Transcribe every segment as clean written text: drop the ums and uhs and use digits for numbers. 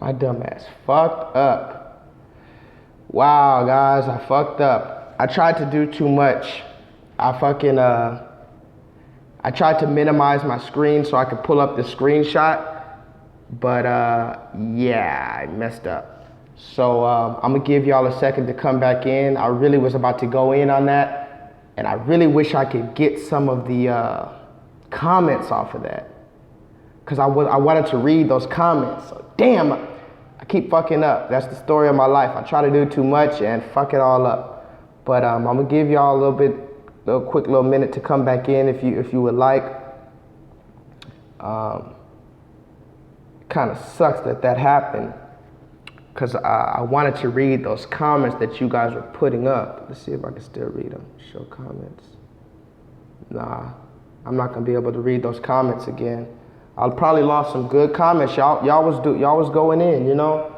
My dumb ass fucked up. Wow, guys, I fucked up. I tried to do too much. I tried to minimize my screen so I could pull up the screenshot, but yeah, I messed up. So I'm gonna give y'all a second to come back in. I really was about to go in on that, and I really wish I could get some of the comments off of that, because I wanted to read those comments. So, damn, I keep fucking up. That's the story of my life. I try to do too much and fuck it all up. But I'm gonna give y'all a quick little minute to come back in if you would like. Kind of sucks that happened, because I wanted to read those comments that you guys were putting up. Let's see if I can still read them. Show comments. Nah, I'm not gonna be able to read those comments again. I probably lost some good comments. Y'all was going in, you know.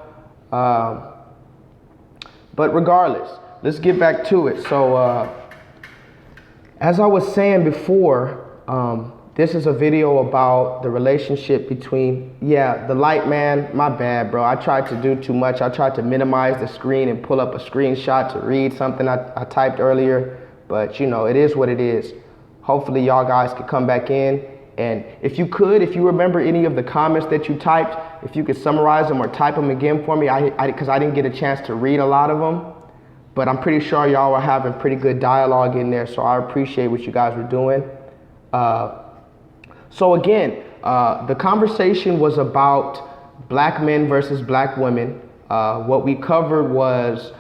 But regardless, let's get back to it. So as I was saying before, this is a video about the relationship between, the light man. My bad, bro. I tried to do too much. I tried to minimize the screen and pull up a screenshot to read something I typed earlier. But you know, it is what it is. Hopefully y'all guys could come back in. And if you remember any of the comments that you typed, if you could summarize them or type them again for me, because I didn't get a chance to read a lot of them. But I'm pretty sure y'all were having pretty good dialogue in there, so I appreciate what you guys were doing. So again, the conversation was about black men versus black women. What we covered was,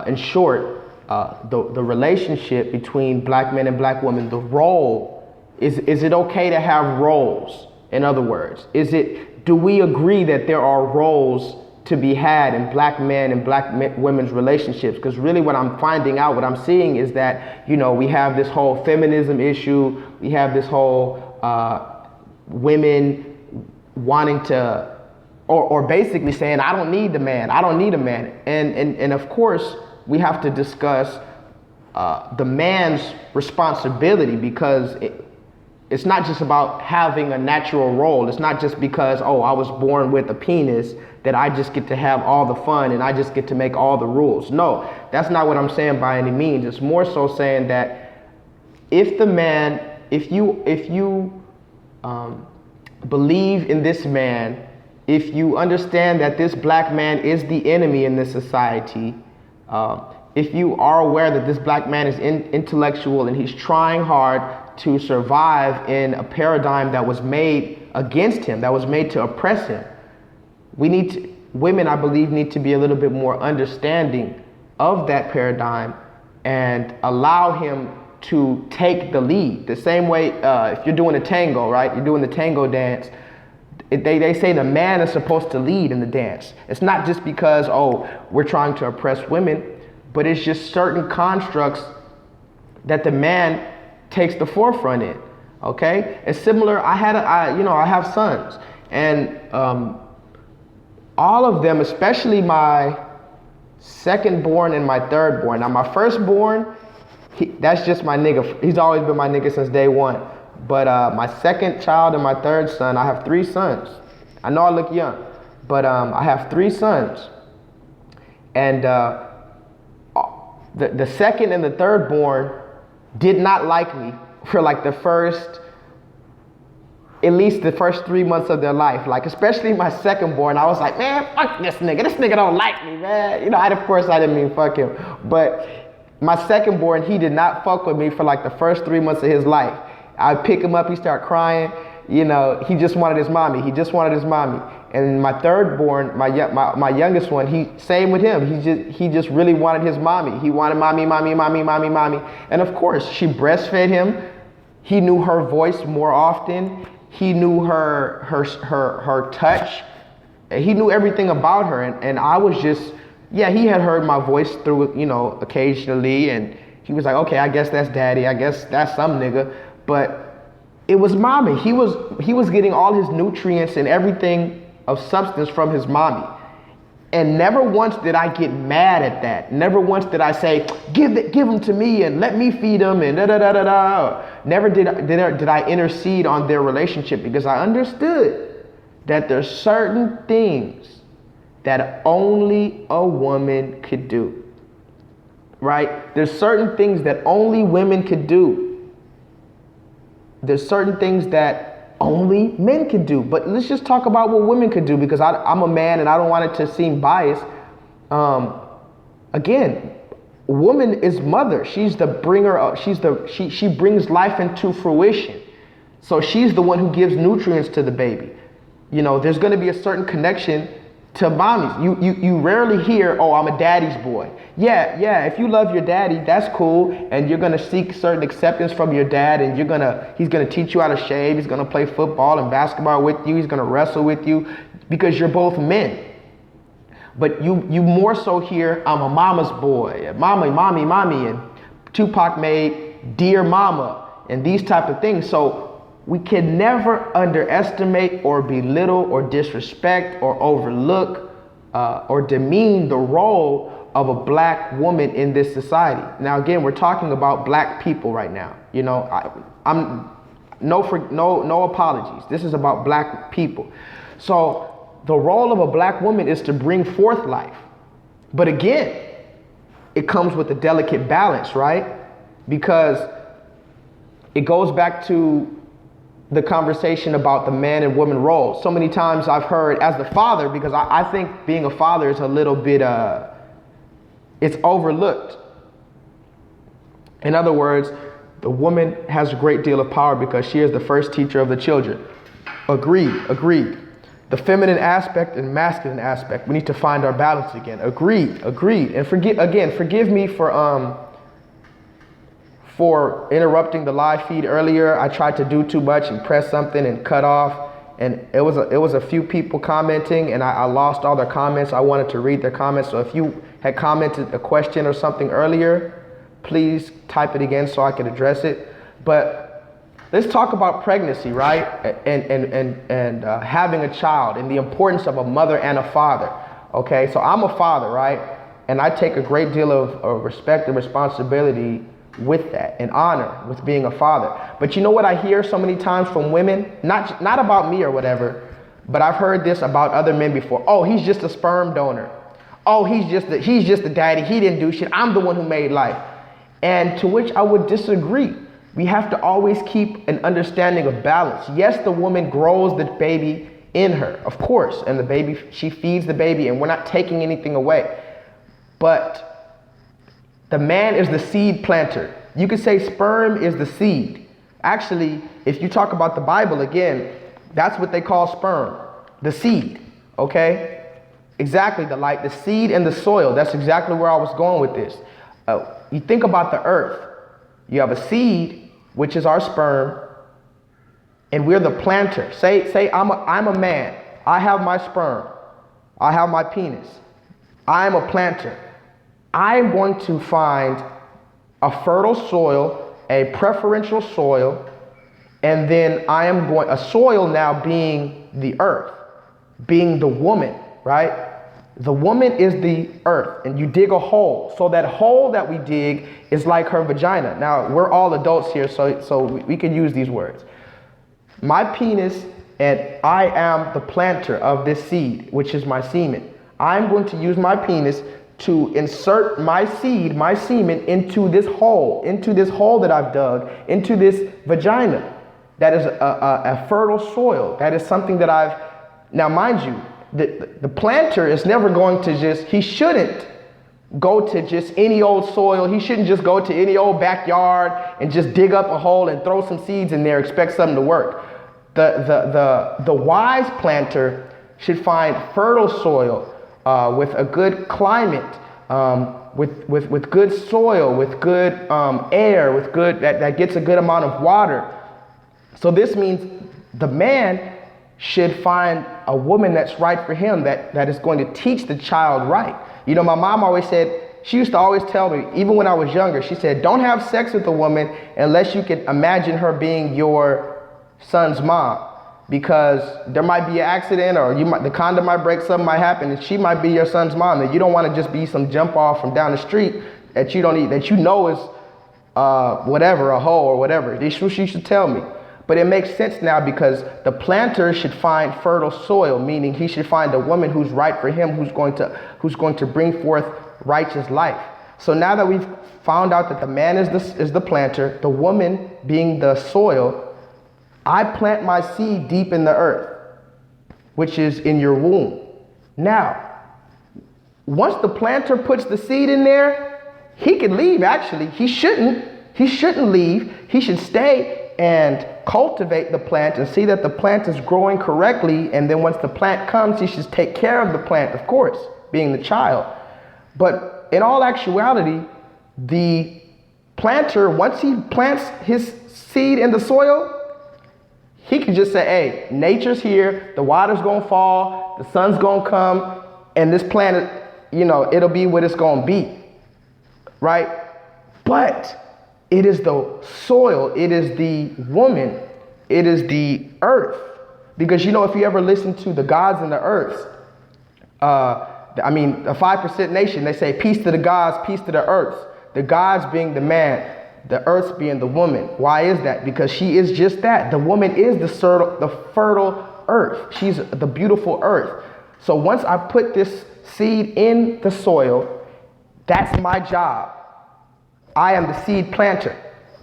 in short, the relationship between black men and black women, the role. Is it okay to have roles? In other words, do we agree that there are roles to be had in black men and black women's relationships? Because really what I'm finding out, what I'm seeing is that, you know, we have this whole feminism issue. We have this whole women wanting to, or basically saying, I don't need the man. I don't need a man. And of course, we have to discuss the man's responsibility, because it's not just about having a natural role. It's not just because, I was born with a penis that I just get to have all the fun and I just get to make all the rules. No, that's not what I'm saying by any means. It's more so saying that if you believe in this man, if you understand that this black man is the enemy in this society, if you are aware that this black man is intellectual and he's trying hard to survive in a paradigm that was made against him, that was made to oppress him, women, I believe, need to be a little bit more understanding of that paradigm and allow him to take the lead. The same way, if you're doing a tango, right? You're doing the tango dance. They say the man is supposed to lead in the dance. It's not just because, we're trying to oppress women, but it's just certain constructs that the man takes the forefront in. Okay? It's similar. I have sons, and all of them, especially my second born and my third born. Now, my firstborn, that's just my nigga. He's always been my nigga since day one. But my second child and my third son, I have 3 sons. I know I look young, but I have 3 sons. And the second and the third born did not like me for like at least the first 3 months of their life. Like, especially my second born, I was like, man, fuck this nigga. This nigga don't like me, man. You know, of course I didn't mean fuck him. But my second born, he did not fuck with me for like the first 3 months of his life. I'd pick him up, he'd start crying. You know, he just wanted his mommy. And my third born, my youngest one, same with him. He just really wanted his mommy. He wanted mommy. And of course, she breastfed him. He knew her voice more often. He knew her touch. He knew everything about her. And I was just, he had heard my voice through, occasionally. And he was like, okay, I guess that's daddy. I guess that's some nigga. But it was mommy. He was getting all his nutrients and everything of substance from his mommy. And never once did I get mad at that. Never once did I say, give them to me and let me feed them and da-da-da-da-da. Never did I intercede on their relationship, because I understood that there's certain things that only a woman could do, right? There's certain things that only women could do. There's certain things that only men could do. But let's just talk about what women could do, because I'm a man and I don't want it to seem biased. Again, woman is mother. She's the bringer of, she brings life into fruition. So she's the one who gives nutrients to the baby. You know, there's going to be a certain connection to mommies. You rarely hear, oh, I'm a daddy's boy. Yeah, if you love your daddy, that's cool, and you're going to seek certain acceptance from your dad, and he's going to teach you how to shave, he's going to play football and basketball with you, he's going to wrestle with you, because you're both men. But you more so hear, I'm a mama's boy, mommy, and Tupac made Dear Mama, and these type of things. So we can never underestimate or belittle or disrespect or overlook or demean the role of a black woman in this society. Now, again, we're talking about black people right now. You know, I'm no apologies. This is about black people. So the role of a black woman is to bring forth life. But again, it comes with a delicate balance, right? Because it goes back to the conversation about the man and woman role. So many times I've heard as the father, because I think being a father is a little bit, it's overlooked. In other words, the woman has a great deal of power because she is the first teacher of the children. Agreed. The feminine aspect and masculine aspect, we need to find our balance again. Agreed. And forgive me for interrupting the live feed earlier. I tried to do too much and press something and cut off, and it was a few people commenting, and I lost all their comments. I wanted to read their comments, so if you had commented a question or something earlier, please type it again so I can address it. But let's talk about pregnancy, right? And having a child and the importance of a mother and a father. Okay, so I'm a father, right? And I take a great deal of respect and responsibility with that and honor with being a father. But you know what I hear so many times from women, not about me or whatever, but I've heard this about other men before. Oh, he's just a sperm donor. Oh, he's just the daddy. He didn't do shit. I'm the one who made life. And to which I would disagree. We have to always keep an understanding of balance. Yes, the woman grows the baby in her, of course, and the baby, she feeds the baby, and we're not taking anything away. But the man is the seed planter. You could say sperm is the seed. Actually, if you talk about the Bible again, that's what they call sperm, the seed, okay? Exactly, the seed and the soil. That's exactly where I was going with this. You think about the earth. You have a seed, which is our sperm, and we're the planter. Say I'm a man. I have my sperm. I have my penis. I am a planter. I am going to find a fertile soil, a preferential soil, and then a soil now being the earth, being the woman, right? The woman is the earth, and you dig a hole. So that hole that we dig is like her vagina. Now, we're all adults here, so we can use these words. My penis, and I am the planter of this seed, which is my semen. I'm going to use my penis to insert my seed, my semen, into this hole that I've dug, into this vagina. That is a fertile soil. That is something that now mind you, the planter is never going to he shouldn't go to just any old soil. He shouldn't just go to any old backyard and just dig up a hole and throw some seeds in there, expect something to work. The wise planter should find fertile soil, with a good climate, with good soil, with good air, with good that gets a good amount of water. So this means the man should find a woman that's right for him, that is going to teach the child right. You know, my mom always said, she used to always tell me, even when I was younger, she said, don't have sex with a woman unless you can imagine her being your son's mom. Because there might be an accident, or the condom might break, something might happen, and she might be your son's mom. And you don't want to just be some jump off from down the street that you don't need, that you know is whatever, a hoe or whatever. She should tell me. But it makes sense now because the planter should find fertile soil, meaning he should find a woman who's right for him, who's going to bring forth righteous life. So now that we've found out that the man is the planter, the woman being the soil, I plant my seed deep in the earth, which is in your womb. Now, once the planter puts the seed in there, he can leave actually. He shouldn't leave. He should stay and cultivate the plant and see that the plant is growing correctly. And then once the plant comes, he should take care of the plant, of course, being the child. But in all actuality, the planter, once he plants his seed in the soil, he can just say, hey, nature's here, the water's gonna fall, the sun's gonna come, and this planet, it'll be what it's gonna be, right? But it is the soil, it is the woman, it is the earth. Because if you ever listen to the gods and the earth, the 5% nation, they say peace to the gods, peace to the earth. The gods being the man, the earth being the woman. Why is that? Because she is just that. The woman is the fertile earth. She's the beautiful earth. So once I put this seed in the soil, that's my job. I am the seed planter.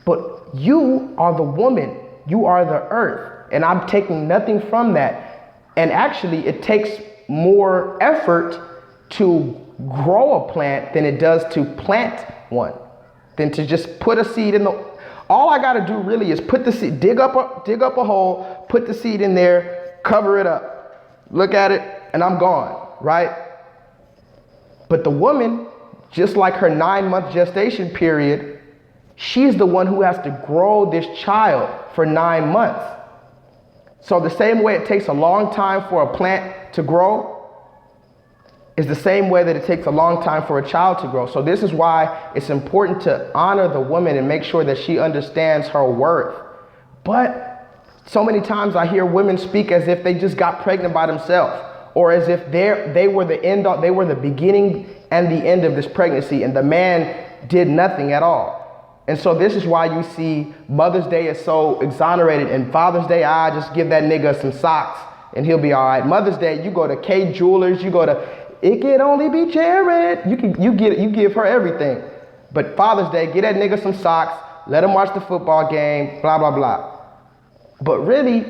But you are the woman. You are the earth. And I'm taking nothing from that. And actually, it takes more effort to grow a plant than it does to plant one, than to just put a seed in the. All I got to do really is put the seed, dig up a hole, put the seed in there, cover it up, look at it, and I'm gone, right? But the woman, just like her 9-month gestation period, she's the one who has to grow this child for 9 months. So the same way it takes a long time for a plant to grow is the same way that it takes a long time for a child to grow. So this is why it's important to honor the woman and make sure that she understands her worth. But so many times I hear women speak as if they just got pregnant by themselves, or as if they were the beginning and the end of this pregnancy, and the man did nothing at all. And so this is why you see Mother's Day is so exonerated, and Father's Day, just give that nigga some socks and he'll be all right. Mother's Day, you go to K Jewelers, you go to It Can Only Be Jared. You give her everything. But Father's Day, get that nigga some socks, let him watch the football game, blah, blah, blah. But really,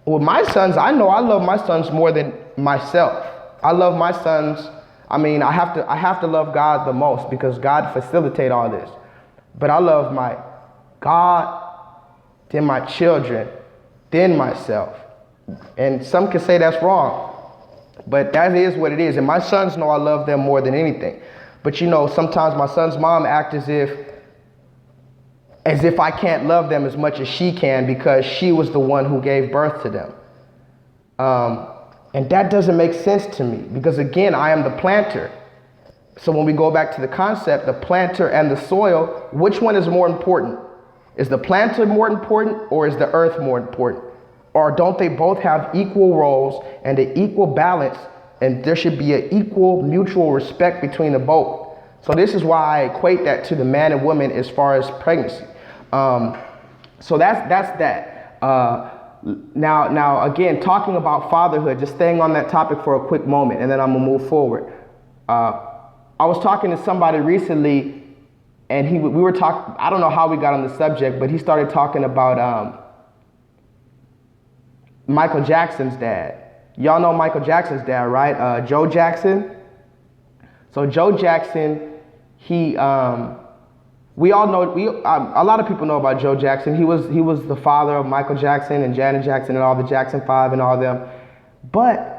with my sons, I know I love my sons more than myself. I love my sons. I have to love God the most because God facilitates all this. But I love my God, then my children, then myself. And some can say that's wrong. But that is what it is. And my sons know I love them more than anything. But sometimes my son's mom acts as if I can't love them as much as she can because she was the one who gave birth to them. And that doesn't make sense to me because, again, I am the planter. So when we go back to the concept, the planter and the soil, which one is more important? Is the planter more important or is the earth more important? Or don't they both have equal roles and an equal balance, and there should be an equal mutual respect between the both? So this is why I equate that to the man and woman as far as pregnancy. So that's that. Now again, talking about fatherhood, just staying on that topic for a quick moment, and then I'm gonna move forward. I was talking to somebody recently, and we were talking. I don't know how we got on the subject, but he started talking about Michael Jackson's dad. Y'all know Michael Jackson's dad, right? Joe Jackson. So Joe Jackson, we all know, a lot of people know about Joe Jackson. He was the father of Michael Jackson and Janet Jackson and all the Jackson 5 and all them. But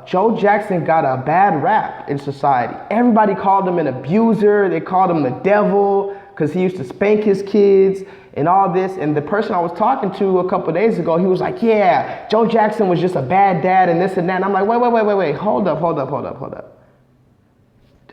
Joe Jackson got a bad rap in society. Everybody called him an abuser. They called him the devil because he used to spank his kids and all this. And the person I was talking to a couple of days ago, he was like, yeah, Joe Jackson was just a bad dad and this and that. And I'm like, wait, hold up.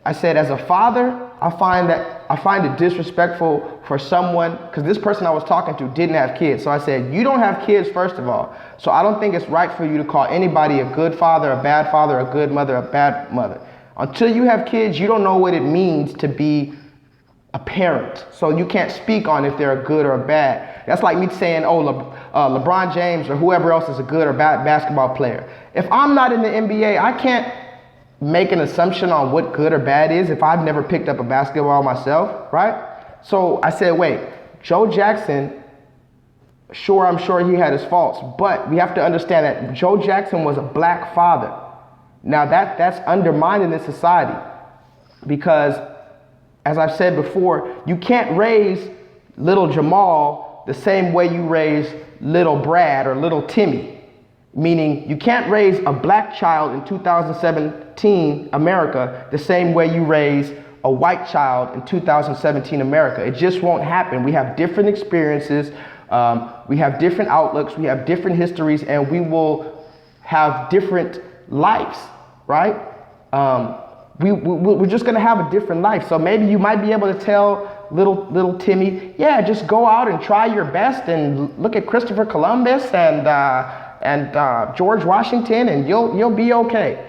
I said, as a father, I find it disrespectful for someone, because this person I was talking to didn't have kids. So I said, you don't have kids, first of all. So I don't think it's right for you to call anybody a good father, a bad father, a good mother, a bad mother. Until you have kids, you don't know what it means to be apparent. So you can't speak on if they're a good or a bad. That's like me saying, oh, LeBron James or whoever else is a good or bad basketball player. If I'm not in the NBA, I can't make an assumption on what good or bad is if I've never picked up a basketball myself, right? So I said, wait, Joe Jackson, sure, I'm sure he had his faults, but we have to understand that Joe Jackson was a black father. Now that's undermined in this society because, as I've said before, you can't raise little Jamal the same way you raise little Brad or little Timmy. Meaning you can't raise a black child in 2017 America the same way you raise a white child in 2017 America. It just won't happen. We have different experiences, we have different outlooks, we have different histories, and we will have different lives, right? We're just gonna have a different life. So maybe you might be able to tell little Timmy, yeah, just go out and try your best and look at Christopher Columbus and George Washington, and you'll be okay.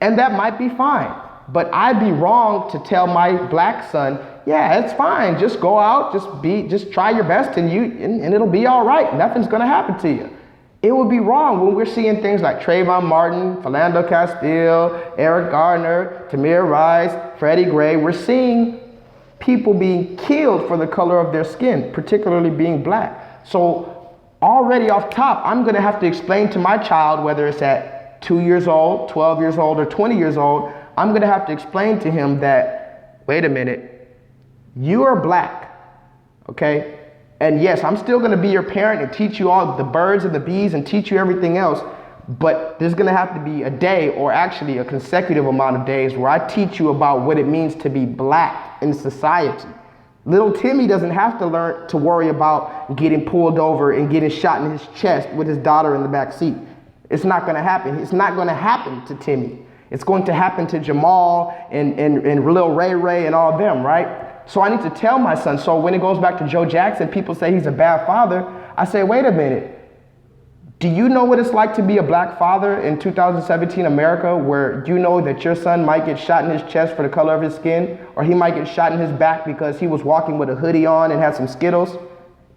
And that might be fine. But I'd be wrong to tell my black son, yeah, it's fine. Just go out, just try your best, and it'll be all right. Nothing's gonna happen to you. It would be wrong when we're seeing things like Trayvon Martin, Philando Castile, Eric Garner, Tamir Rice, Freddie Gray. We're seeing people being killed for the color of their skin, particularly being black. So already off top, I'm gonna have to explain to my child, whether it's at 2 years old, 12 years old, or 20 years old, I'm gonna have to explain to him that, wait a minute, you are black, okay? And yes, I'm still gonna be your parent and teach you all the birds and the bees and teach you everything else, but there's gonna have to be a day, or actually a consecutive amount of days, where I teach you about what it means to be black in society. Little Timmy doesn't have to learn to worry about getting pulled over and getting shot in his chest with his daughter in the back seat. It's not gonna happen. It's not gonna happen to Timmy. It's going to happen to Jamal and Lil Ray and all of them, right? So I need to tell my son. So when it goes back to Joe Jackson, people say he's a bad father. I say, wait a minute. Do you know what it's like to be a black father in 2017 America, where you know that your son might get shot in his chest for the color of his skin, or he might get shot in his back because he was walking with a hoodie on and had some Skittles?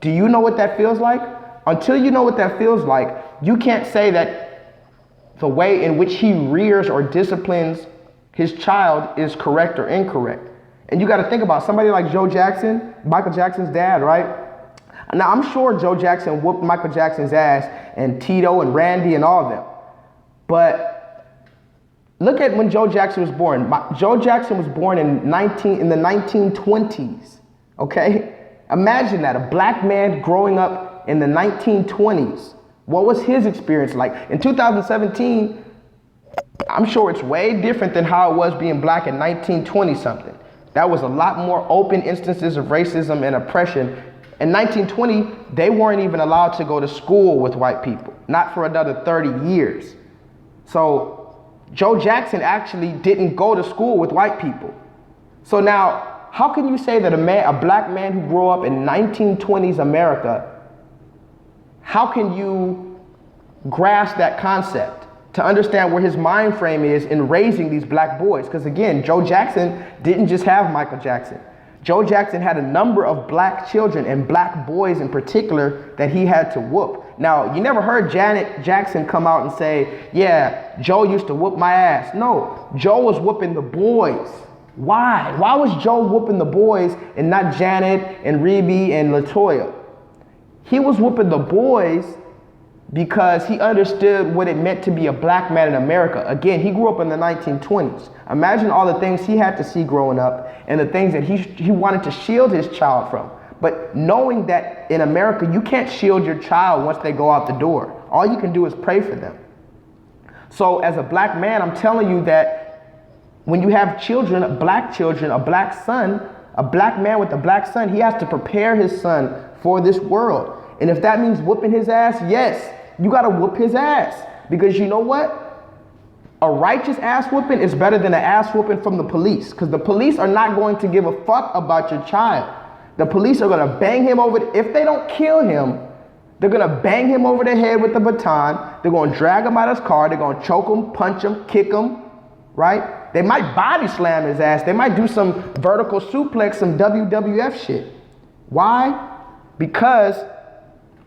Do you know what that feels like? Until you know what that feels like, you can't say that the way in which he rears or disciplines his child is correct or incorrect. And you got to think about somebody like Joe Jackson, Michael Jackson's dad, right? Now, I'm sure Joe Jackson whooped Michael Jackson's ass, and Tito and Randy and all of them. But look at when Joe Jackson was born. Joe Jackson was born in the 1920s, okay? Imagine that, a black man growing up in the 1920s. What was his experience like? In 2017, I'm sure it's way different than how it was being black in 1920 something. That was a lot more open instances of racism and oppression. In 1920, they weren't even allowed to go to school with white people, not for another 30 years. So Joe Jackson actually didn't go to school with white people. So now, how can you say that a black man who grew up in 1920s America, how can you grasp that concept to understand where his mind frame is in raising these black boys? Because again, Joe Jackson didn't just have Michael Jackson. Joe Jackson had a number of black children, and black boys in particular, that he had to whoop. Now, you never heard Janet Jackson come out and say, yeah, Joe used to whoop my ass. No, Joe was whooping the boys. Why? Why was Joe whooping the boys and not Janet and Rebe and LaToya? He was whooping the boys because he understood what it meant to be a black man in America. Again, he grew up in the 1920s. Imagine all the things he had to see growing up and the things that he wanted to shield his child from. But knowing that in America, you can't shield your child once they go out the door. All you can do is pray for them. So as a black man, I'm telling you that when you have children, a black son, a black man with a black son, he has to prepare his son for this world. And if that means whooping his ass, yes, you got to whoop his ass. Because you know what? A righteous ass whooping is better than an ass whooping from the police. Because the police are not going to give a fuck about your child. The police are going to bang him over. If they don't kill him, they're going to bang him over the head with the baton. They're going to drag him out of his car. They're going to choke him, punch him, kick him, right? They might body slam his ass. They might do some vertical suplex, some WWF shit. Why? Because,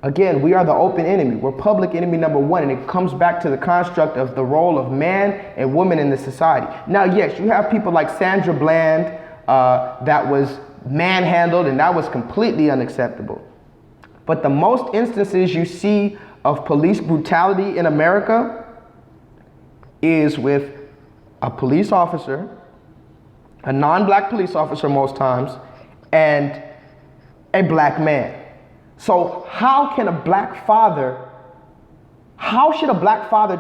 again, we are the open enemy. We're public enemy number one, and it comes back to the construct of the role of man and woman in the society. Now, yes, you have people like Sandra Bland that was manhandled, and that was completely unacceptable. But the most instances you see of police brutality in America is with a police officer, a non-black police officer most times, and a black man. So how should a black father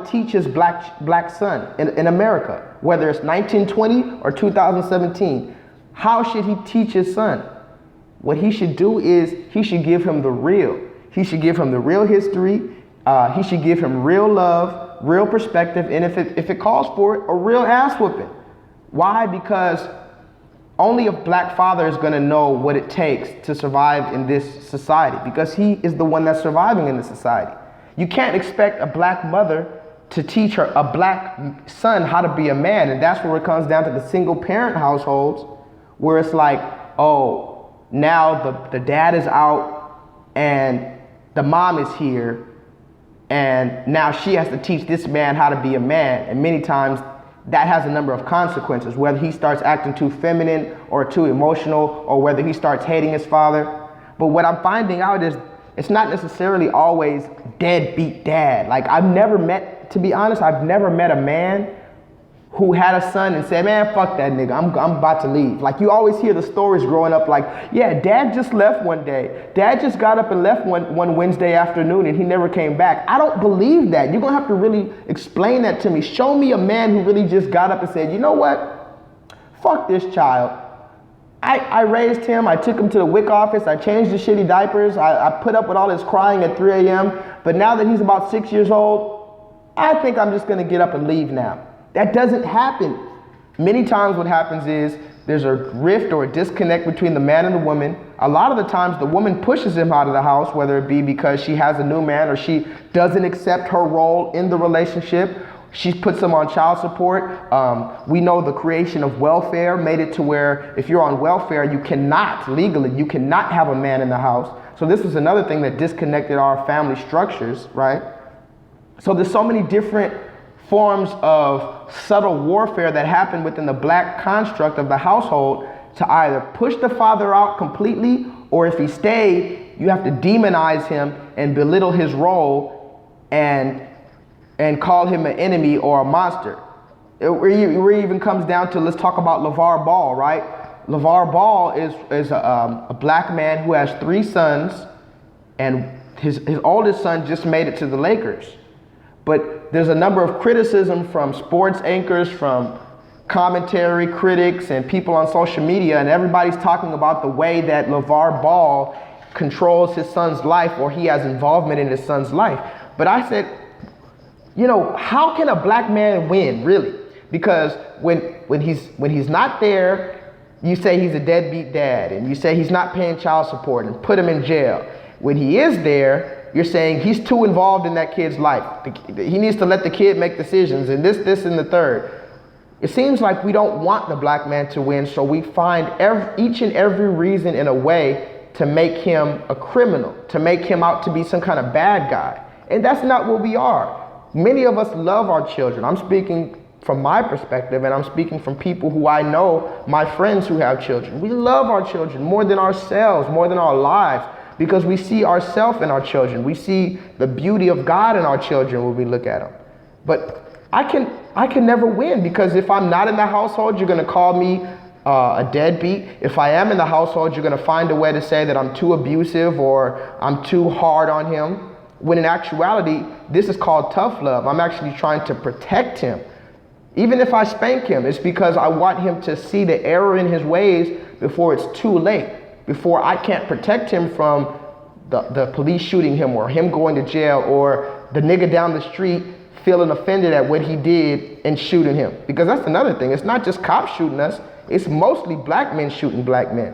teach his black son in America, whether it's 1920 or 2017? How should he teach his son? What he should do is he should give him the real. He should give him the real history. He should give him real love, real perspective, and if it calls for it, a real ass whooping. Why? Because only a black father is going to know what it takes to survive in this society, because he is the one that's surviving in the society. You can't expect a black mother to teach a black son how to be a man, and that's where it comes down to the single parent households, where it's like, oh, now the dad is out and the mom is here, and now she has to teach this man how to be a man. And many times that has a number of consequences, whether he starts acting too feminine or too emotional, or whether he starts hating his father. But what I'm finding out is it's not necessarily always deadbeat dad. Like, to be honest, I've never met a man who had a son and said, man, fuck that nigga, I'm about to leave. Like, you always hear the stories growing up like, yeah, dad just left one day. Dad just got up and left one Wednesday afternoon and he never came back. I don't believe that. You're gonna have to really explain that to me. Show me a man who really just got up and said, you know what? Fuck this child. I raised him, I took him to the WIC office, I changed his shitty diapers, I put up with all his crying at 3 a.m., but now that he's about 6 years old, I think I'm just gonna get up and leave now. That doesn't happen. Many times what happens is there's a rift or a disconnect between the man and the woman. A lot of the times the woman pushes him out of the house, whether it be because she has a new man or she doesn't accept her role in the relationship. She puts him on child support. We know the creation of welfare made it to where if you're on welfare, you cannot have a man in the house. So this is another thing that disconnected our family structures, right? So there's so many different forms of subtle warfare that happen within the black construct of the household to either push the father out completely, or if he stayed, you have to demonize him and belittle his role and call him an enemy or a monster. It even comes down to, let's talk about LeVar Ball, right? LeVar Ball is a black man who has 3 sons, and his oldest son just made it to the Lakers. But there's a number of criticism from sports anchors, from commentary critics, and people on social media, and everybody's talking about the way that LeVar Ball controls his son's life, or he has involvement in his son's life. But I said, you know, how can a black man win, really? Because when he's not there, you say he's a deadbeat dad, and you say he's not paying child support and put him in jail. When he is there, you're saying he's too involved in that kid's life. He needs to let the kid make decisions, and this, and the third. It seems like we don't want the black man to win, so we find each and every reason in a way to make him a criminal, to make him out to be some kind of bad guy. And that's not what we are. Many of us love our children. I'm speaking from my perspective, and I'm speaking from people who I know, my friends who have children. We love our children more than ourselves, more than our lives, because we see ourselves in our children. We see the beauty of God in our children when we look at them. But I can never win, because if I'm not in the household, you're going to call me a deadbeat. If I am in the household, you're going to find a way to say that I'm too abusive or I'm too hard on him. When in actuality, this is called tough love. I'm actually trying to protect him. Even if I spank him, it's because I want him to see the error in his ways before it's too late, before I can't protect him from the police shooting him, or him going to jail, or the nigga down the street feeling offended at what he did and shooting him. Because that's another thing. It's not just cops shooting us. It's mostly black men shooting black men.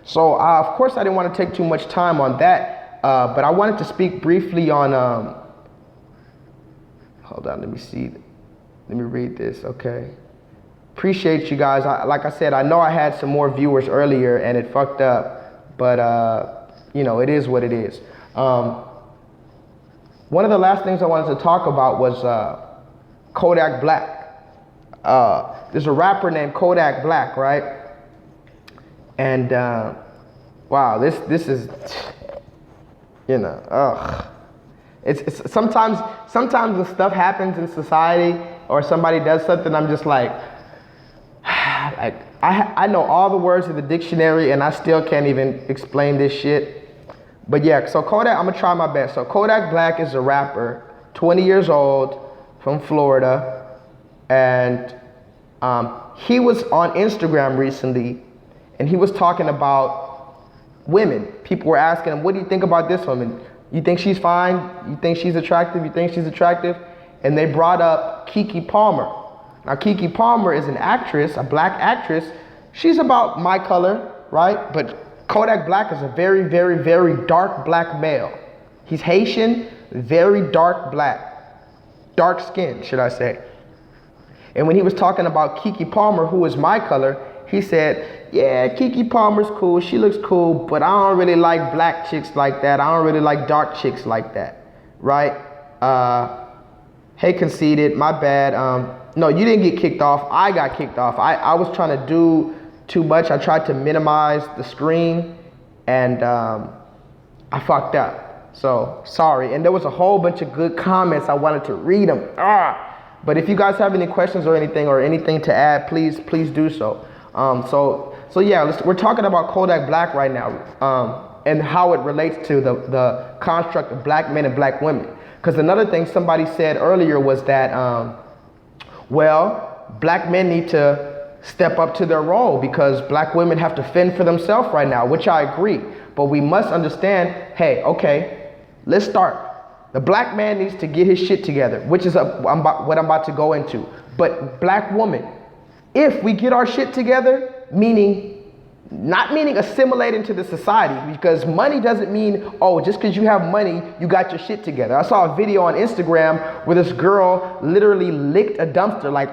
So, of course, I didn't want to take too much time on that. But I wanted to speak briefly on, hold on, let me see. Let me read this, okay. Appreciate you guys. Like I said, I know I had some more viewers earlier and it fucked up, but you know, it is what it is. One of the last things I wanted to talk about was Kodak Black. There's a rapper named Kodak Black, right? And wow, this is, you know, ugh. It's sometimes the stuff happens in society or somebody does something, I'm just like I know all the words of the dictionary and I still can't even explain this shit. But yeah, so Kodak, I'm gonna try my best. So Kodak Black is a rapper, 20 years old, from Florida, and he was on Instagram recently and he was talking about women. People were asking him, what do you think about this woman? You think she's fine? You think she's attractive? You think she's attractive? And they brought up Keke Palmer. Now, Keke Palmer is an actress, a black actress. She's about my color, right? But Kodak Black is a very, very, very dark black male. He's Haitian, very dark black. Dark skin, should I say. And when he was talking about Keke Palmer, who is my color, he said, yeah, Keke Palmer's cool, she looks cool, but I don't really like black chicks like that. I don't really like dark chicks like that, right? Hey, Conceited, my bad. No, you didn't get kicked off. I got kicked off. I was trying to do too much. I tried to minimize the screen and I fucked up. So sorry. And there was a whole bunch of good comments. I wanted to read them. But if you guys have any questions or anything to add, please do so. So yeah, we're talking about Kodak Black right now and how it relates to the construct of black men and black women. Because another thing somebody said earlier was that, well, black men need to step up to their role because black women have to fend for themselves right now, which I agree. But we must understand, hey, okay, let's start. The black man needs to get his shit together, which is what I'm about to go into. But black woman, if we get our shit together, not meaning assimilate into the society, because money doesn't mean, oh, just because you have money, you got your shit together. I saw a video on Instagram where this girl literally licked a dumpster, like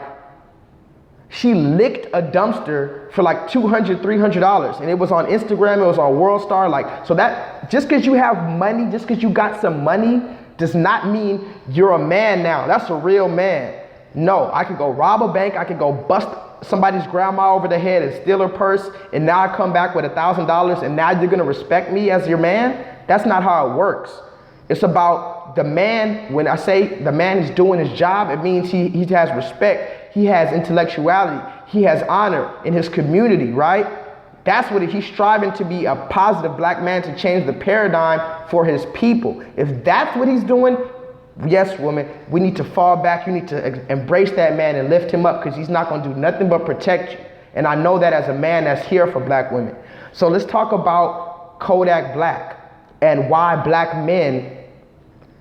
she licked a dumpster for like $200, $300. And it was on Instagram, it was on WorldStar. Like, so that just because you have money, just because you got some money does not mean you're a man now. That's a real man. No, I could go rob a bank, I could go bust somebody's grandma over the head and steal her purse, and now I come back with $1,000 and now you're gonna respect me as your man? That's not how it works. It's about the man. When I say the man is doing his job, it means he has respect, he has intellectuality, he has honor in his community, right? That's what he's striving to be, a positive black man to change the paradigm for his people. If that's what he's doing, yes, woman, we need to fall back. You need to embrace that man and lift him up because he's not going to do nothing but protect you. And I know that as a man that's here for black women. So let's talk about Kodak Black and why black men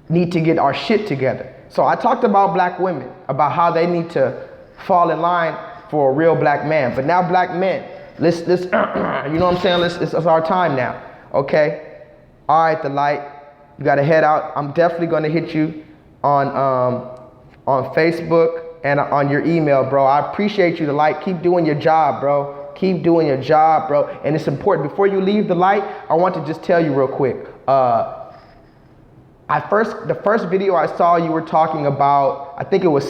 need to get our shit together. So I talked about black women, about how they need to fall in line for a real black man. But now black men, let's you know what I'm saying? It's our time now, okay? All right, the light. You gotta head out. I'm definitely gonna hit you on Facebook and on your email, bro. I appreciate you, the light. Keep doing your job, bro. Keep doing your job, bro. And it's important. Before you leave the light, I want to just tell you real quick. The first video I saw, you were talking about, I think it was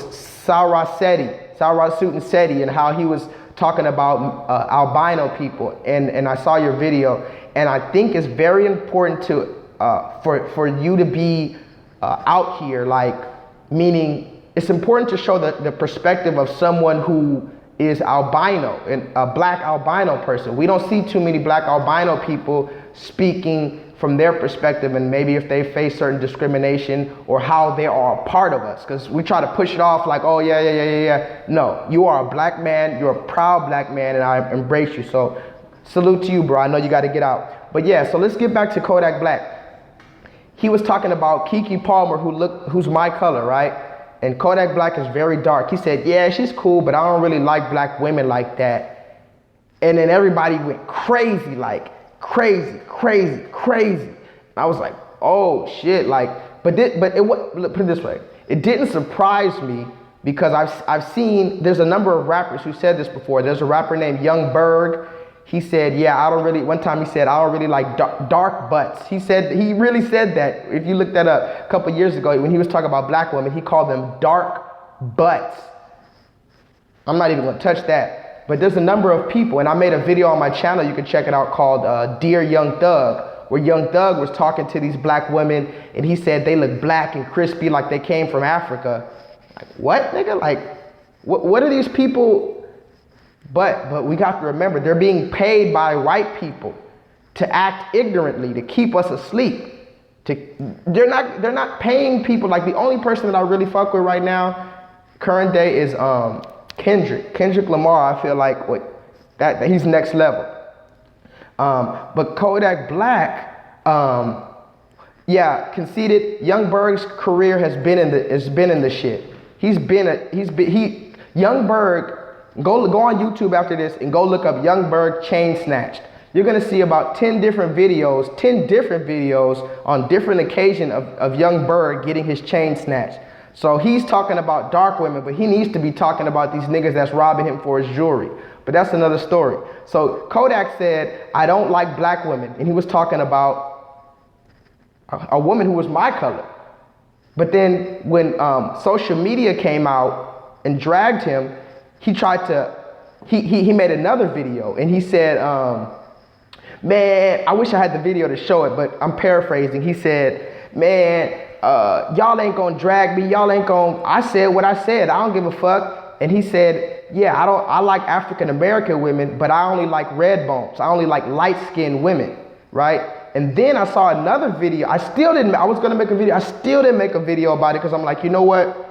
Sarasutin Seti, and how he was talking about albino people. And I saw your video, and I think it's very important to for you to be out here, like, meaning it's important to show the perspective of someone who is albino, and a black albino person. We don't see too many black albino people speaking from their perspective, and maybe if they face certain discrimination or how they are a part of us, because we try to push it off like, oh yeah. No, you are a black man, you're a proud black man, and I embrace you. So salute to you, bro. I know you got to get out. But yeah, so let's get back to Kodak Black. He was talking about Keke Palmer, who's my color, right? And Kodak Black is very dark. He said, yeah, she's cool, but I don't really like black women like that. And then everybody went crazy, like crazy. I was like, oh shit, like, put it this way. It didn't surprise me because I've seen, there's a number of rappers who said this before. There's a rapper named Young Berg. He said, yeah, one time he said, I don't really like dark butts. He really said that. If you look that up a couple years ago, when he was talking about black women, he called them dark butts. I'm not even gonna touch that. But there's a number of people, and I made a video on my channel, you can check it out, called Dear Young Thug, where Young Thug was talking to these black women, and he said they look black and crispy like they came from Africa. Like, what, nigga? Like, what are these people? But we got to remember, they're being paid by white people to act ignorantly, to keep us asleep. They're not paying people. Like, the only person that I really fuck with right now, current day, is Kendrick Lamar. I feel like that he's next level. But Kodak Black, yeah, conceded. Young Berg's career has been in the shit. Young Berg. Go on YouTube after this and go look up Young Berg chain snatched. You're gonna see about 10 different videos on different occasions of Young Berg getting his chain snatched. So he's talking about dark women, but he needs to be talking about these niggas that's robbing him for his jewelry. But that's another story. So Kodak said, I don't like black women. And he was talking about a woman who was my color. But then when social media came out and dragged him, he made another video, and he said, man, I wish I had the video to show it, but I'm paraphrasing. He said, man, y'all ain't gonna drag me. I said what I said. I don't give a fuck. And he said, yeah, I like African American women, but I only like red bones. I only like light skinned women, right? And then I saw another video. I was gonna make a video. I still didn't make a video about it because I'm like, you know what?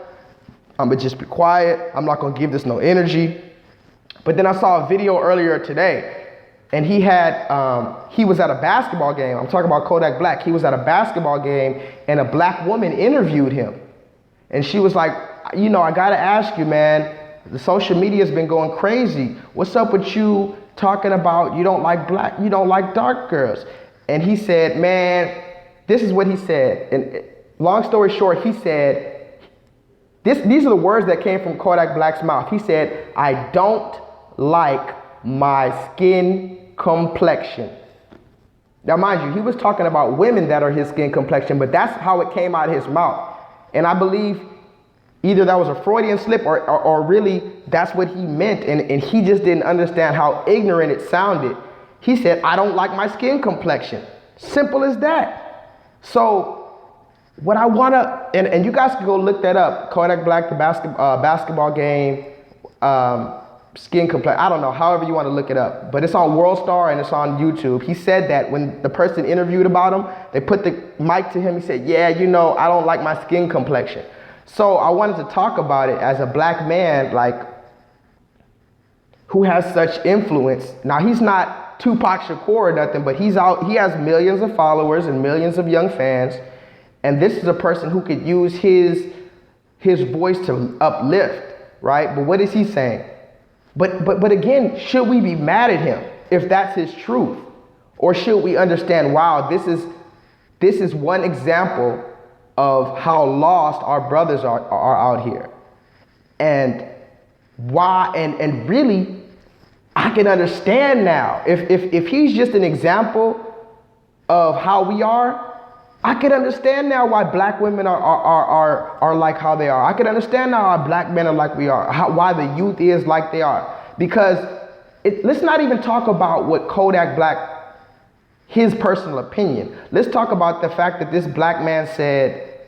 I'm gonna just be quiet. I'm not gonna give this no energy. But then I saw a video earlier today, and he was at a basketball game. I'm talking about Kodak Black. He was at a basketball game, and a black woman interviewed him. And she was like, you know, I gotta ask you, man, the social media's been going crazy. What's up with you talking about you don't like dark girls? And he said, man, this is what he said. And long story short, he said, these are the words that came from Kodak Black's mouth. He said, I don't like my skin complexion. Now, mind you, he was talking about women that are his skin complexion, but that's how it came out of his mouth. And I believe either that was a Freudian slip or really that's what he meant. And he just didn't understand how ignorant it sounded. He said, I don't like my skin complexion. Simple as that. So, what I wanna, and you guys can go look that up, Kodak Black, the basketball game, skin complexion, I don't know, however you wanna look it up, but it's on World Star and it's on YouTube. He said that when the person interviewed about him, they put the mic to him, he said, yeah, you know, I don't like my skin complexion. So I wanted to talk about it as a black man, like, who has such influence. Now, he's not Tupac Shakur or nothing, but he has millions of followers and millions of young fans. And this is a person who could use his voice to uplift, right? But what is he saying? But again, should we be mad at him if that's his truth? Or should we understand, wow, this is one example of how lost our brothers are out here. And why, and really, I can understand now. If he's just an example of how we are, I can understand now why black women are like how they are. I can understand now why black men are like we are, why the youth is like they are. Because let's not even talk about what Kodak Black, his personal opinion. Let's talk about the fact that this black man said,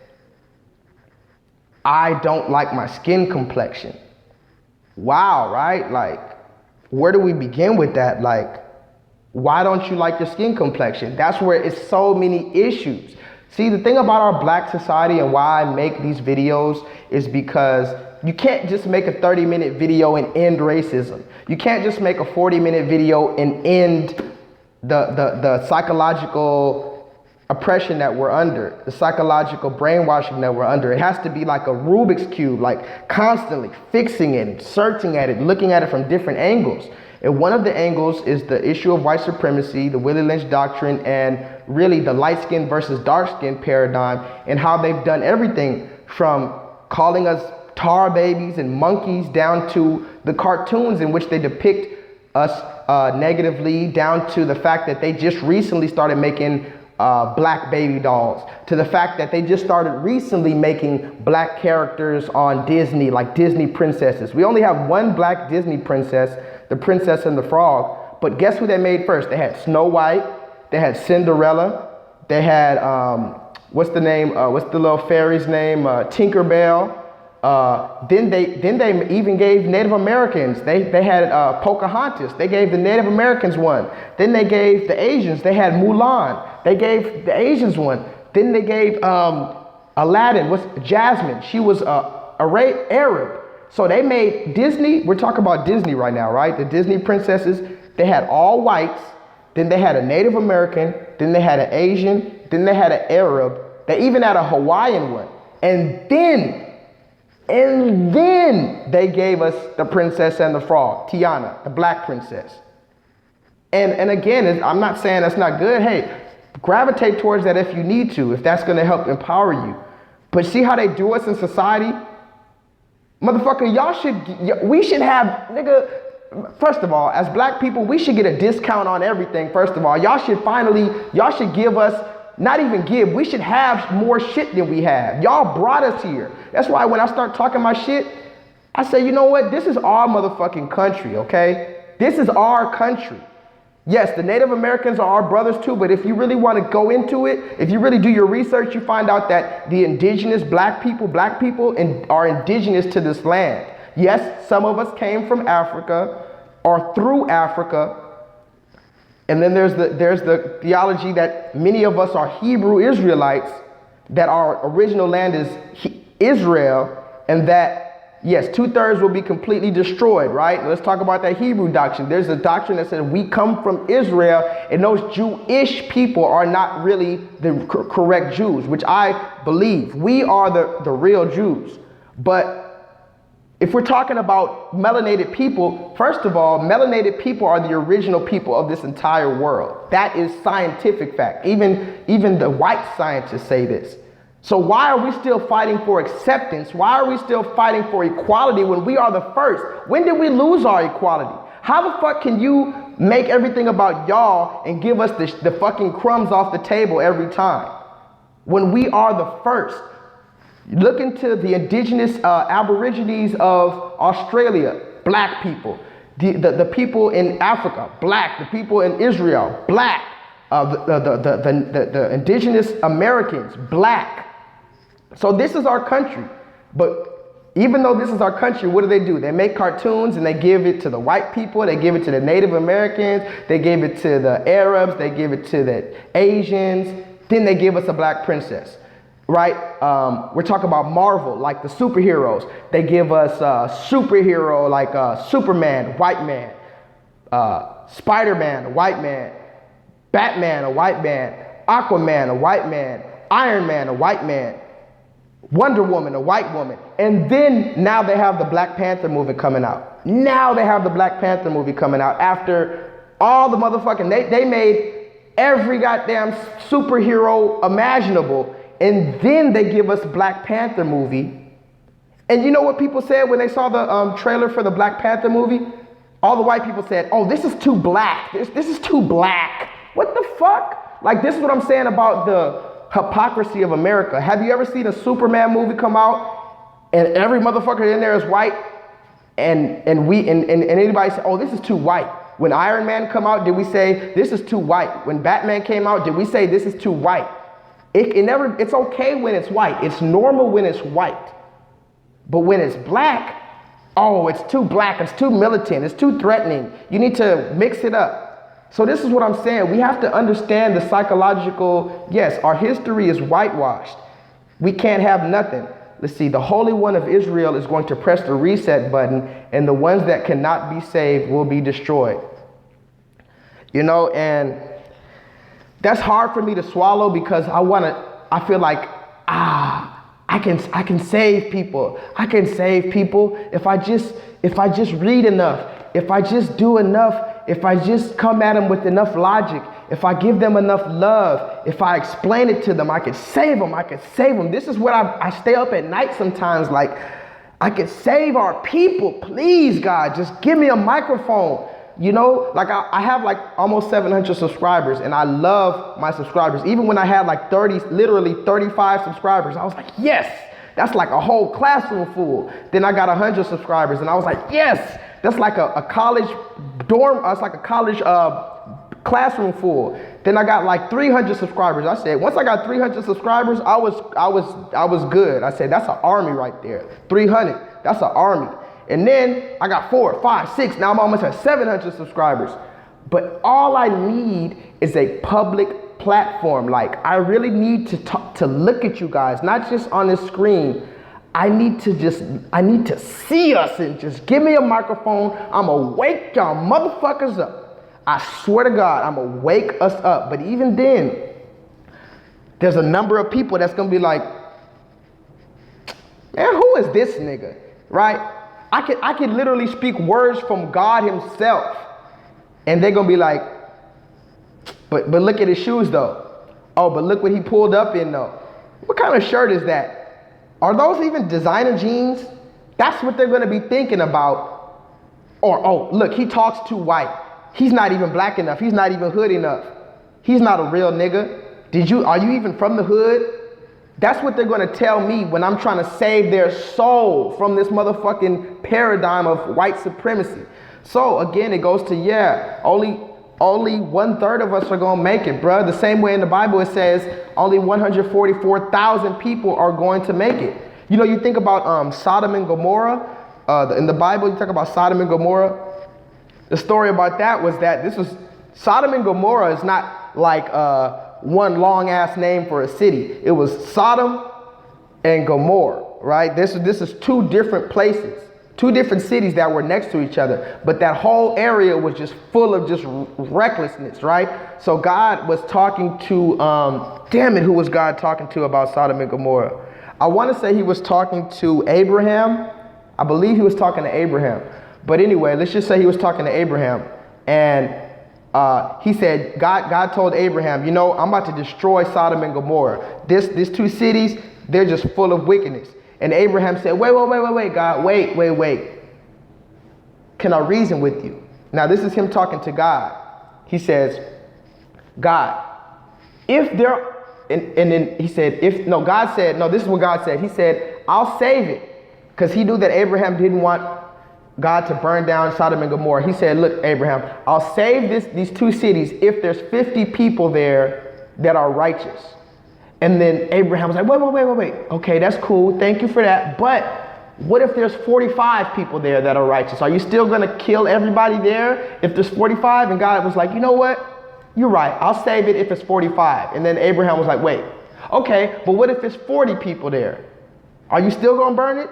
I don't like my skin complexion. Wow, right? Like, where do we begin with that? Like, why don't you like your skin complexion? That's where it's so many issues. See, the thing about our black society and why I make these videos is because you can't just make a 30-minute video and end racism. You can't just make a 40-minute video and end the psychological oppression that we're under, the psychological brainwashing that we're under. It has to be like a Rubik's Cube, like constantly fixing it, searching at it, looking at it from different angles. And one of the angles is the issue of white supremacy, the Willie Lynch doctrine, and really the light skin versus dark skin paradigm, and how they've done everything from calling us tar babies and monkeys, down to the cartoons in which they depict us negatively, down to the fact that they just recently started making black baby dolls, to the fact that they just started recently making black characters on Disney, like Disney princesses. We only have one black Disney princess, the Princess and the Frog, but guess who they made first? They had Snow White, they had Cinderella, they had, what's the little fairy's name? Tinkerbell. Then they even gave Native Americans. They had Pocahontas. They gave the Native Americans one. Then they gave the Asians. They had Mulan. They gave the Asians one. Then they gave Aladdin. What's Jasmine? She was Arab. So they made Disney. We're talking about Disney right now, right? The Disney princesses. They had all whites. Then they had a Native American. Then they had an Asian. Then they had an Arab. They even had a Hawaiian one. And then they gave us the Princess and the Frog, Tiana, the black princess. And again, I'm not saying that's not good. Hey, gravitate towards that if you need to, if that's going to help empower you. But see how they do us in society? Motherfucker, we should have, nigga, first of all, as black people, we should get a discount on everything, first of all. Y'all should give us, not even give, we should have more shit than we have. Y'all brought us here. That's why when I start talking my shit, I say, you know what? This is our motherfucking country, okay? This is our country. Yes, the Native Americans are our brothers too, but if you really want to go into it, if you really do your research, you find out that the indigenous black people are indigenous to this land. Yes, some of us came from Africa or through Africa. And then there's the theology that many of us are Hebrew Israelites, that our original land is Israel, and that, yes, 2/3 will be completely destroyed, right? Let's talk about that Hebrew doctrine. There's a doctrine that says we come from Israel, and those Jewish people are not really the correct Jews, which I believe. We are the real Jews. But if we're talking about melanated people, first of all, melanated people are the original people of this entire world. That is scientific fact. Even the white scientists say this. So why are we still fighting for acceptance? Why are we still fighting for equality when we are the first? When did we lose our equality? How the fuck can you make everything about y'all and give us the fucking crumbs off the table every time when we are the first? Look into the indigenous aborigines of Australia, black people, the people in Africa, black, the people in Israel, black, the indigenous Americans, black. So this is our country. But even though this is our country, what do? They make cartoons and they give it to the white people, they give it to the Native Americans, they give it to the Arabs, they give it to the Asians, then they give us a black princess. Right? We're talking about Marvel, like the superheroes. They give us a superhero like Superman, white man, Spider-Man, a white man, Batman, a white man, Aquaman, a white man, Iron Man, a white man, Wonder Woman, a white woman. And then now they have the Black Panther movie coming out. After all the motherfucking, they made every goddamn superhero imaginable. And then they give us Black Panther movie. And you know what people said when they saw the trailer for the Black Panther movie? All the white people said, oh, this is too black. This is too black. What the fuck? Like, this is what I'm saying about the hypocrisy of America. Have you ever seen a Superman movie come out and every motherfucker in there is white? And anybody say, oh, this is too white. When Iron Man come out, did we say this is too white? When Batman came out, did we say this is too white? It's okay when it's white. It's normal when it's white. But when it's black, oh, it's too black. It's too militant. It's too threatening. You need to mix it up. So this is what I'm saying. We have to understand the psychological, yes, our history is whitewashed. We can't have nothing. Let's see, the Holy One of Israel is going to press the reset button, and the ones that cannot be saved will be destroyed. You know, and that's hard for me to swallow because I feel like, I can save people. I can save people if I just read enough, if I just do enough, if I just come at them with enough logic, if I give them enough love, if I explain it to them, I can save them. This is what I stay up at night sometimes like, I can save our people. Please, God, just give me a microphone. You know, like I have like almost 700 subscribers, and I love my subscribers. Even when I had like literally 35 subscribers, I was like, yes, that's like a whole classroom full. Then I got 100 subscribers, and I was like, yes, that's like a college dorm. It's like a college classroom full. Then I got like 300 subscribers. I said, once I got 300 subscribers, I was good. I said, that's an army right there. 300, that's an army. And then I got 4, 5, 6. Now I'm almost at 700 subscribers. But all I need is a public platform. Like, I really need to talk, to look at you guys, not just on the screen. I need to see us, and just give me a microphone. I'ma wake y'all motherfuckers up. I swear to God, I'ma wake us up. But even then, there's a number of people that's gonna be like, man, who is this nigga, right? I could literally speak words from God himself, and they're gonna be like, but look at his shoes though. Oh, but look what he pulled up in though. What kind of shirt is that? Are those even designer jeans? That's what they're gonna be thinking about. Or, oh, look, he talks too white. He's not even black enough. He's not even hood enough. He's not a real nigga. Are you even from the hood? That's what they're gonna tell me when I'm trying to save their soul from this motherfucking paradigm of white supremacy. So again, it goes to, yeah, only 1/3 of us are gonna make it, bruh. The same way in the Bible it says only 144,000 people are going to make it. You know, you think about Sodom and Gomorrah. In the Bible, you talk about Sodom and Gomorrah. The story about that was that Sodom and Gomorrah is not like one long ass name for a city. It was Sodom and Gomorrah, right? This is two different places, two different cities that were next to each other, but that whole area was just full of just recklessness, right? So God was talking to, who was God talking to about Sodom and Gomorrah? I want to say he was talking to Abraham. I believe he was talking to Abraham. But anyway, let's just say he was talking to Abraham, and he said, God told Abraham, you know, I'm about to destroy Sodom and Gomorrah. These two cities, they're just full of wickedness. And Abraham said, wait, God, wait. Can I reason with you? Now, this is him talking to God. He says, God, if there, and then he said, God said, this is what God said. He said, I'll save it. Because he knew that Abraham didn't want God to burn down Sodom and Gomorrah. He said, look, Abraham, I'll save these two cities if there's 50 people there that are righteous. And then Abraham was like, wait. Okay, that's cool. Thank you for that. But what if there's 45 people there that are righteous? Are you still going to kill everybody there if there's 45? And God was like, you know what? You're right. I'll save it if it's 45. And then Abraham was like, wait. Okay, but what if it's 40 people there? Are you still going to burn it?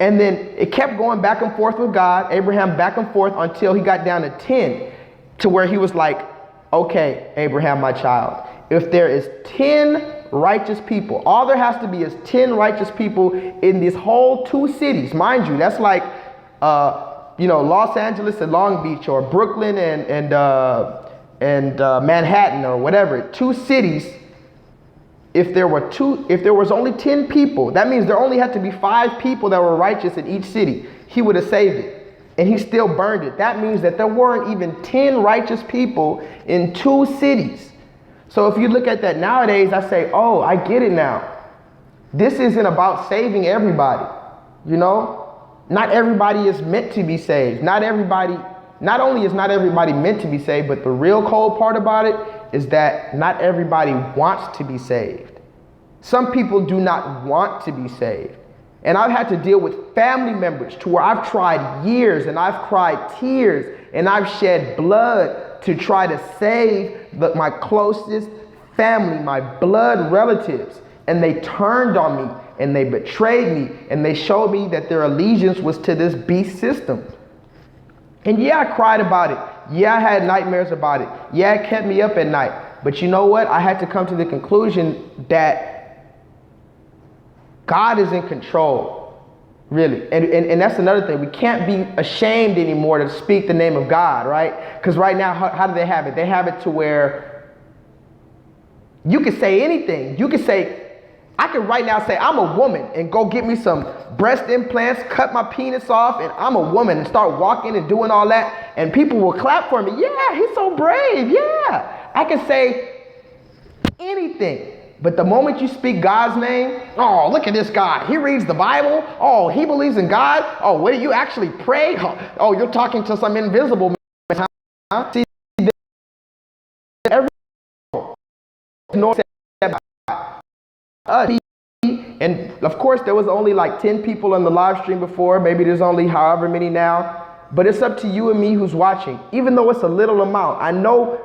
And then it kept going back and forth with God, Abraham back and forth until he got down to 10, to where he was like, okay, Abraham, my child, if there is 10 righteous people, all there has to be is 10 righteous people in these whole two cities. Mind you, that's like, Los Angeles and Long Beach, or Brooklyn and Manhattan, or whatever, two cities. If there was only 10 people, that means there only had to be 5 people that were righteous in each city. He would have saved it, and he still burned it. That means that there weren't even 10 righteous people in 2 cities. So if you look at that nowadays, I say, oh, I get it now. This isn't about saving everybody. You know, not everybody is meant to be saved. Not only is not everybody meant to be saved, but the real cold part about it is that not everybody wants to be saved. Some people do not want to be saved. And I've had to deal with family members to where I've tried years, and I've cried tears, and I've shed blood to try to save my closest family, my blood relatives. And they turned on me, and they betrayed me, and they showed me that their allegiance was to this beast system. And yeah, I cried about it. Yeah, I had nightmares about it. Yeah, it kept me up at night. But you know what? I had to come to the conclusion that God is in control, really. And that's another thing. We can't be ashamed anymore to speak the name of God, right? Because right now, how do they have it? They have it to where you can say anything. You can say, I can right now say I'm a woman and go get me some breast implants, cut my penis off, and I'm a woman and start walking and doing all that, and people will clap for me. Yeah, he's so brave. Yeah, I can say anything. But the moment you speak God's name, oh, look at this guy. He reads the Bible. Oh, he believes in God. Oh, what do you actually pray? Oh, you're talking to some invisible man. Huh? See, every and of course there was only like 10 people on the live stream before. Maybe there's only however many now. But it's up to you and me who's watching. Even though it's a little amount, I know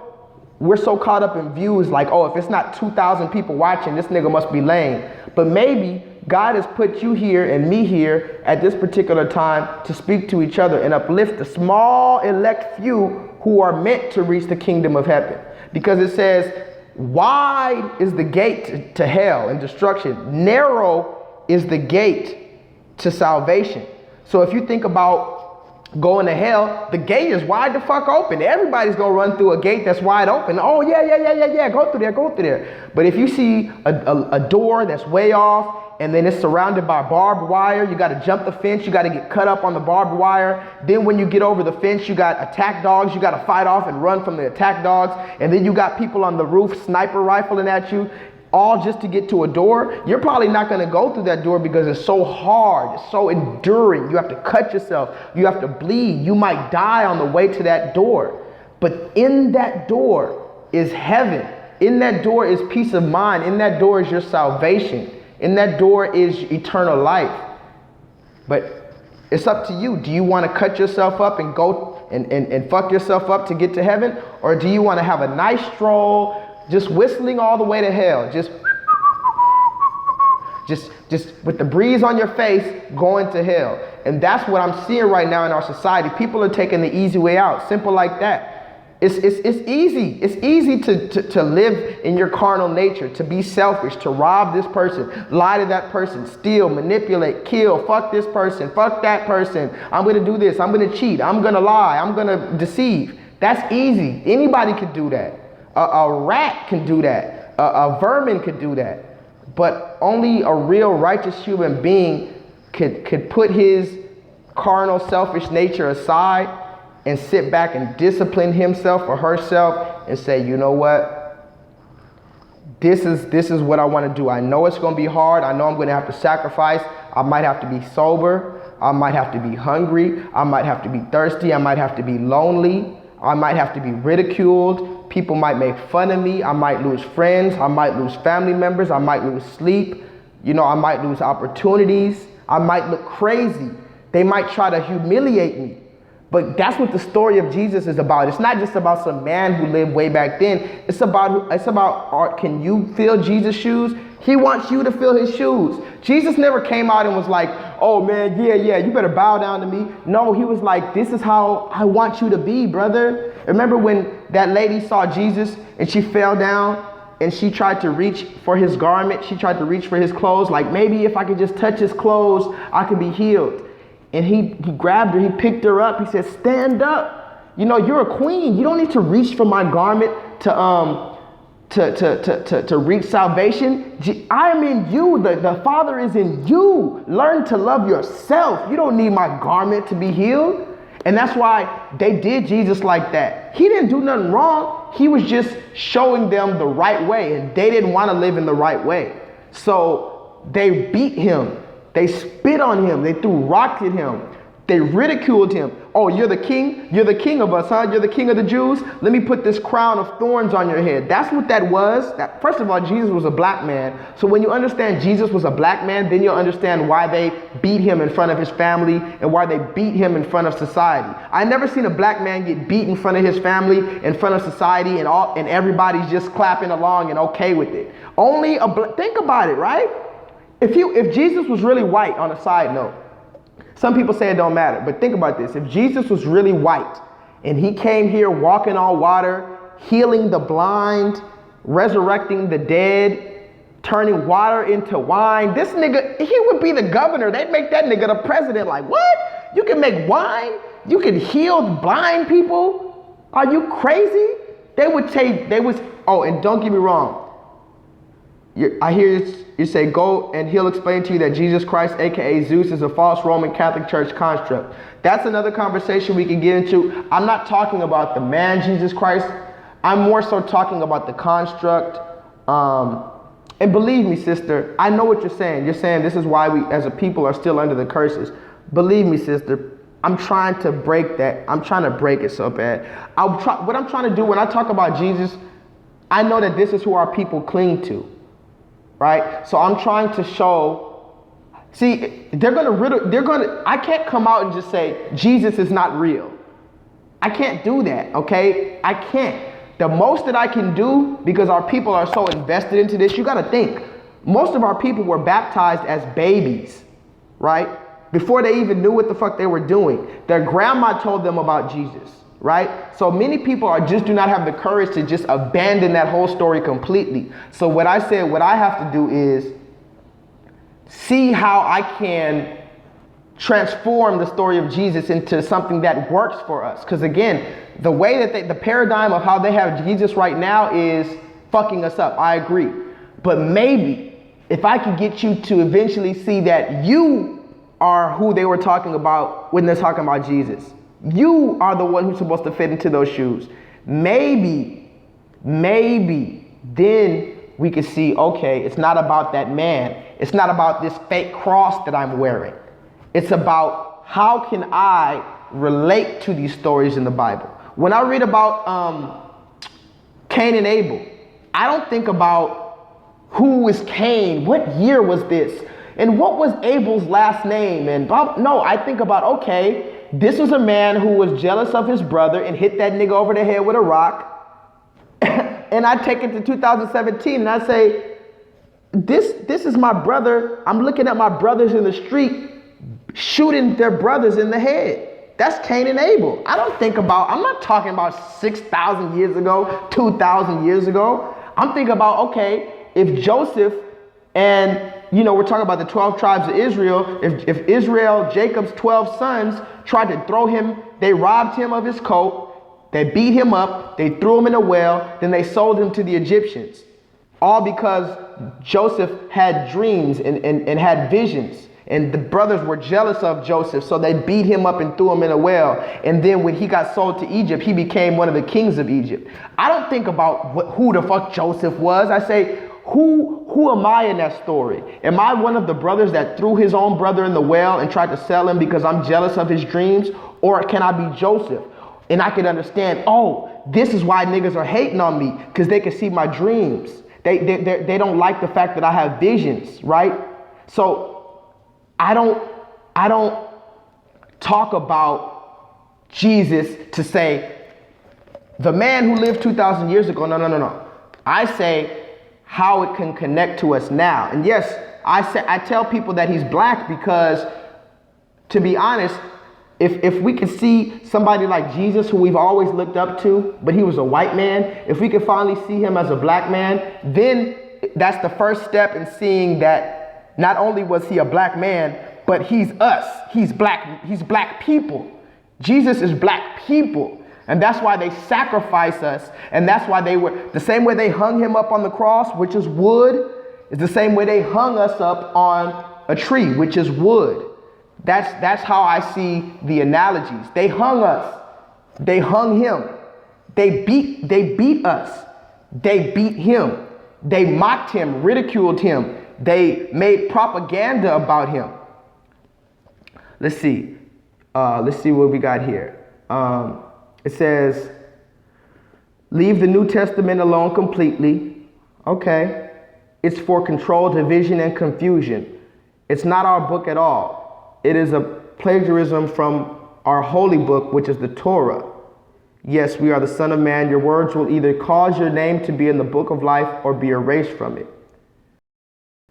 we're so caught up in views like, oh, if it's not 2,000 people watching, this nigga must be lame. But maybe God has put you here and me here at this particular time to speak to each other and uplift the small elect few who are meant to reach the kingdom of heaven. Because it says, wide is the gate to hell and destruction. Narrow is the gate to salvation. So if you think about going to hell, the gate is wide the fuck open. Everybody's gonna run through a gate that's wide open. Oh yeah, go through there. But if you see a door that's way off and then it's surrounded by barbed wire, you gotta jump the fence, you gotta get cut up on the barbed wire. Then when you get over the fence, you got attack dogs, you gotta fight off and run from the attack dogs. And then you got people on the roof sniper rifling at you, all just to get to a door. You're probably not going to go through that door because it's so hard, it's so enduring. You have to cut yourself, you have to bleed, you might die on the way to that door. But in that door is heaven. In that door is peace of mind. In that door is your salvation. In that door is eternal life. But it's up to you. Do you want to cut yourself up and go and fuck yourself up to get to heaven? Or do you want to have a nice stroll, just whistling all the way to hell, just with the breeze on your face going to hell? And that's what I'm seeing right now in our society. People are taking the easy way out, simple like that. It's easy. It's easy to live in your carnal nature, to be selfish, to rob this person, lie to that person, steal, manipulate, kill, fuck this person, fuck that person. I'm going to do this. I'm going to cheat. I'm going to lie. I'm going to deceive. That's easy. Anybody could do that. A rat can do that. A vermin could do that. But only a real righteous human being could put his carnal, selfish nature aside and sit back and discipline himself or herself and say, you know what? This is what I want to do. I know it's going to be hard. I know I'm going to have to sacrifice. I might have to be sober. I might have to be hungry. I might have to be thirsty. I might have to be lonely. I might have to be ridiculed. People might make fun of me. I might lose friends. I might lose family members. I might lose sleep. You know, I might lose opportunities. I might look crazy. They might try to humiliate me. But that's what the story of Jesus is about. It's not just about some man who lived way back then. It's about can you fill Jesus' shoes? He wants you to fill his shoes. Jesus never came out and was like, oh man, yeah, you better bow down to me. No, he was like, this is how I want you to be, brother. Remember when that lady saw Jesus and she fell down and she tried to reach for his garment? She tried to reach for his clothes, like maybe if I could just touch his clothes, I could be healed. And he grabbed her, he picked her up, he said, stand up. You know, you're a queen. You don't need to reach for my garment to reach salvation. I am in you. The Father is in you. Learn to love yourself. You don't need my garment to be healed. And that's why they did Jesus like that. He didn't do nothing wrong. He was just showing them the right way, and they didn't want to live in the right way. So they beat him. They spit on him. They threw rocks at him. They ridiculed him. Oh, you're the king? You're the king of us, huh? You're the king of the Jews? Let me put this crown of thorns on your head. That's what that was. First of all, Jesus was a black man. So when you understand Jesus was a black man, then you'll understand why they beat him in front of his family and why they beat him in front of society. I never seen a black man get beat in front of his family, in front of society, and everybody's just clapping along and okay with it. Think about it, right? If Jesus was really white, on a side note, some people say it don't matter, but think about this. If Jesus was really white and he came here walking on water, healing the blind, resurrecting the dead, turning water into wine, this nigga, he would be the governor. They'd make that nigga the president. Like, what? You can make wine? You can heal blind people? Are you crazy? Oh, and don't get me wrong. I hear you say, go and he'll explain to you that Jesus Christ, aka Zeus, is a false Roman Catholic Church construct. That's another conversation we can get into. I'm not talking about the man Jesus Christ. I'm more so talking about the construct. And believe me, sister, I know what you're saying. You're saying this is why we as a people are still under the curses. Believe me, sister, I'm trying to break that. I'm trying to break it so bad. What I'm trying to do when I talk about Jesus, I know that this is who our people cling to. Right? So I'm trying to show, see, I can't come out and just say, Jesus is not real. I can't do that, okay? I can't. The most that I can do, because our people are so invested into this, you gotta think, most of our people were baptized as babies, right? Before they even knew what the fuck they were doing. Their grandma told them about Jesus, right? So many people just do not have the courage to just abandon that whole story completely. So what I said, what I have to do is see how I can transform the story of Jesus into something that works for us. Because again, the way that the paradigm of how they have Jesus right now is fucking us up. I agree. But maybe if I could get you to eventually see that you are who they were talking about when they're talking about Jesus. You are the one who's supposed to fit into those shoes. Maybe then we could see, okay, it's not about that man. It's not about this fake cross that I'm wearing. It's about how can I relate to these stories in the Bible. When I read about Cain and Abel, I don't think about who was Cain, what year was this, and what was Abel's last name, and no, I think about, okay, this was a man who was jealous of his brother and hit that nigga over the head with a rock. And I take it to 2017 and I say, this is my brother. I'm looking at my brothers in the street shooting their brothers in the head. That's Cain and Abel. I'm not talking about 6,000 years ago, 2,000 years ago. I'm thinking about, okay, if Joseph and, we're talking about the 12 tribes of Israel. If Israel, Jacob's 12 sons, tried to throw him, they robbed him of his coat, they beat him up, they threw him in a well, then they sold him to the Egyptians. All because Joseph had dreams and had visions. And the brothers were jealous of Joseph, so they beat him up and threw him in a well. And then when he got sold to Egypt, he became one of the kings of Egypt. I don't think about who the fuck Joseph was. I say, who am I in that story? Am I one of the brothers that threw his own brother in the well and tried to sell him because I'm jealous of his dreams? Or can I be Joseph? And I can understand, oh, this is why niggas are hating on me, because they can see my dreams. They don't like the fact that I have visions, right? So I don't talk about Jesus to say, the man who lived 2,000 years ago, no. I say, how it can connect to us now. And yes, I tell people that he's black because, to be honest, if we could see somebody like Jesus who we've always looked up to, but he was a white man, if we could finally see him as a black man, then that's the first step in seeing that not only was he a black man, but he's us. He's black people. Jesus is black people. And that's why they sacrifice us. And that's why they were, the same way they hung him up on the cross, which is wood, is the same way they hung us up on a tree, which is wood. That's how I see the analogies. They hung us. They hung him. They beat us. They beat him. They mocked him, ridiculed him. They made propaganda about him. Let's see. Let's see what we got here. It says, leave the New Testament alone completely. Okay. It's for control, division, and confusion. It's not our book at all. It is a plagiarism from our holy book, which is the Torah. Yes, we are the Son of Man. Your words will either cause your name to be in the book of life or be erased from it.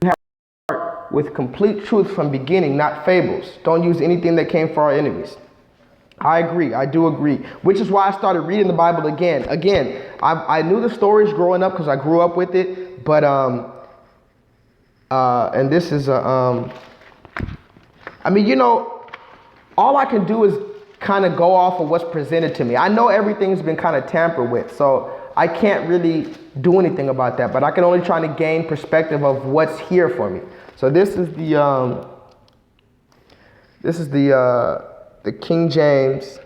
You have to start with complete truth from beginning, not fables. Don't use anything that came from our enemies. I agree. I do agree. Which is why I started reading the Bible again. I knew the stories growing up because I grew up with it. But, and this is, all I can do is kind of go off of what's presented to me. I know everything's been kind of tampered with. So I can't really do anything about that, but I can only try to gain perspective of what's here for me. So this is the King James,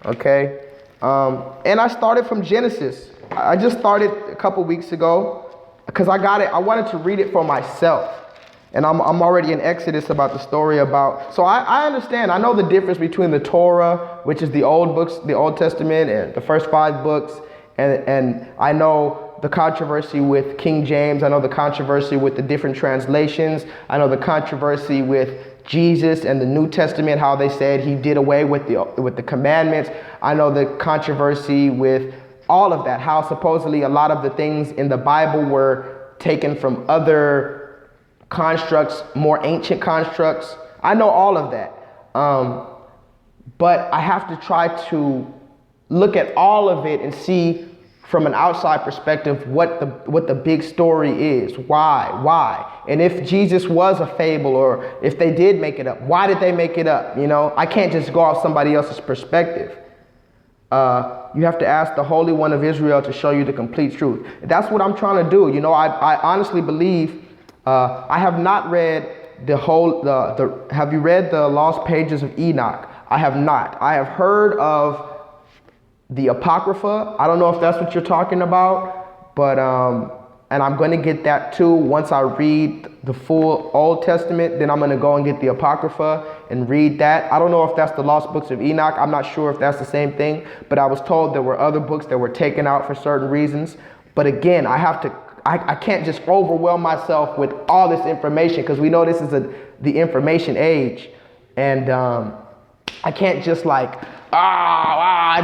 okay? And I started from Genesis. I just started a couple weeks ago because I wanted to read it for myself. And I'm already in Exodus about the story about, so I understand, I know the difference between the Torah, which is the old books, the Old Testament, and the first 5 books. And I know the controversy with King James. I know the controversy with the different translations. I know the controversy with Jesus and the New Testament, how they said he did away with the commandments. I know the controversy with all of that, how supposedly a lot of the things in the Bible were taken from other constructs, more ancient constructs. I know all of that. But I have to try to look at all of it and see from an outside perspective what the big story is. Why? And if Jesus was a fable, or if they did make it up, why did they make it up? You know, I can't just go off somebody else's perspective. You have to ask the Holy One of Israel to show you the complete truth. That's what I'm trying to do. You know, I honestly believe, I have not read have you read the Lost Pages of Enoch? I have not. I have heard of the Apocrypha. I don't know if that's what you're talking about, but, and I'm going to get that too. Once I read the full Old Testament, then I'm going to go and get the Apocrypha and read that. I don't know if that's the Lost Books of Enoch. I'm not sure if that's the same thing, but I was told there were other books that were taken out for certain reasons. But again, I can't just overwhelm myself with all this information, because we know this is the information age. And I can't just like,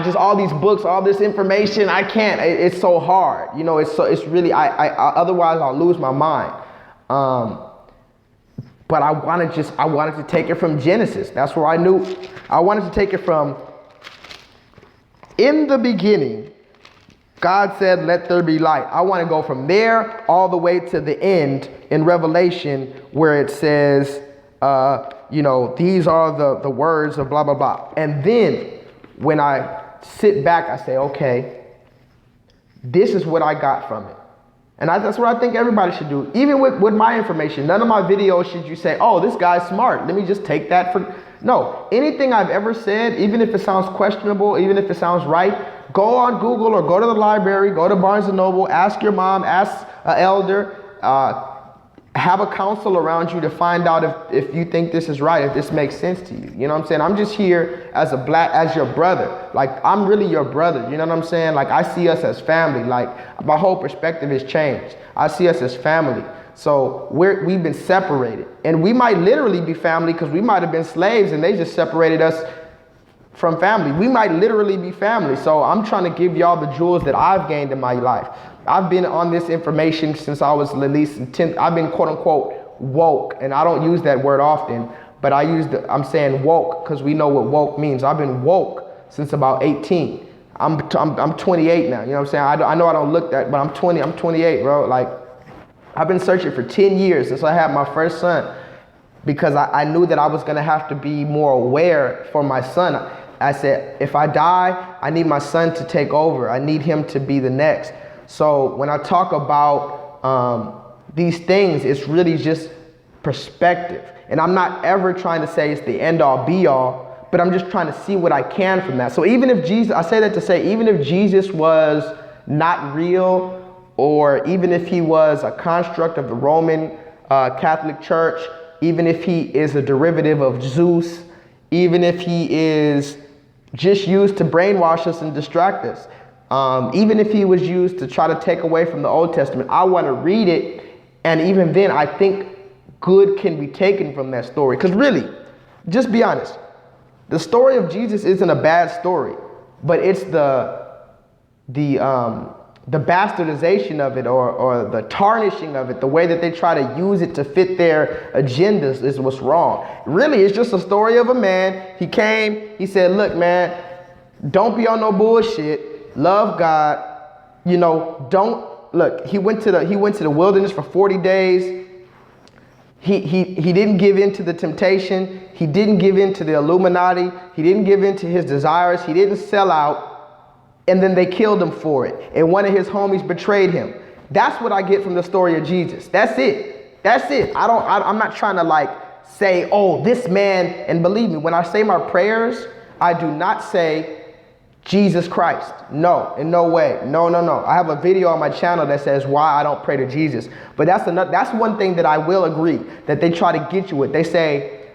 just all these books, all this information. I can't. It's so hard. You know, it's really, otherwise I'll lose my mind. But I wanted to take it from Genesis. That's where I knew. I wanted to take it from, in the beginning, God said, let there be light. I want to go from there all the way to the end in Revelation, where it says, you know, these are the words of blah, blah, blah. And then when I sit back, I say, okay, this is what I got from it. And that's what I think everybody should do. Even with my information, none of my videos should you say, oh, this guy's smart, let me just take that for. No, anything I've ever said, even if it sounds questionable, even if it sounds right, go on Google or go to the library, go to Barnes & Noble, ask your mom, ask an elder, have a counsel around you to find out if you think this is right, if this makes sense to you. You know what I'm saying? I'm just here as your brother. Like, I'm really your brother. You know what I'm saying? Like, I see us as family. Like, my whole perspective has changed. I see us as family. So we've been separated. And we might literally be family, because we might have been slaves and they just separated us from family. We might literally be family. So I'm trying to give y'all the jewels that I've gained in my life. I've been on this information since I was at least in 10th. I've been quote unquote woke, and I don't use that word often, but I'm saying woke because we know what woke means. I've been woke since about 18. I'm 28 now. You know what I'm saying? I know I don't look that, but I'm 28, bro. Like, I've been searching for 10 years since I had my first son, because I knew that I was going to have to be more aware for my son. I said, if I die, I need my son to take over. I need him to be the next. So when I talk about these things, it's really just perspective. And I'm not ever trying to say it's the end all be all, but I'm just trying to see what I can from that. So even if Jesus, I say that to say, even if Jesus was not real, or even if he was a construct of the Roman Catholic Church, even if he is a derivative of Zeus, even if he is just used to brainwash us and distract us, even if he was used to try to take away from the Old Testament, I want to read it. And even then, I think good can be taken from that story. Because really, just be honest, the story of Jesus isn't a bad story, but it's the bastardization of it, or the tarnishing of it, the way that they try to use it to fit their agendas is what's wrong. Really, it's just a story of a man. He came, he said, look, man, don't be on no bullshit. Love God. You know, he went to the wilderness for 40 days. He didn't give in to the temptation. He didn't give in to the Illuminati. He didn't give in to his desires. He didn't sell out. and then they killed him for it. And one of his homies betrayed him. That's what I get from the story of Jesus. That's it. That's it. I'm not trying to like say, oh, this man, and believe me, when I say my prayers, I do not say Jesus Christ. No, in no way. No. I have a video on my channel that says why I don't pray to Jesus. But that's one thing that I will agree that they try to get you with. They say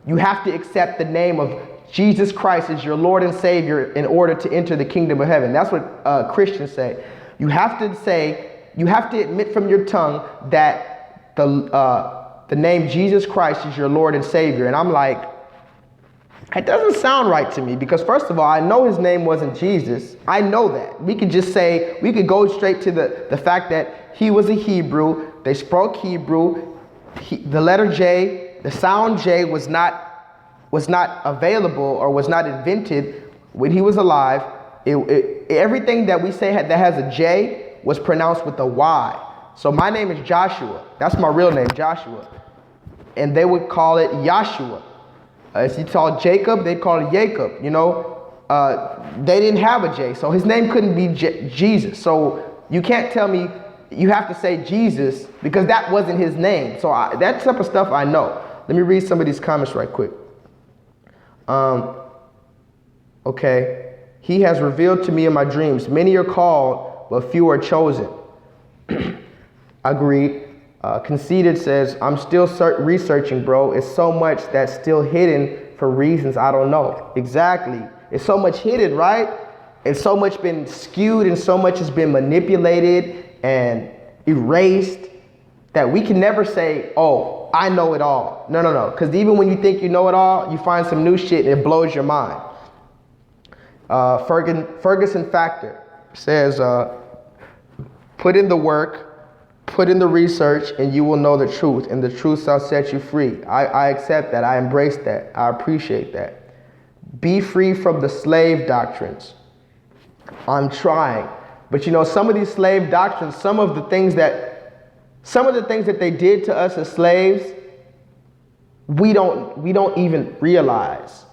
you have to accept the name of Jesus Christ as your Lord and Savior in order to enter the kingdom of heaven. That's what Christians say. You have to admit from your tongue that the name Jesus Christ is your Lord and Savior. And I'm like, it doesn't sound right to me, because first of all, I know his name wasn't Jesus. I know that. We could go straight to the fact that he was a Hebrew. They spoke Hebrew. The letter J, the sound J was not available or was not invented when he was alive. Everything that we say that has a J was pronounced with a Y. So my name is Joshua. That's my real name, Joshua. And they would call it Yahshua. If you call Jacob, they'd call it Jacob. You know, they didn't have a J, so his name couldn't be Jesus. So you can't tell me you have to say Jesus because that wasn't his name. So that type of stuff I know. Let me read some of these comments right quick. Okay. He has revealed to me in my dreams. Many are called, but few are chosen. Agreed. Conceited says, I'm still researching, bro. It's so much that's still hidden for reasons I don't know. Exactly. It's so much hidden, right? It's so much been skewed and so much has been manipulated and erased that we can never say, oh, I know it all. No. Because even when you think you know it all, you find some new shit and it blows your mind. Ferguson Factor says, put in the work, put in the research, and you will know the truth, and the truth shall set you free. I accept that. I embrace that. I appreciate that. Be free from the slave doctrines. I'm trying. But you know, some of these slave doctrines, some of the things that they did to us as slaves, we don't even realize.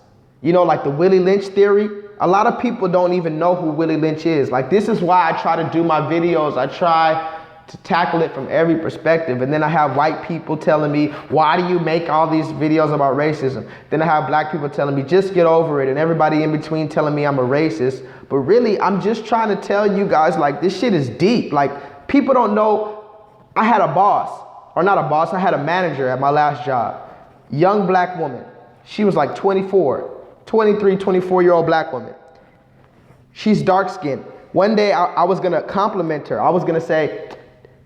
You know, like the Willie Lynch theory. A lot of people don't even know who Willie Lynch is. Like, this is why I try to do my videos. I try to tackle it from every perspective. And then I have white people telling me, why do you make all these videos about racism? Then I have black people telling me, just get over it. And everybody in between telling me I'm a racist. But really, I'm just trying to tell you guys, like, this shit is deep. Like, people don't know. I had a boss, or not a boss, I had a manager at my last job. Young black woman. She was like 23, 24-year-old black woman. She's dark skinned. One day I was gonna compliment her. I was gonna say,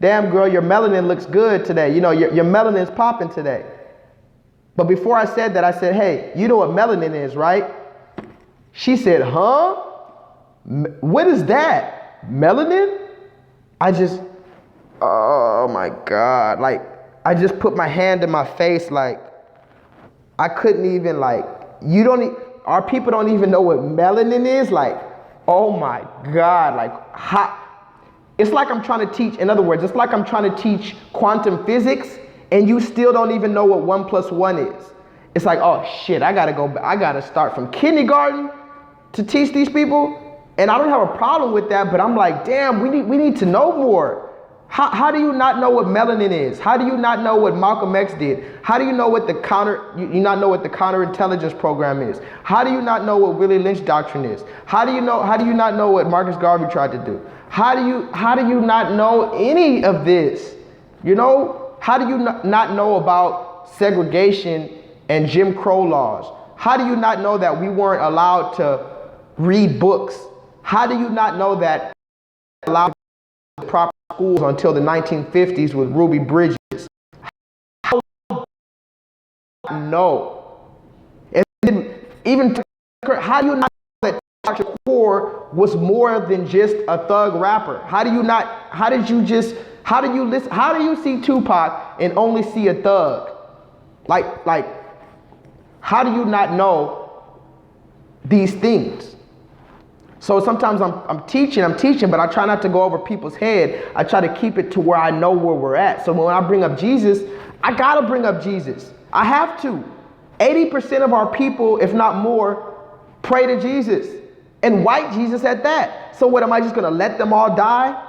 damn girl, your melanin looks good today. You know, your melanin's popping today. But before I said that, I said, hey, you know what melanin is, right? She said, huh? What is that? Melanin? Oh my God. Like, I just put my hand in my face, like, I couldn't even, like, our people don't even know what melanin is. Like, oh my God, like, it's like I'm trying to teach, in other words, it's like I'm trying to teach quantum physics and you still don't even know what 1 + 1 is. It's like, oh shit, I gotta start from kindergarten to teach these people. And I don't have a problem with that, but I'm like, damn, we need to know more. How do you not know what melanin is? How do you not know what Malcolm X did? How do you know what you not know what the counterintelligence program is? How do you not know what Willie Lynch doctrine is? How do you not know what Marcus Garvey tried to do? How do you not know any of this? You know, how do you not know about segregation and Jim Crow laws? How do you not know that we weren't allowed to read books? How do you not know that allowed proper schools until the 1950s with Ruby Bridges? No. And then even how do you not know that Dr. Core was more than just a thug rapper? How do you see Tupac and only see a thug? Like, how do you not know these things? So sometimes I'm teaching, but I try not to go over people's head. I try to keep it to where I know where we're at. So when I bring up Jesus, I gotta bring up Jesus. I have to. 80% of our people, if not more, pray to Jesus. And white Jesus at that. So what, am I just gonna let them all die?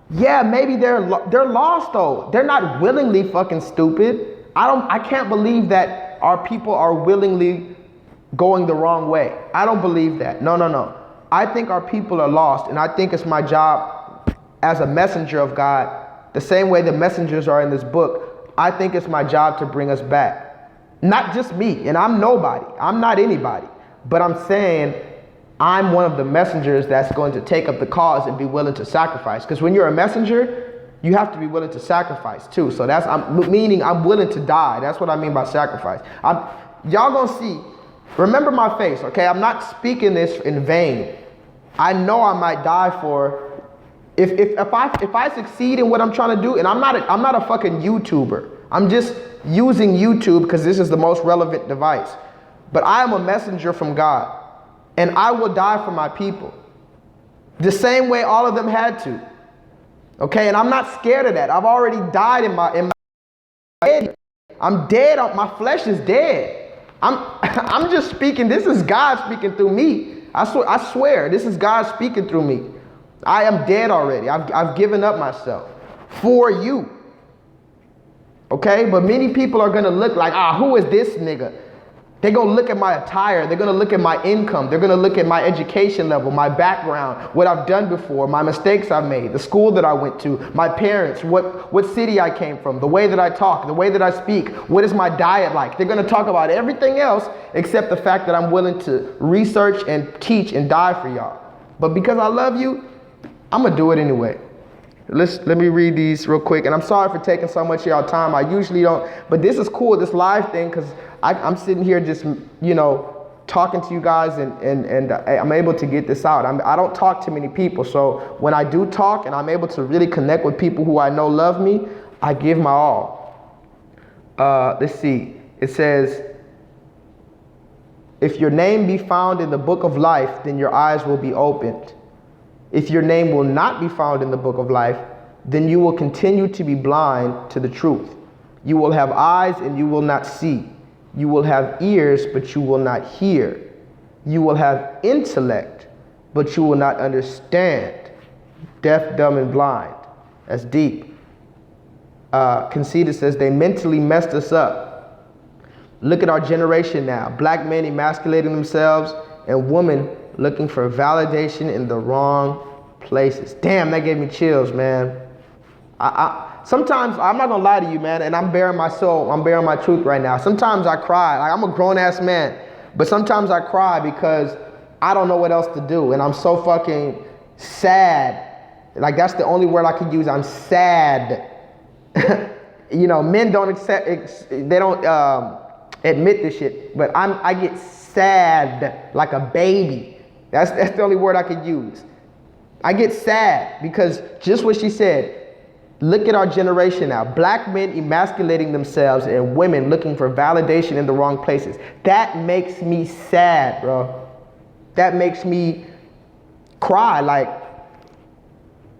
Yeah, maybe they're lost though. They're not willingly fucking stupid. I can't believe that our people are willingly going the wrong way. I don't believe that. No. I think our people are lost, and I think it's my job as a messenger of God, the same way the messengers are in this book. I think it's my job to bring us back. Not just me, and I'm nobody. I'm not anybody. But I'm saying I'm one of the messengers that's going to take up the cause and be willing to sacrifice. Because when you're a messenger, you have to be willing to sacrifice too. So meaning I'm willing to die. That's what I mean by sacrifice. Y'all gonna see. Remember my face, okay? I'm not speaking this in vain. I know I might die for. If I succeed in what I'm trying to do, and I'm not a fucking YouTuber. I'm just using YouTube because this is the most relevant device. But I am a messenger from God. And I will die for my people. The same way all of them had to. Okay, and I'm not scared of that. I've already died in my head. I'm dead. My flesh is dead. I'm just speaking. This is God speaking through me. I swear, this is God speaking through me. I am dead already. I've given up myself for you. Okay, but many people are gonna look like, who is this nigga? They're going to look at my attire. They're going to look at my income. They're going to look at my education level, my background, what I've done before, my mistakes I've made, the school that I went to, my parents, what city I came from, the way that I talk, the way that I speak, what is my diet like. They're going to talk about everything else except the fact that I'm willing to research and teach and die for y'all. But because I love you, I'm going to do it anyway. Let me read these real quick. And I'm sorry for taking so much of y'all time. I usually don't. But this is cool, this live thing, because I'm sitting here just, talking to you guys and I'm able to get this out. I don't talk to many people. So when I do talk and I'm able to really connect with people who I know love me, I give my all. Let's see. It says, if your name be found in the book of life, then your eyes will be opened. If your name will not be found in the book of life, then you will continue to be blind to the truth. You will have eyes and you will not see. You will have ears, but you will not hear. You will have intellect, but you will not understand. Deaf, dumb, and blind. That's deep. Conceited says they mentally messed us up. Look at our generation now. Black men emasculating themselves and women looking for validation in the wrong places. Damn, that gave me chills, man. Sometimes, I'm not gonna lie to you, man, and I'm bearing my soul, I'm bearing my truth right now. Sometimes I cry, like I'm a grown ass man, but sometimes I cry because I don't know what else to do, and I'm so fucking sad. Like that's the only word I could use. I'm sad. Men don't admit this shit, but I get sad like a baby. That's the only word I could use. I get sad because just what she said. Look at our generation now. Black men emasculating themselves and women looking for validation in the wrong places. That makes me sad, bro. That makes me cry,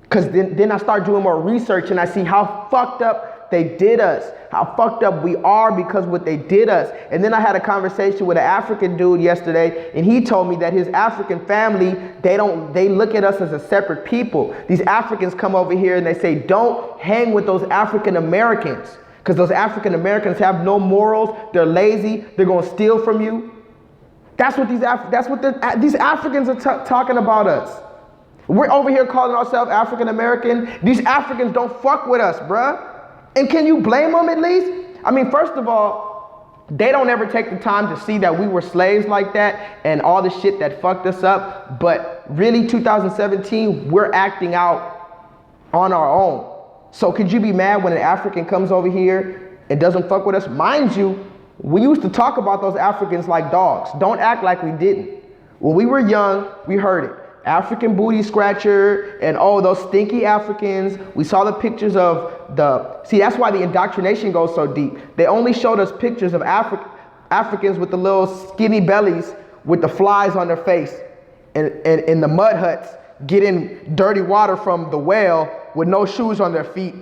because then I start doing more research and I see how fucked up they did us, how fucked up we are because what they did us. And then I had a conversation with an African dude yesterday, and he told me that his African family, they look at us as a separate people. These Africans come over here and they say, don't hang with those African Americans, because those African Americans have no morals, they're lazy, they're gonna steal from you. That's what these Africans are talking about us. We're over here calling ourselves African American. These Africans don't fuck with us, bruh. And can you blame them at least? I mean, first of all, they don't ever take the time to see that we were slaves like that and all the shit that fucked us up. But really, 2017, we're acting out on our own. So could you be mad when an African comes over here and doesn't fuck with us? Mind you, we used to talk about those Africans like dogs. Don't act like we didn't. When we were young, we heard it. African booty scratcher, and those stinky Africans. We saw the pictures of see, that's why the indoctrination goes so deep. They only showed us pictures of Africans with the little skinny bellies with the flies on their face and in the mud huts getting dirty water from the well with no shoes on their feet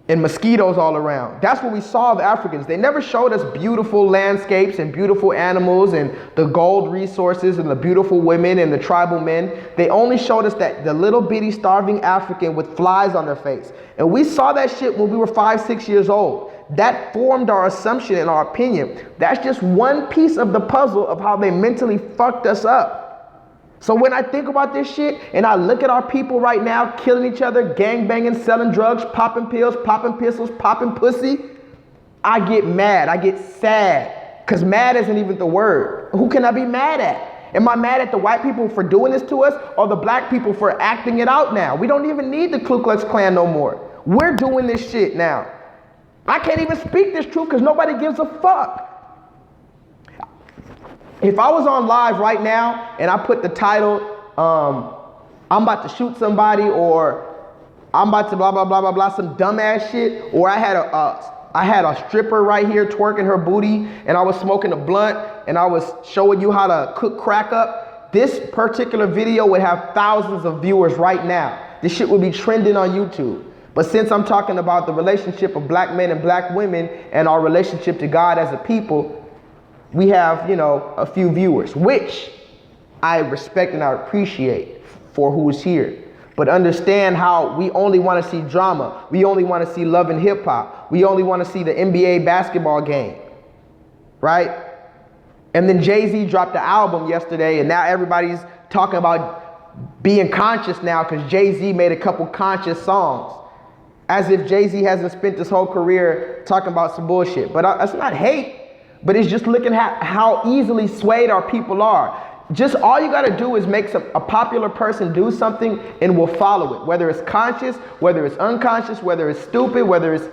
and mosquitoes all around. That's what we saw of Africans. They never showed us beautiful landscapes and beautiful animals and the gold resources and the beautiful women and the tribal men. They only showed us that the little bitty starving African with flies on their face. And we saw that shit when we were 5, 6 years old. That formed our assumption and our opinion. That's just one piece of the puzzle of how they mentally fucked us up. So when I think about this shit and I look at our people right now killing each other, gangbanging, selling drugs, popping pills, popping pistols, popping pussy, I get mad. I get sad. Because mad isn't even the word. Who can I be mad at? Am I mad at the white people for doing this to us or the black people for acting it out now? We don't even need the Ku Klux Klan no more. We're doing this shit now. I can't even speak this truth because nobody gives a fuck. If I was on live right now and I put the title, I'm about to shoot somebody, or I'm about to blah, blah, blah, blah, blah, some dumbass shit, or I had a stripper right here twerking her booty and I was smoking a blunt and I was showing you how to cook crack up, this particular video would have thousands of viewers right now. This shit would be trending on YouTube. But since I'm talking about the relationship of black men and black women and our relationship to God as a people, we have, a few viewers, which I respect and I appreciate for who's here. But understand how we only want to see drama. We only want to see love and hip hop. We only want to see the NBA basketball game, right? And then Jay-Z dropped the album yesterday, and now everybody's talking about being conscious now because Jay-Z made a couple conscious songs. As if Jay-Z hasn't spent his whole career talking about some bullshit. But that's not hate. But it's just looking at how easily swayed our people are. Just all you got to do is make a popular person do something and we'll follow it. Whether it's conscious, whether it's unconscious, whether it's stupid, whether it's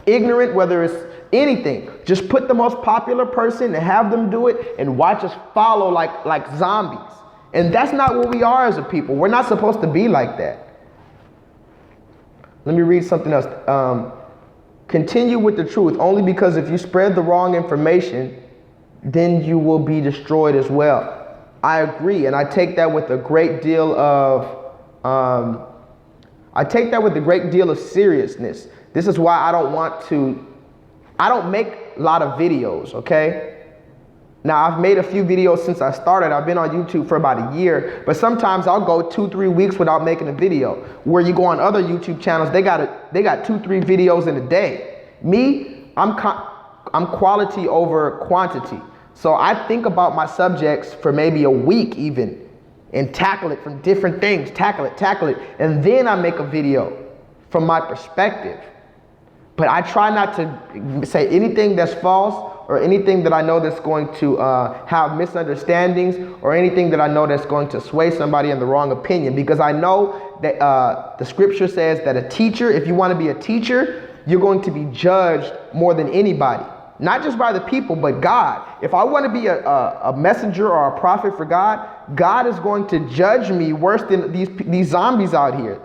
ignorant, whether it's anything. Just put the most popular person and have them do it and watch us follow like zombies. And that's not what we are as a people. We're not supposed to be like that. Let me read something else. Continue with the truth, only because if you spread the wrong information, then you will be destroyed as well. I agree, and I take that with a great deal of seriousness. This is why I don't make a lot of videos, okay? Now, I've made a few videos since I started. I've been on YouTube for about a year, but sometimes I'll go 2-3 weeks without making a video. Where you go on other YouTube channels, they got 2-3 videos in a day. Me, I'm quality over quantity. So I think about my subjects for maybe a week even, and tackle it from different things, tackle it, and then I make a video from my perspective. But I try not to say anything that's false or anything that I know that's going to have misunderstandings or anything that I know that's going to sway somebody in the wrong opinion. Because I know that the scripture says that a teacher, if you want to be a teacher, you're going to be judged more than anybody. Not just by the people, but God. If I want to be a messenger or a prophet for God, God is going to judge me worse than these zombies out here.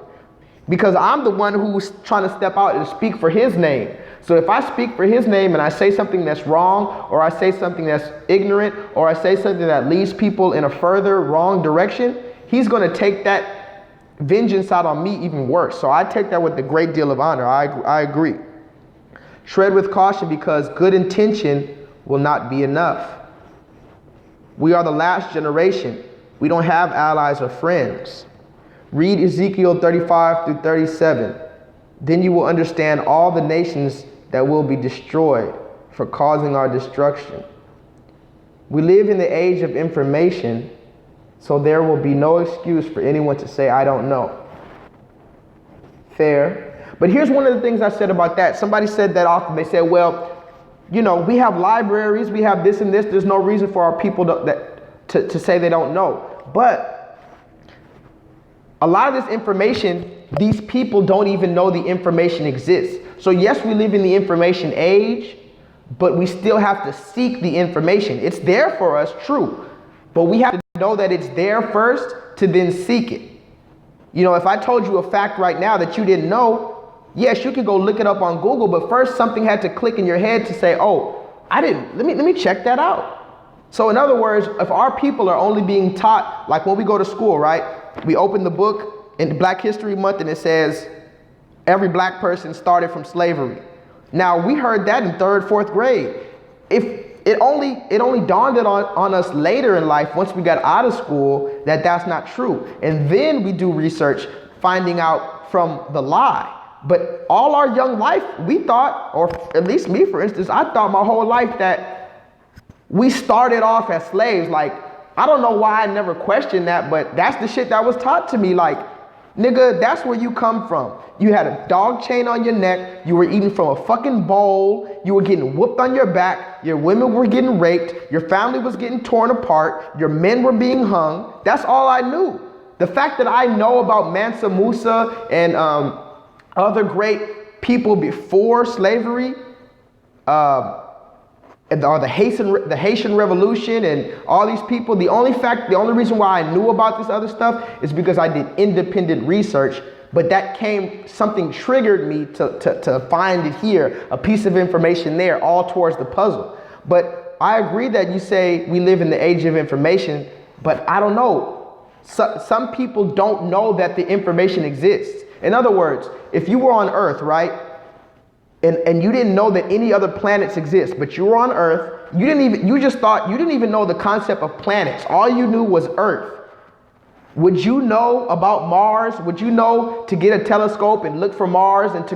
Because I'm the one who's trying to step out and speak for his name. So if I speak for his name and I say something that's wrong, or I say something that's ignorant, or I say something that leads people in a further wrong direction, he's going to take that vengeance out on me even worse. So I take that with a great deal of honor. I agree. Tread with caution because good intention will not be enough. We are the last generation. We don't have allies or friends. Read Ezekiel 35 through 37. Then you will understand all the nations that will be destroyed for causing our destruction. We live in the age of information, so there will be no excuse for anyone to say, I don't know. Fair. But here's one of the things I said about that. Somebody said that often. They said, well, we have libraries, we have this and this. There's no reason for our people to say they don't know. But a lot of this information, these people don't even know the information exists. So yes, we live in the information age, but we still have to seek the information. It's there for us, true. But we have to know that it's there first to then seek it. If I told you a fact right now that you didn't know, yes, you could go look it up on Google, but first something had to click in your head to say, oh, I didn't, let me check that out. So in other words, if our people are only being taught, like when we go to school, right? We open the book in Black History Month and it says, every black person started from slavery. Now, we heard that in third, fourth grade. If it only dawned on us later in life, once we got out of school, that that's not true. And then we do research finding out from the lie. But all our young life, we thought, or at least me, for instance, I thought my whole life that we started off as slaves. Like, I don't know why I never questioned that, but that's the shit that was taught to me. Like, nigga, that's where you come from. You had a dog chain on your neck. You were eating from a fucking bowl. You were getting whooped on your back. Your women were getting raped. Your family was getting torn apart. Your men were being hung. That's all I knew. The fact that I know about Mansa Musa and other great people before slavery, or the Haitian Revolution and all these people, the only reason why I knew about this other stuff is because I did independent research, but something triggered me to find it here, a piece of information there, all towards the puzzle. But I agree that you say we live in the age of information, but I don't know. Some people don't know that the information exists. In other words, if you were on Earth, right? And you didn't know that any other planets exist, but you were on Earth. You didn't even know the concept of planets. All you knew was Earth. Would you know about Mars? Would you know to get a telescope and look for Mars and to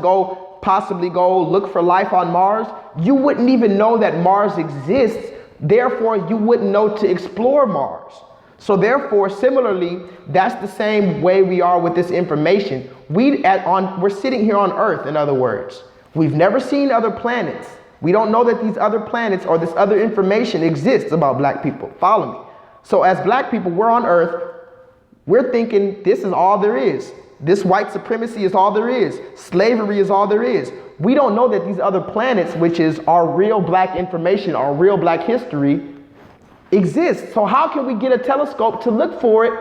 possibly go look for life on Mars? You wouldn't even know that Mars exists. Therefore, you wouldn't know to explore Mars. So therefore, similarly, that's the same way we are with this information. We're sitting here on Earth, in other words. We've never seen other planets. We don't know that these other planets or this other information exists about black people. Follow me. So as black people, we're on Earth. We're thinking this is all there is. This white supremacy is all there is. Slavery is all there is. We don't know that these other planets, which is our real black information, our real black history, exist. So how can we get a telescope to look for it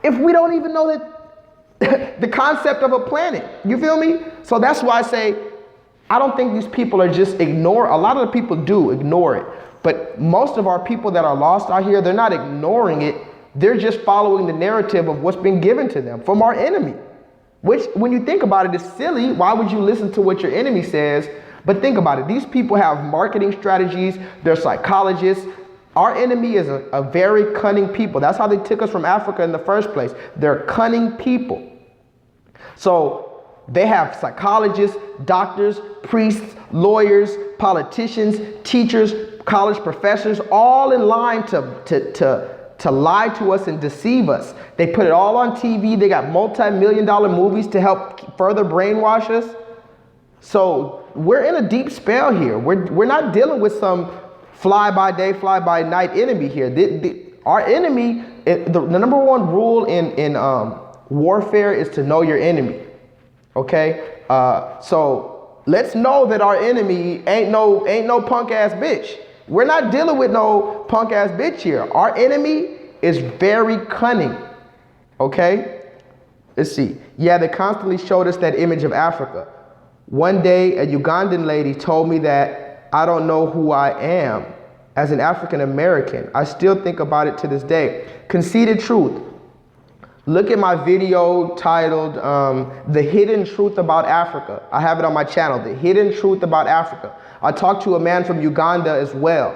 if we don't even know that the concept of a planet? You feel me? So that's why I say, I don't think these people are just a lot of the people do ignore it, but most of our people that are lost out here, they're not ignoring it. They're just following the narrative of what's been given to them from our enemy, which when you think about it is silly. Why would you listen to what your enemy says? But think about it. These people have marketing strategies. They're psychologists. Our enemy is a very cunning people. That's how they took us from Africa in the first place. They're cunning people. So they have psychologists, doctors, priests, lawyers, politicians, teachers, college professors, all in line to lie to us and deceive us. They put it all on TV. They got multi-million-dollar movies to help further brainwash us. So we're in a deep spell here. We're not dealing with some fly-by-day, fly-by-night enemy here. Our enemy, the number one rule in warfare is to know your enemy. Okay, so let's know that our enemy ain't no punk ass bitch. We're not dealing with no punk ass bitch here. Our enemy is very cunning. Okay, let's see. Yeah, they constantly showed us that image of Africa. One day, a Ugandan lady told me that I don't know who I am as an African American. I still think about it to this day. Conceited truth. Look at my video titled The Hidden Truth About Africa. I have it on my channel, The Hidden Truth About Africa. I talked to a man from Uganda as well.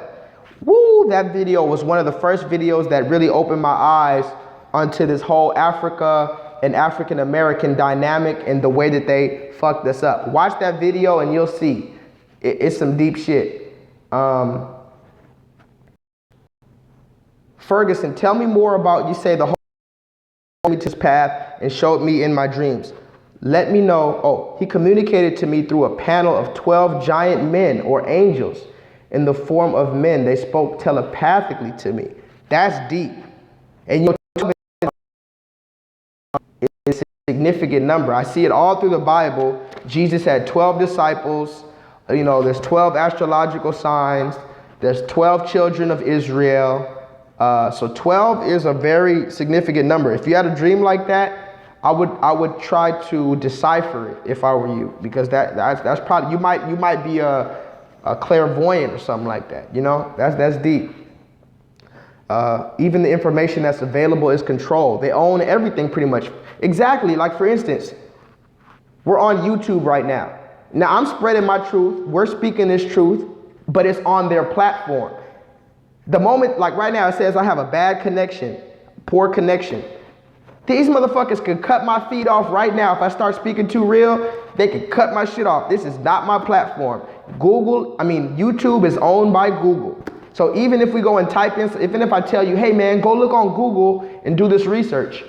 Woo, that video was one of the first videos that really opened my eyes onto this whole Africa and African American dynamic and the way that they fucked us up. Watch that video and you'll see. It's some deep shit. Ferguson, tell me more about, you say the whole me to his path and showed me in my dreams. Let me know. Oh, he communicated to me through a panel of 12 giant men or angels in the form of men. They spoke telepathically to me. That's deep. And it's a significant number. I see it all through the Bible. Jesus had 12 disciples. You know, there's 12 astrological signs. There's 12 children of Israel. So 12 is a very significant number. If you had a dream like that, I would try to decipher it if I were you, because that's probably, you might be a clairvoyant or something like that. You know, that's deep. Even the information that's available is controlled. They own everything pretty much. Exactly. Like for instance, We're on YouTube right now. Now I'm spreading my truth. We're speaking this truth, but it's on their platform. The moment, like right now, it says I have a bad connection, poor connection. These motherfuckers could cut my feed off right now. If I start speaking too real, they could cut my shit off. This is not my platform. YouTube is owned by Google. So even if we go and type in, even if I tell you, hey man, go look on Google and do this research.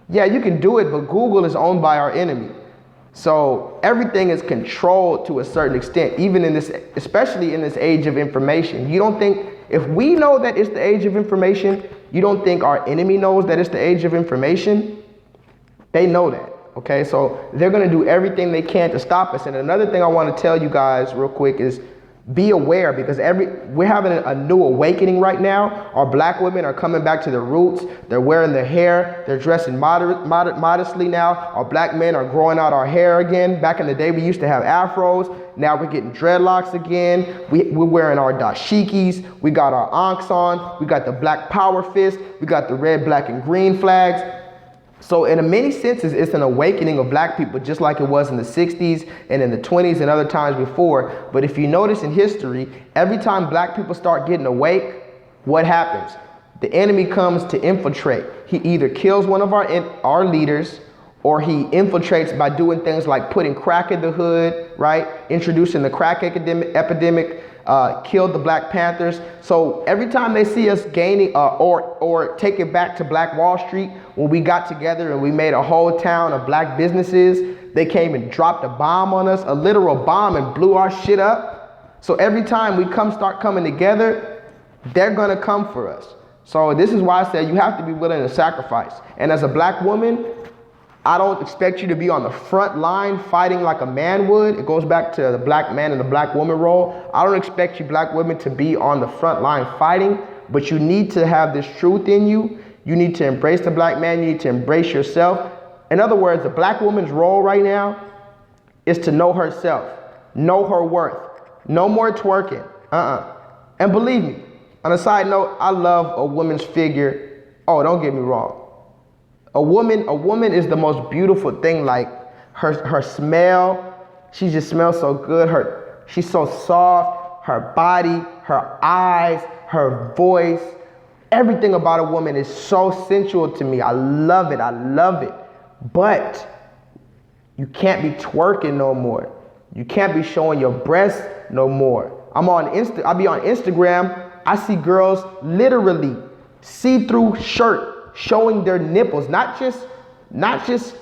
Yeah, you can do it, but Google is owned by our enemy. So everything is controlled to a certain extent, even in this, especially in this age of information. You don't think, if we know that it's the age of information, you don't think our enemy knows that it's the age of information? They know that, okay? So they're gonna do everything they can to stop us. And another thing I wanna tell you guys real quick is be aware, because we're having a new awakening right now. Our black women are coming back to their roots. They're wearing their hair. They're dressing modestly now. Our black men are growing out our hair again. Back in the day, we used to have afros. Now we're getting dreadlocks again. We're wearing our dashikis. We got our ankhs on. We got the black power fist. We got the red, black, and green flags. So in many senses, it's an awakening of black people, just like it was in the 60s and in the 20s and other times before. But if you notice in history, every time black people start getting awake, what happens? The enemy comes to infiltrate. He either kills one of our leaders, or he infiltrates by doing things like putting crack in the hood, right? Introducing the crack epidemic, killed the Black Panthers. So every time they see us gaining, or take it back to Black Wall Street, when we got together and we made a whole town of black businesses, they came and dropped a bomb on us, a literal bomb, and blew our shit up. So every time we start coming together, they're gonna come for us. So this is why I said you have to be willing to sacrifice. And as a black woman, I don't expect you to be on the front line fighting like a man would. It goes back to the black man and the black woman role. I don't expect you black women to be on the front line fighting, but you need to have this truth in you. You need to embrace the black man. You need to embrace yourself. In other words, the black woman's role right now is to know herself, know her worth. No more twerking. And believe me, on a side note, I love a woman's figure. Oh, don't get me wrong. A woman is the most beautiful thing. Like her smell, she just smells so good. She's so soft, her body, her eyes, her voice, everything about a woman is so sensual to me. I love it, But you can't be twerking no more. You can't be showing your breasts no more. I'll be on Instagram, I see girls literally see-through shirt, showing their nipples, not just,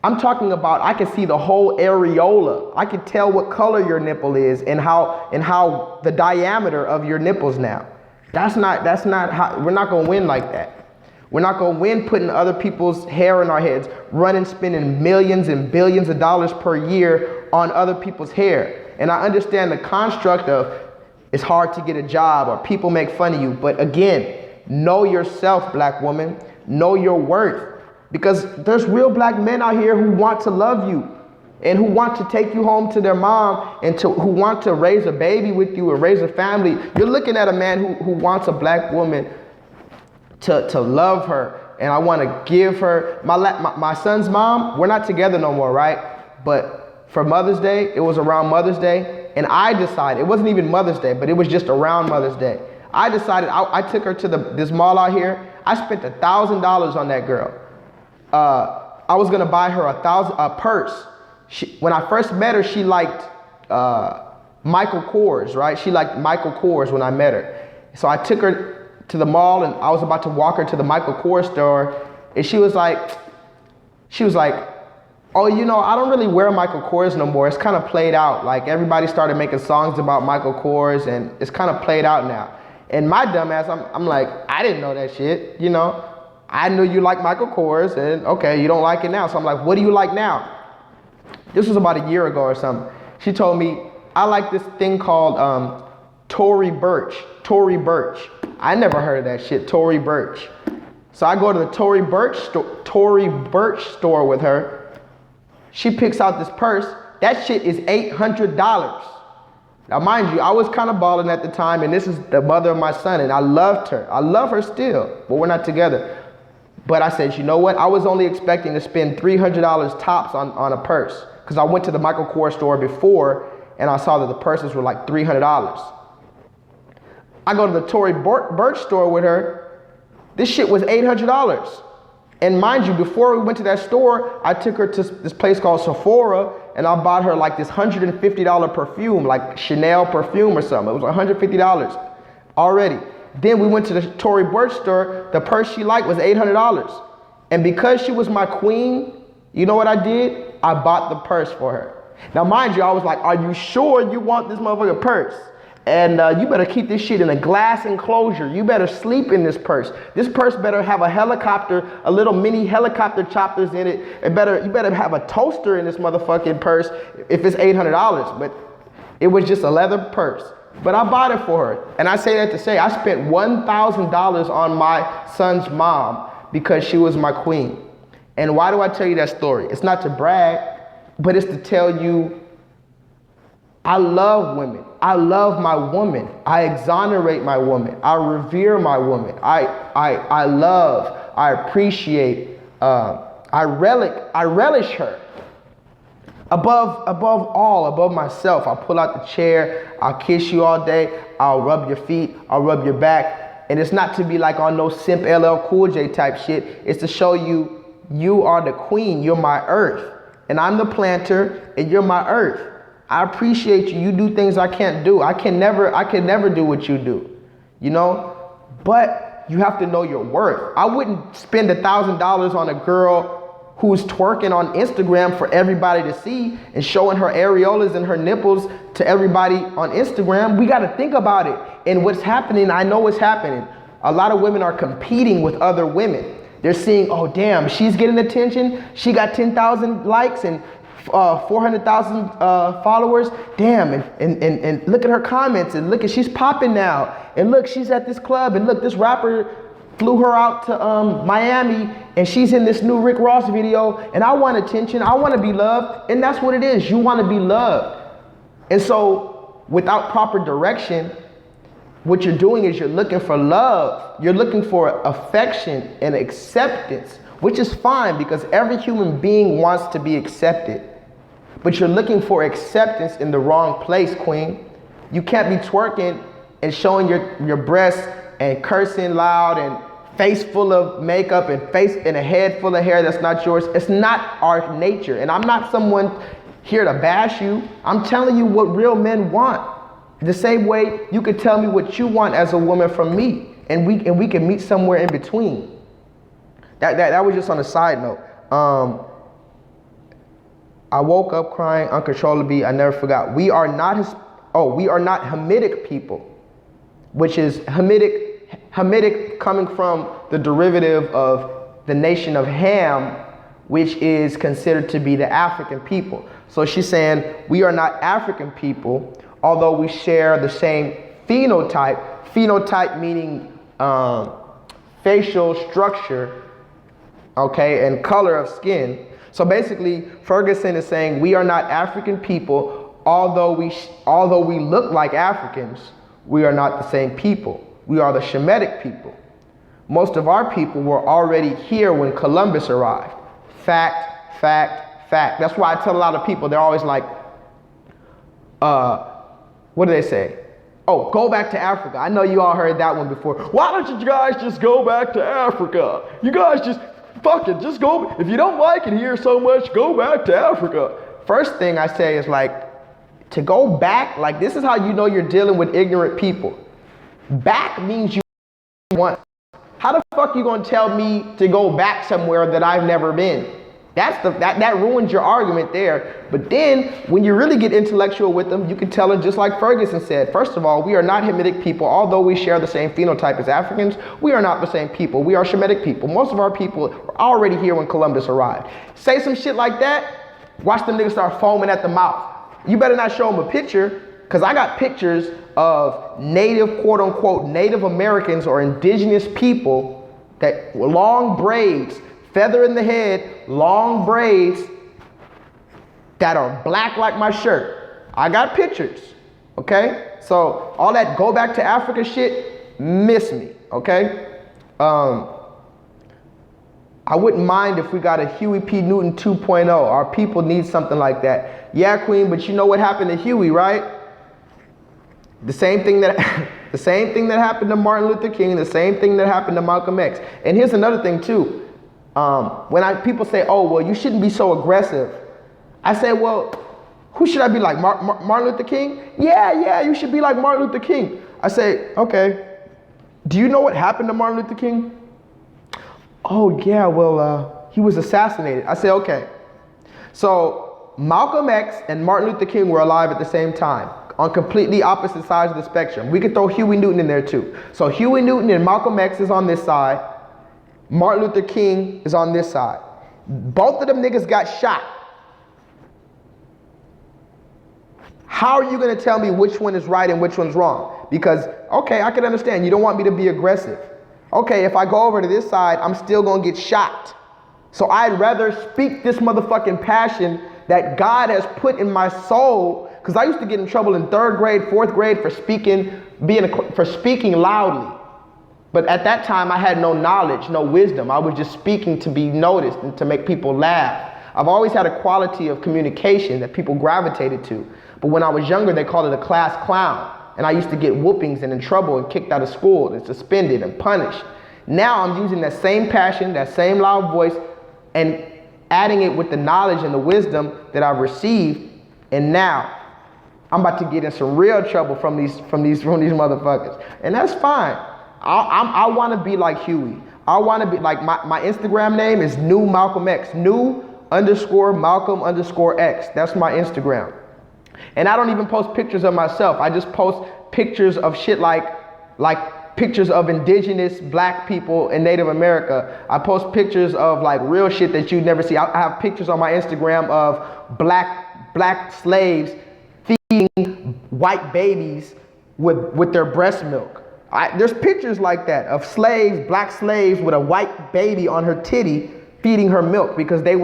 I'm talking about, I can see the whole areola. I can tell what color your nipple is and how the diameter of your nipples now. That's not how, we're not gonna win like that. We're not gonna win putting other people's hair in our heads, spending millions and billions of dollars per year on other people's hair. And I understand the construct of it's hard to get a job or people make fun of you, but again, know yourself, black woman. Know your worth, because there's real black men out here who want to love you and who want to take you home to their mom and who want to raise a baby with you and raise a family. You're looking at a man who wants a black woman to love her, and I want to give her my son's mom. We're not together no more, right? But for Mother's Day, it was around Mother's Day, and I decided, it wasn't even Mother's Day, but it was just around Mother's Day. I decided, I took her to this mall out here. I spent $1,000 on that girl. I was gonna buy her a purse. When I first met her, she liked Michael Kors, right? She liked Michael Kors when I met her. So I took her to the mall and I was about to walk her to the Michael Kors store, and she was like, oh, I don't really wear Michael Kors no more. It's kind of played out. Like everybody started making songs about Michael Kors and it's kind of played out now. And my dumb ass, I'm like, I didn't know that shit, I knew you like Michael Kors, and okay, you don't like it now. So I'm like, what do you like now? This was about a year ago or something. She told me, I like this thing called Tory Burch. I never heard of that shit, Tory Burch. So I go to the Tory Burch store with her. She picks out this purse. That shit is $800. Now, mind you, I was kind of balling at the time, and this is the mother of my son, and I loved her. I love her still, but we're not together. But I said, you know what? I was only expecting to spend $300 tops on a purse, because I went to the Michael Kors store before and I saw that the purses were like $300. I go to the Tory Burch store with her. This shit was $800. And mind you, before we went to that store, I took her to this place called Sephora, and I bought her like this $150 perfume, like Chanel perfume or something. It was $150 already. Then we went to the Tory Burch store. The purse she liked was $800. And because she was my queen, you know what I did? I bought the purse for her. Now mind you, I was like, are you sure you want this motherfucking purse? And you better keep this shit in a glass enclosure. You better sleep in this purse. This purse better have a helicopter, a little mini helicopter choppers in it. You better have a toaster in this motherfucking purse if it's $800. But it was just a leather purse. But I bought it for her. And I say that to say I spent $1,000 on my son's mom because she was my queen. And why do I tell you that story? It's not to brag, but it's to tell you I love women. I love my woman. I exonerate my woman. I revere my woman. I love, I appreciate, I relish her. Above all, above myself. I'll pull out the chair. I'll kiss you all day. I'll rub your feet. I'll rub your back. And it's not to be like on no simp LL Cool J type shit. It's to show you, you are the queen. You're my earth. And I'm the planter and you're my earth. I appreciate you. You do things I can't do. I can never do what you do, you know? But you have to know your worth. I wouldn't spend $1,000 on a girl who's twerking on Instagram for everybody to see and showing her areolas and her nipples to everybody on Instagram. We got to think about it. And what's happening, I know what's happening. A lot of women are competing with other women. They're seeing, oh damn, she's getting attention. She got 10,000 likes and 400,000 followers. Damn, and look at her comments, and look at, she's popping now. And look, she's at this club, and look, this rapper flew her out to Miami, and she's in this new Rick Ross video, and I want attention, I want to be loved. And that's what it is, you want to be loved. And so without proper direction, what you're doing is you're looking for love. You're looking for affection and acceptance, which is fine because every human being wants to be accepted. But you're looking for acceptance in the wrong place, queen. You can't be twerking and showing your breasts and cursing loud and face full of makeup and face and a head full of hair that's not yours. It's not our nature. And I'm not someone here to bash you. I'm telling you what real men want. The same way you could tell me what you want as a woman from me, and we can meet somewhere in between. That was just on a side note. I woke up crying uncontrollably. I never forgot. We are not Hamitic people, which is Hamitic coming from the derivative of the nation of Ham, which is considered to be the African people. So she's saying we are not African people, although we share the same phenotype. Phenotype meaning facial structure, okay, and color of skin. So basically, Ferguson is saying we are not African people, although we look like Africans, we are not the same people. We are the Shemitic people. Most of our people were already here when Columbus arrived. Fact, fact, fact. That's why I tell a lot of people, they're always like, what do they say? Oh, go back to Africa. I know you all heard that one before. Why don't you guys just go back to Africa? You guys just, fuck it, just go. If you don't like it here so much, go back to Africa. First thing I say is like, to go back, like this is how you know you're dealing with ignorant people. Back means you want. How the fuck you gonna tell me to go back somewhere that I've never been? That ruins your argument there. But then when you really get intellectual with them, you can tell them just like Ferguson said. First of all, we are not Hamitic people. Although we share the same phenotype as Africans, we are not the same people. We are Shemitic people. Most of our people were already here when Columbus arrived. Say some shit like that, watch them niggas start foaming at the mouth. You better not show them a picture, because I got pictures of native, quote unquote, Native Americans or indigenous people that were long braids, feather in the head, long braids that are black like my shirt. I got pictures, okay? So all that go back to Africa shit, miss me, okay? I wouldn't mind if we got a Huey P. Newton 2.0. Our people need something like that. Yeah, Queen, but you know what happened to Huey, right? The same thing that the same thing that happened to Martin Luther King, the same thing that happened to Malcolm X. And here's another thing too. When people say, oh, well, you shouldn't be so aggressive. I say, well, who should I be like? Martin Luther King? Yeah, you should be like Martin Luther King. I say, okay, do you know what happened to Martin Luther King? Oh, yeah, well, he was assassinated. I say, okay. So Malcolm X and Martin Luther King were alive at the same time on completely opposite sides of the spectrum. We could throw Huey Newton in there too. So Huey Newton and Malcolm X is on this side. Martin Luther King is on this side. Both of them niggas got shot. How are you going to tell me which one is right and which one's wrong? Because, okay, I can understand. You don't want me to be aggressive. Okay, if I go over to this side, I'm still going to get shot. So I'd rather speak this motherfucking passion that God has put in my soul. Because I used to get in trouble in 3rd grade, 4th grade for speaking loudly. But at that time, I had no knowledge, no wisdom. I was just speaking to be noticed and to make people laugh. I've always had a quality of communication that people gravitated to. But when I was younger, they called it a class clown. And I used to get whoopings and in trouble and kicked out of school and suspended and punished. Now I'm using that same passion, that same loud voice, and adding it with the knowledge and the wisdom that I've received. And now I'm about to get in some real trouble from these motherfuckers. And that's fine. I want to be like Huey. I want to be like, my Instagram name is New Malcolm X. New_Malcolm_X. That's my Instagram. And I don't even post pictures of myself. I just post pictures of shit like pictures of indigenous black people in Native America. I post pictures of like real shit that you'd never see. I have pictures on my Instagram of black slaves feeding white babies with their breast milk. There's pictures like that of slaves, black slaves with a white baby on her titty feeding her milk because they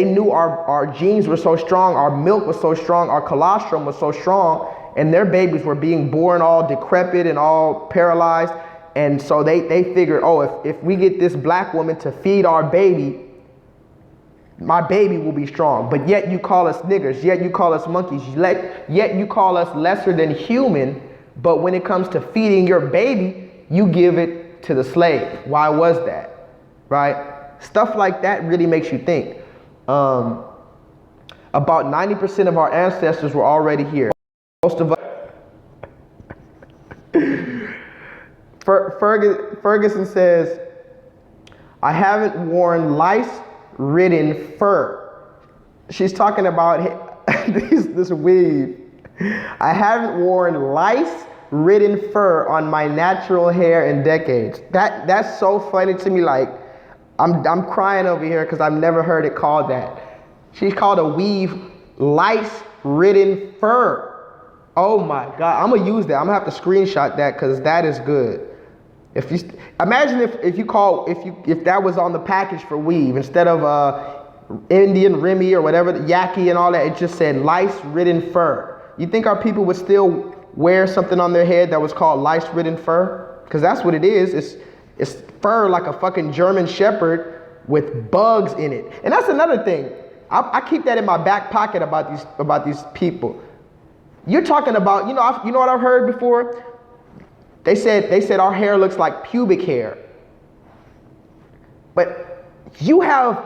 knew our genes were so strong, our milk was so strong, our colostrum was so strong, and their babies were being born all decrepit and all paralyzed. And so they figured, oh, if we get this black woman to feed our baby, my baby will be strong. But yet you call us niggers, yet you call us monkeys, yet you call us lesser than human. But when it comes to feeding your baby, you give it to the slave. Why was that? Right? Stuff like that really makes you think. About 90% of our ancestors were already here. Most of us. Ferguson says, I haven't worn lice-ridden fur. She's talking about this weave. I haven't worn lice-ridden fur on my natural hair in decades. That's so funny to me. Like, I'm crying over here because I've never heard it called that. She's called a weave lice-ridden fur. Oh my God, I'm gonna use that. I'm gonna have to screenshot that because that is good. If you imagine if that was on the package for weave instead of Indian Remy or whatever, Yaki and all that, it just said lice-ridden fur. You think our people would still wear something on their head that was called lice-ridden fur? Because that's what it is. It's fur like a fucking German shepherd with bugs in it. And that's another thing. I keep that in my back pocket about these people. You're talking about, you know what I've heard before? They said our hair looks like pubic hair. But you have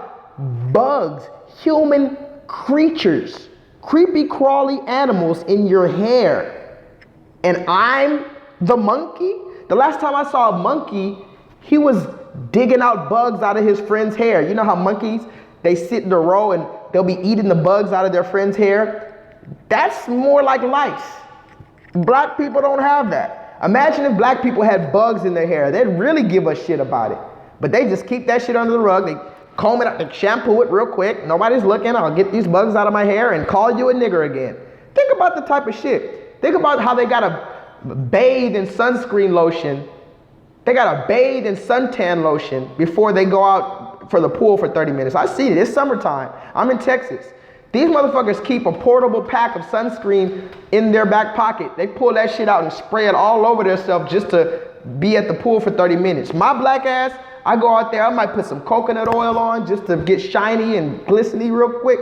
bugs, human creatures, creepy crawly animals in your hair. And I'm the monkey? The last time I saw a monkey, he was digging out bugs out of his friend's hair. You know how monkeys, they sit in a row and they'll be eating the bugs out of their friend's hair? That's more like lice. Black people don't have that. Imagine if black people had bugs in their hair. They'd really give a shit about it. But they just keep that shit under the rug. They comb it out, they shampoo it real quick. Nobody's looking. I'll get these bugs out of my hair and call you a nigger again. Think about the type of shit. Think about how they gotta bathe in sunscreen lotion. They gotta bathe in suntan lotion before they go out for the pool for 30 minutes. I see it. It's summertime. I'm in Texas. These motherfuckers keep a portable pack of sunscreen in their back pocket. They pull that shit out and spray it all over themselves just to be at the pool for 30 minutes. My black ass, I go out there, I might put some coconut oil on just to get shiny and glistening real quick.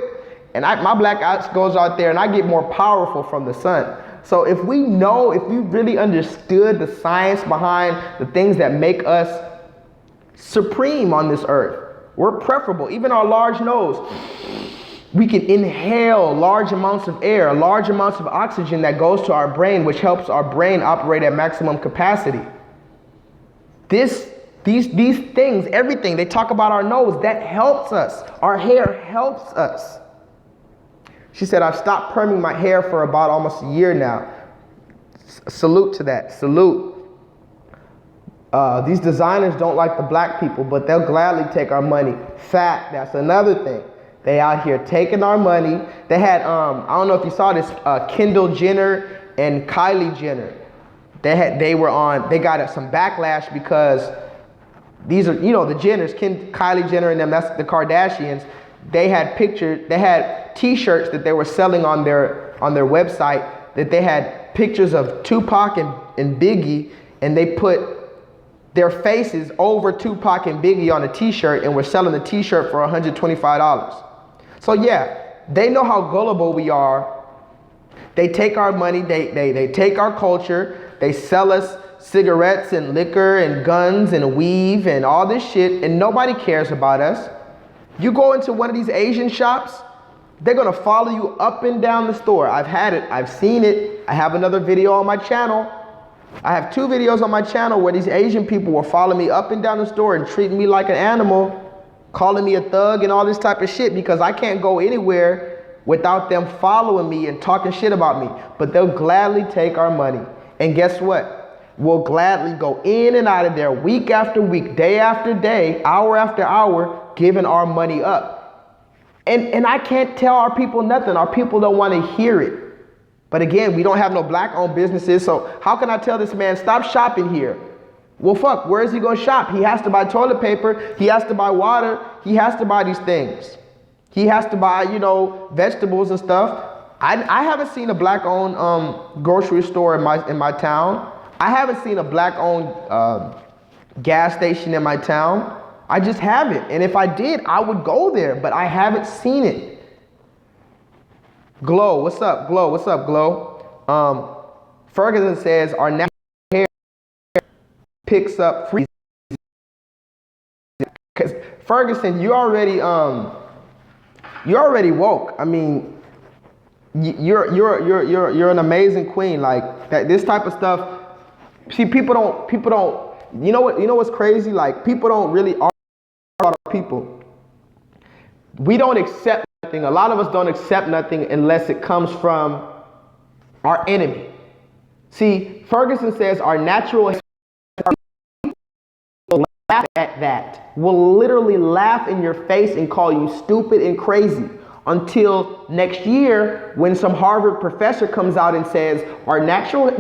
And my black ass goes out there and I get more powerful from the sun. So if we really understood the science behind the things that make us supreme on this earth, we're preferable. Even our large nose, we can inhale large amounts of air, large amounts of oxygen that goes to our brain, which helps our brain operate at maximum capacity. These things, everything, they talk about our nose, that helps us. Our hair helps us. She said, I've stopped perming my hair for about almost a year now. Salute to that, salute. These designers don't like the black people, but they'll gladly take our money. Fact, that's another thing. They out here taking our money. They had, I don't know if you saw this, Kendall Jenner and Kylie Jenner. They got some backlash because these are, the Jenners, Kylie Jenner and them, that's the Kardashians. They had t-shirts that they were selling on their website that they had pictures of Tupac and Biggie, and they put their faces over Tupac and Biggie on a t-shirt and were selling the t-shirt for $125. So yeah, they know how gullible we are. They take our money, they take our culture, they sell us cigarettes and liquor and guns and weave and all this shit, and nobody cares about us. You go into one of these Asian shops, they're gonna follow you up and down the store. I've had it, I've seen it. I have another video on my channel. I have 2 videos on my channel where these Asian people will follow me up and down the store and treat me like an animal, calling me a thug and all this type of shit, because I can't go anywhere without them following me and talking shit about me. But they'll gladly take our money. And guess what? We'll gladly go in and out of there week after week, day after day, hour after hour, giving our money up. And I can't tell our people nothing. Our people don't want to hear it. But again, we don't have no black-owned businesses, so how can I tell this man, stop shopping here? Well, fuck, where is he going to shop? He has to buy toilet paper. He has to buy water. He has to buy these things. He has to buy, vegetables and stuff. I haven't seen a black-owned grocery store in my town. I haven't seen a black-owned gas station in my town. I just haven't. And if I did, I would go there, but I haven't seen it. Glow, what's up, Glow? What's up, Glow? Ferguson says our natural hair picks up free. Because Ferguson, you already woke. I mean, you're an amazing queen. Like this type of stuff. See, people don't. You know what's crazy? Like people don't really argue about our people. We don't accept nothing. A lot of us don't accept nothing unless it comes from our enemy. See, Ferguson says our natural will laugh at that. Will literally laugh in your face and call you stupid and crazy until next year when some Harvard professor comes out and says our natural,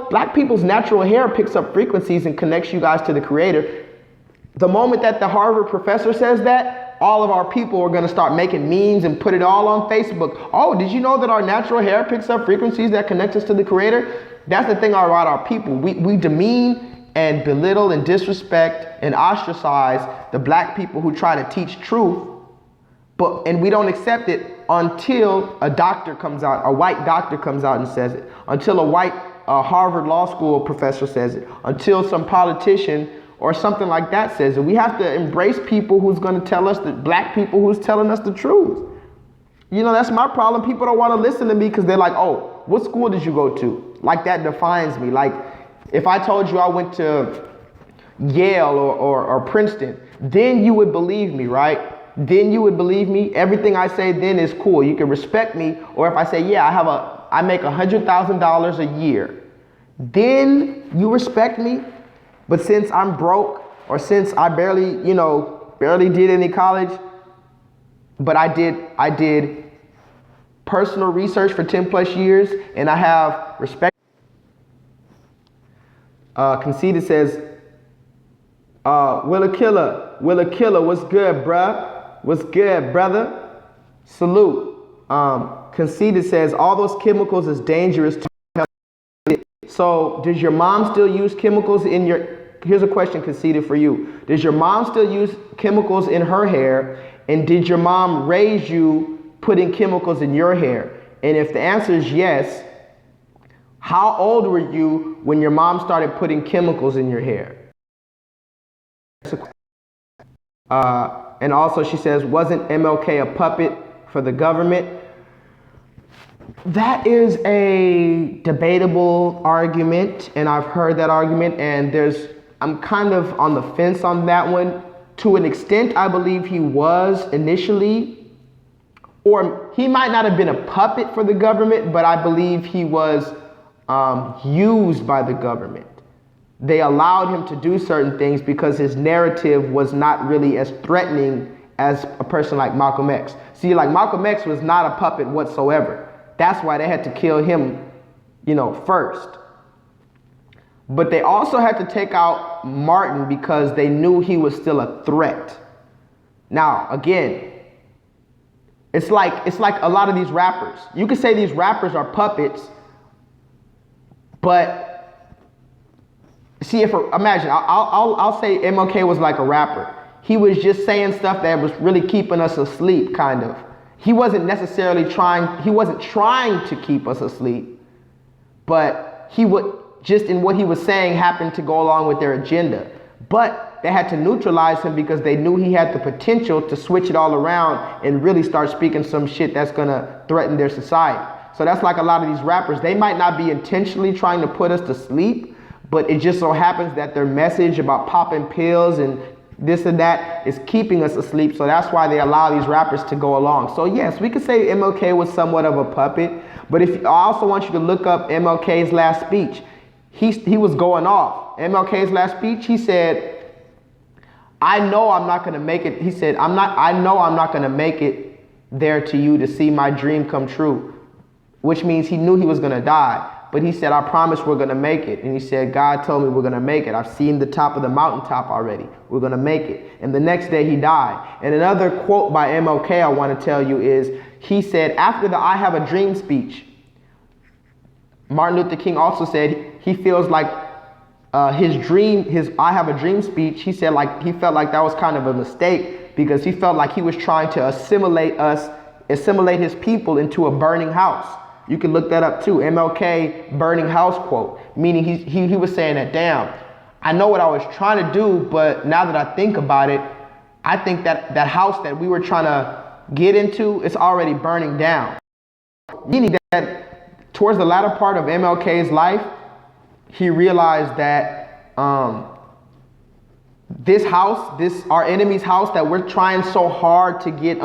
black people's natural hair picks up frequencies and connects you guys to the creator. The moment that the Harvard professor says that, all of our people are going to start making memes and put it all on Facebook. Oh, did you know that our natural hair picks up frequencies that connect us to the creator? That's the thing about our people. We demean and belittle and disrespect and ostracize the black people who try to teach truth. And we don't accept it until a doctor comes out, a white doctor comes out and says it, until a white Harvard Law School professor says it, until some politician or something like that says it. We have to embrace people who's going to tell us, black people who's telling us the truth. That's my problem. People don't want to listen to me because they're like, oh, what school did you go to? Like that defines me. Like if I told you I went to Yale or Princeton, then you would believe me, right? Then you would believe me. Everything I say then is cool. You can respect me. Or if I say, yeah, I make $100,000 a year, then you respect me. But since I'm broke, or since I barely did any college, but I did personal research for 10 plus years, and I have respect. Conceited says, Willa Killer, what's good, bruh? What's good, brother? Salute. Conceited says, all those chemicals is dangerous to health. So does your mom still use chemicals in your here's a question conceded for you. Does your mom still use chemicals in her hair? And did your mom raise you putting chemicals in your hair? And if the answer is yes, how old were you when your mom started putting chemicals in your hair? And also she says, wasn't MLK a puppet for the government? That is a debatable argument, and I've heard that argument, and I'm kind of on the fence on that one. To an extent, I believe he was initially, or he might not have been a puppet for the government, but I believe he was used by the government. They allowed him to do certain things because his narrative was not really as threatening as a person like Malcolm X. See, like Malcolm X was not a puppet whatsoever. That's why they had to kill him, first. But they also had to take out Martin because they knew he was still a threat. Now, again, it's like a lot of these rappers. You could say these rappers are puppets, but see, imagine, I'll say MLK was like a rapper. He was just saying stuff that was really keeping us asleep, kind of. He wasn't trying to keep us asleep, but he would, just in what he was saying, happened to go along with their agenda. But they had to neutralize him because they knew he had the potential to switch it all around and really start speaking some shit that's gonna threaten their society. So that's like a lot of these rappers. They might not be intentionally trying to put us to sleep, but it just so happens that their message about popping pills and this and that is keeping us asleep. So that's why they allow these rappers to go along. So yes, we could say MLK was somewhat of a puppet, but I also want you to look up MLK's last speech. He was going off. MLK's last speech, he said, I know I'm not going to make it. He said, I know I'm not going to make it there to you to see my dream come true, which means he knew he was going to die. But he said, I promise we're going to make it. And he said, God told me we're going to make it. I've seen the top of the mountaintop already. We're going to make it. And the next day he died. And another quote by MLK I want to tell you is, he said, after the I Have a Dream speech, Martin Luther King also said he feels like his I Have a Dream speech, he said he felt like that was kind of a mistake because he felt like he was trying to assimilate his people into a burning house. You can look that up too. MLK burning house quote, meaning he was saying that, damn, I know what I was trying to do, but now that I think about it, I think that house that we were trying to get into is already burning down. Meaning that towards the latter part of MLK's life, he realized that this house, our enemy's house that we're trying so hard to get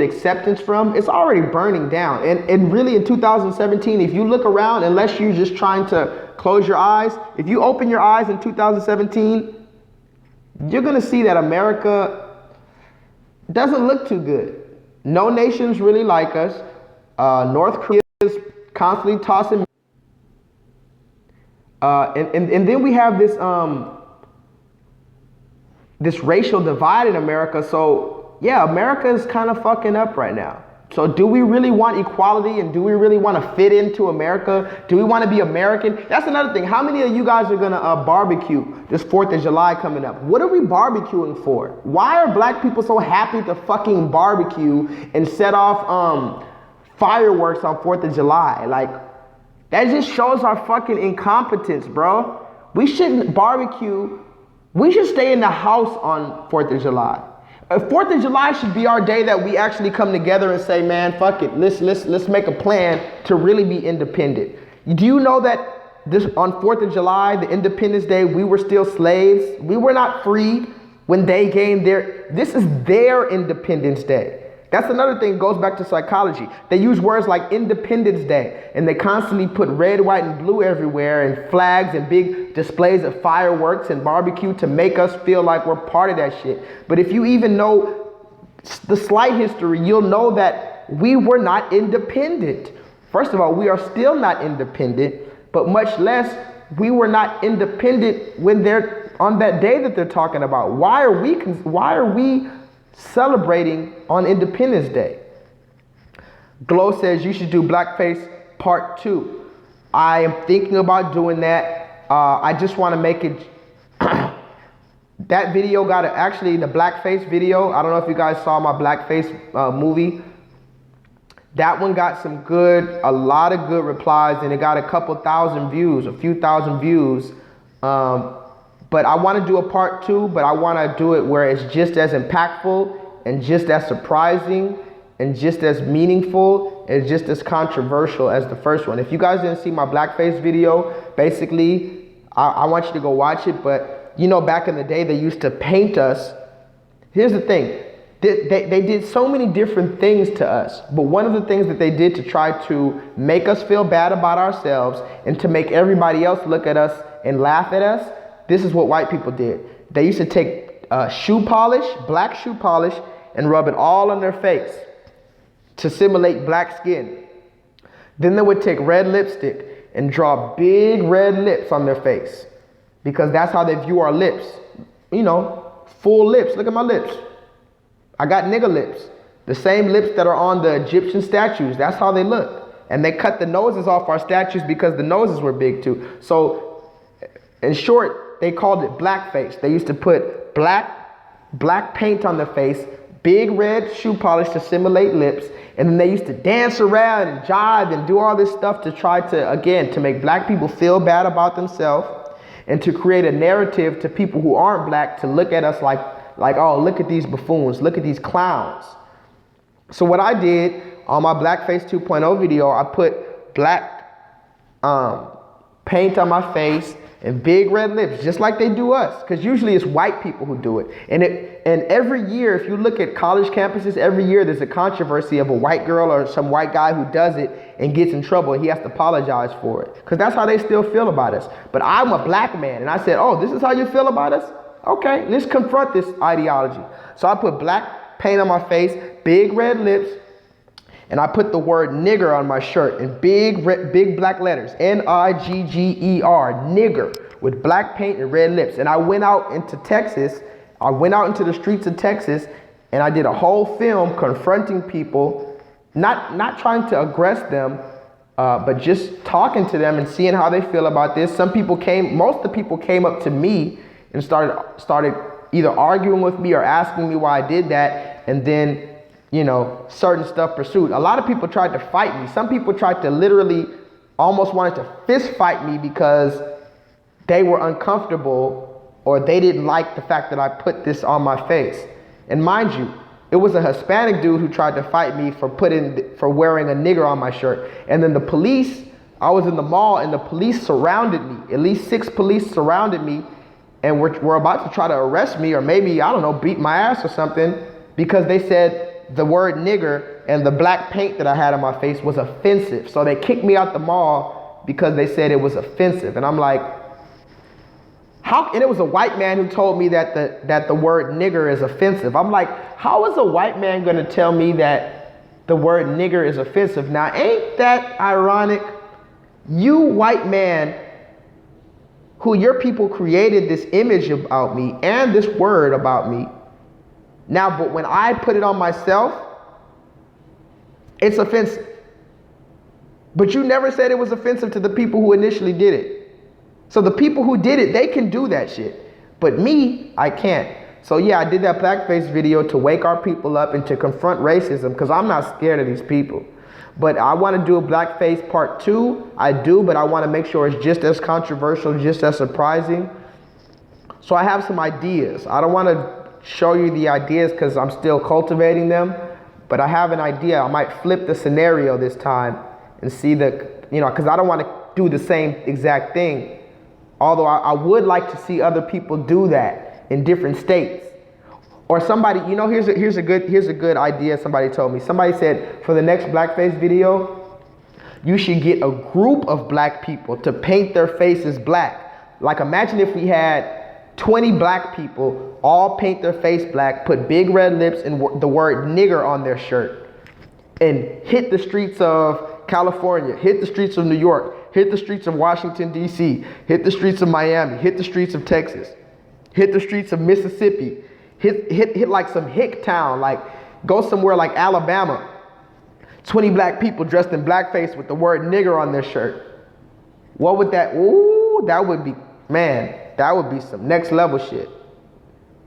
acceptance from, it's already burning down. And really in 2017, if you look around, unless you're just trying to close your eyes, if you open your eyes in 2017, you're going to see that America doesn't look too good. No nations really like us. North Korea is constantly tossing. And then we have this racial divide in America. So yeah, America is kind of fucking up right now. So do we really want equality, and do we really want to fit into America? Do we want to be American? That's another thing. How many of you guys are going to barbecue this 4th of July coming up? What are we barbecuing for? Why are black people so happy to fucking barbecue and set off fireworks on 4th of July? Like, that just shows our fucking incompetence, bro. We shouldn't barbecue. We should stay in the house on 4th of July. 4th of July should be our day that we actually come together and say, man, fuck it. Let's make a plan to really be independent. Do you know that on 4th of July, the Independence Day, we were still slaves? We were not free when they gained this is their Independence Day. That's another thing, goes back to psychology. They use words like Independence Day, and they constantly put red, white, and blue everywhere, and flags and big displays of fireworks and barbecue to make us feel like we're part of that shit. But if you even know the slight history, you'll know that we were not independent. First of all, we are still not independent, but much less we were not independent when they're on that day that they're talking about. Why are we celebrating on Independence Day? Glow says you should do blackface part 2. I am thinking about doing that. I just want to make it. That video got actually the blackface video. I don't know if you guys saw my blackface movie. That one got a lot of good replies, and it got a couple thousand views, a few thousand views. But I want to do a part 2, but I want to do it where it's just as impactful and just as surprising and just as meaningful and just as controversial as the first one. If you guys didn't see my blackface video, basically, I want you to go watch it. But you know, back in the day, they used to paint us. Here's the thing. They did so many different things to us, but one of the things that they did to try to make us feel bad about ourselves and to make everybody else look at us and laugh at us, this is what white people did. They used to take shoe polish, black shoe polish, and rub it all on their face to simulate black skin. Then they would take red lipstick and draw big red lips on their face, because that's how they view our lips. You know, full lips. Look at my lips. I got nigger lips, the same lips that are on the Egyptian statues. That's how they look. And they cut the noses off our statues because the noses were big too. So in short, they called it blackface. They used to put black paint on the face, big red shoe polish to simulate lips, and then they used to dance around and jive and do all this stuff to try to, again, to make black people feel bad about themselves and to create a narrative to people who aren't black to look at us like, oh, look at these buffoons, look at these clowns. So what I did on my Blackface 2.0 video, I put black paint on my face and big red lips, just like they do us, because usually it's white people who do it. And every year, if you look at college campuses, every year there's a controversy of a white girl or some white guy who does it and gets in trouble. He has to apologize for it, because that's how they still feel about us. But I'm a black man, and I said, oh, this is how you feel about us? Okay, let's confront this ideology. So I put black paint on my face, big red lips, and I put the word nigger on my shirt in big black letters, N-I-G-G-E-R, nigger, with black paint and red lips. And I went out into Texas. I went out into the streets of Texas, and I did a whole film confronting people, not trying to aggress them, but just talking to them and seeing how they feel about this. Most of the people came up to me and started either arguing with me or asking me why I did that, and then, you know, certain stuff pursued. A lot of people tried to fight me. Some people tried to literally almost wanted to fist fight me because they were uncomfortable or they didn't like the fact that I put this on my face. And mind you, it was a Hispanic dude who tried to fight me for wearing a nigger on my shirt. And then the police, I was in the mall and the police surrounded me. At least 6 police surrounded me and were about to try to arrest me or maybe, I don't know, beat my ass or something, because they said the word nigger and the black paint that I had on my face was offensive. So they kicked me out the mall because they said it was offensive. And I'm like, how? And it was a white man who told me that the word nigger is offensive. I'm like, how is a white man going to tell me that the word nigger is offensive? Now, ain't that ironic? You white man, who your people created this image about me and this word about me. Now, but when I put it on myself, it's offensive. But you never said it was offensive to the people who initially did it. So the people who did it, they can do that shit. But me, I can't. So yeah, I did that blackface video to wake our people up and to confront racism, because I'm not scared of these people. But I want to do a blackface part 2. I do, but I want to make sure it's just as controversial, just as surprising. So I have some ideas. I don't want to show you the ideas because I'm still cultivating them, but I have an idea. I might flip the scenario this time and see because I don't want to do the same exact thing. Although I would like to see other people do that in different states. Or somebody, here's a good idea somebody told me. Somebody said, for the next blackface video, you should get a group of black people to paint their faces black. Like, imagine if we had 20 black people all paint their face black, put big red lips and the word nigger on their shirt, and hit the streets of California, hit the streets of New York, hit the streets of Washington, D.C., hit the streets of Miami, hit the streets of Texas, hit the streets of Mississippi, hit like some hick town, like go somewhere like Alabama. 20 black people dressed in blackface with the word nigger on their shirt. What would that, that would be, man, that would be some next level shit.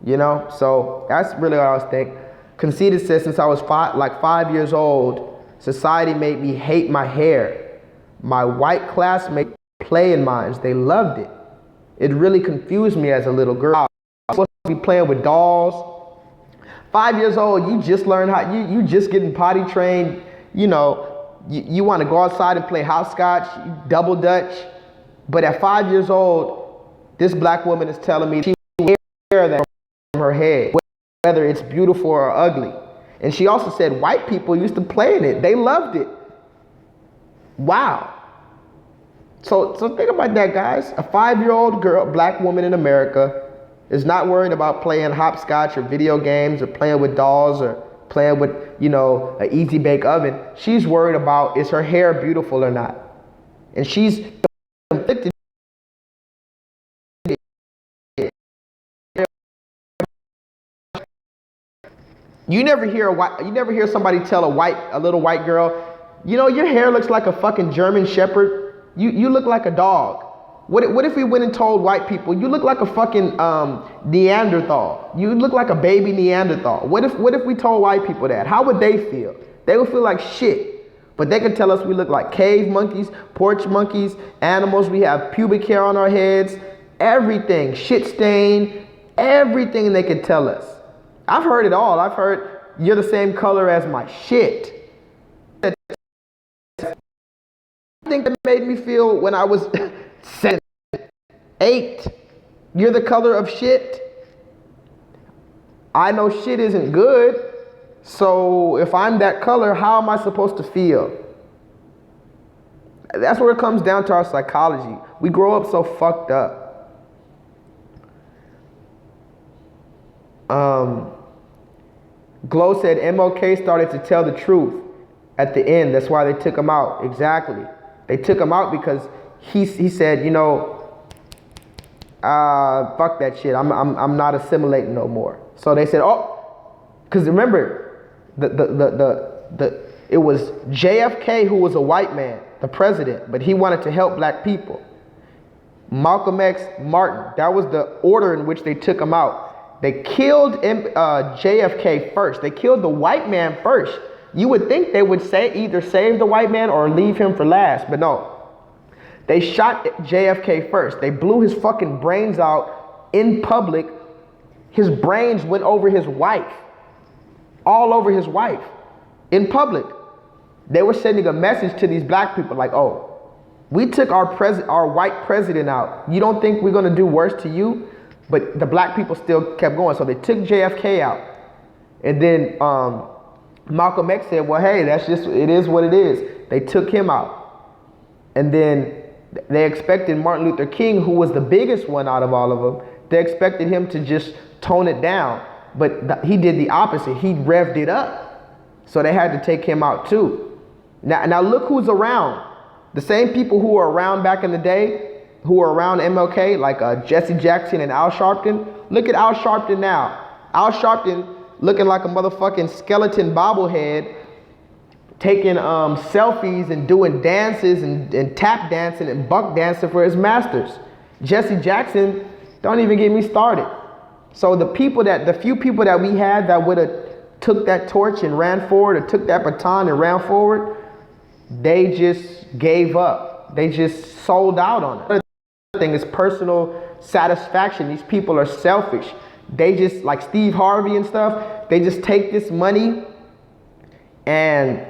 You know, so that's really what I was thinking. Conceited says, since I was 5 years old, society made me hate my hair. My white classmates play in mines. They loved it. It really confused me as a little girl. I was supposed to be playing with dolls. 5 years old, you just learn how, you just getting potty trained. You know, you want to go outside and play hopscotch, double dutch. But at 5 years old, this black woman is telling me she wear that from her head, whether it's beautiful or ugly. And she also said white people used to play in it. They loved it. Wow. So think about that, guys. A 5-year-old girl, black woman in America, is not worried about playing hopscotch or video games or playing with dolls or playing with, you know, an easy bake oven. She's worried about, is her hair beautiful or not? And she's conflicted. You never hear somebody tell a little white girl, you know, your hair looks like a fucking German Shepherd. You look like a dog. What if we went and told white people, you look like a fucking Neanderthal. You look like a baby Neanderthal. What if we told white people that? How would they feel? They would feel like shit. But they could tell us we look like cave monkeys, porch monkeys, animals. We have pubic hair on our heads, everything, shit stain, everything they could tell us. I've heard it all. I've heard, you're the same color as my shit. I think that made me feel when I was 7, 8. You're the color of shit. I know shit isn't good. So if I'm that color, how am I supposed to feel? That's where it comes down to our psychology. We grow up so fucked up. Glow said MLK started to tell the truth at the end. That's why they took him out. Exactly. They took him out because he said, you know, fuck that shit. I'm not assimilating no more. So they said, oh, because remember, it was JFK who was a white man, the president, but he wanted to help black people. Malcolm X, Martin, that was the order in which they took him out. They killed JFK first. They killed the white man first. You would think they would either save the white man or leave him for last, but no. They shot JFK first. They blew his fucking brains out in public. His brains went over his wife, all over his wife, in public. They were sending a message to these black people like, oh, we took our white president out. You don't think we're gonna do worse to you? But the black people still kept going. So they took JFK out. And then Malcolm X said, well, hey, it is what it is. They took him out. And then they expected Martin Luther King, who was the biggest one out of all of them, they expected him to just tone it down. But he did the opposite. He revved it up. So they had to take him out too. Now look who's around. The same people who were around back in the day, who were around MLK, like Jesse Jackson and Al Sharpton. Look at Al Sharpton now. Al Sharpton looking like a motherfucking skeleton bobblehead, taking selfies and doing dances and tap dancing and buck dancing for his masters. Jesse Jackson, don't even get me started. So the few people that we had that would have took that torch and ran forward, or took that baton and ran forward, they just gave up. They just sold out on it. Thing is personal satisfaction. These people are selfish. They just, like Steve Harvey and stuff, they just take this money and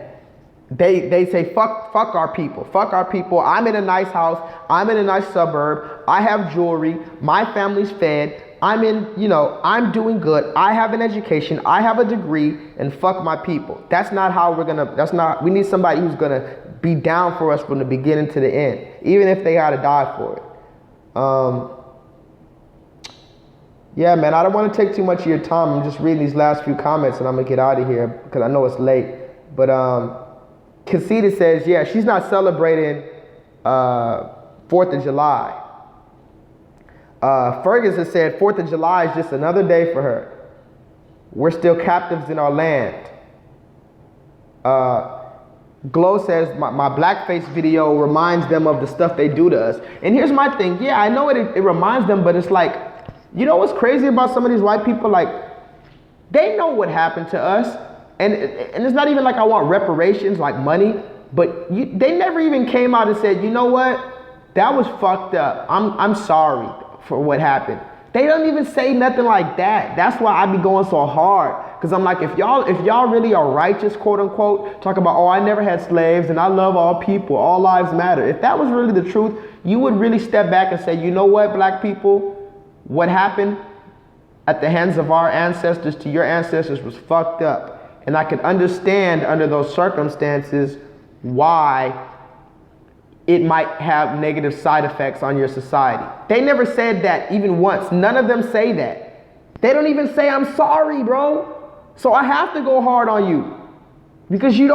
they say fuck our people. Fuck our people. I'm in a nice house. I'm in a nice suburb. I have jewelry. My family's fed. I'm doing good. I have an education. I have a degree, and fuck my people. That's not how we need somebody who's gonna be down for us from the beginning to the end, even if they gotta die for it. Yeah, man, I don't want to take too much of your time. I'm just reading these last few comments and I'm gonna get out of here because I know it's late. But Conceited says, yeah, she's not celebrating 4th of July. Ferguson said 4th of July is just another day for her. We're still captives in our land. Glow says, my blackface video reminds them of the stuff they do to us. And here's my thing. Yeah, I know it reminds them, but it's like, you know what's crazy about some of these white people? Like, they know what happened to us. And it's not even like I want reparations, like money, but they never even came out and said, you know what? That was fucked up. I'm sorry for what happened. They don't even say nothing like that. That's why I be going so hard. Because I'm like, if y'all really are righteous, quote unquote, talk about, oh, I never had slaves and I love all people, all lives matter. If that was really the truth, you would really step back and say, you know what, black people, what happened at the hands of our ancestors to your ancestors was fucked up. And I can understand under those circumstances why it might have negative side effects on your society. They never said that even once. None of them say that. They don't even say, I'm sorry, bro. So I have to go hard on you because you're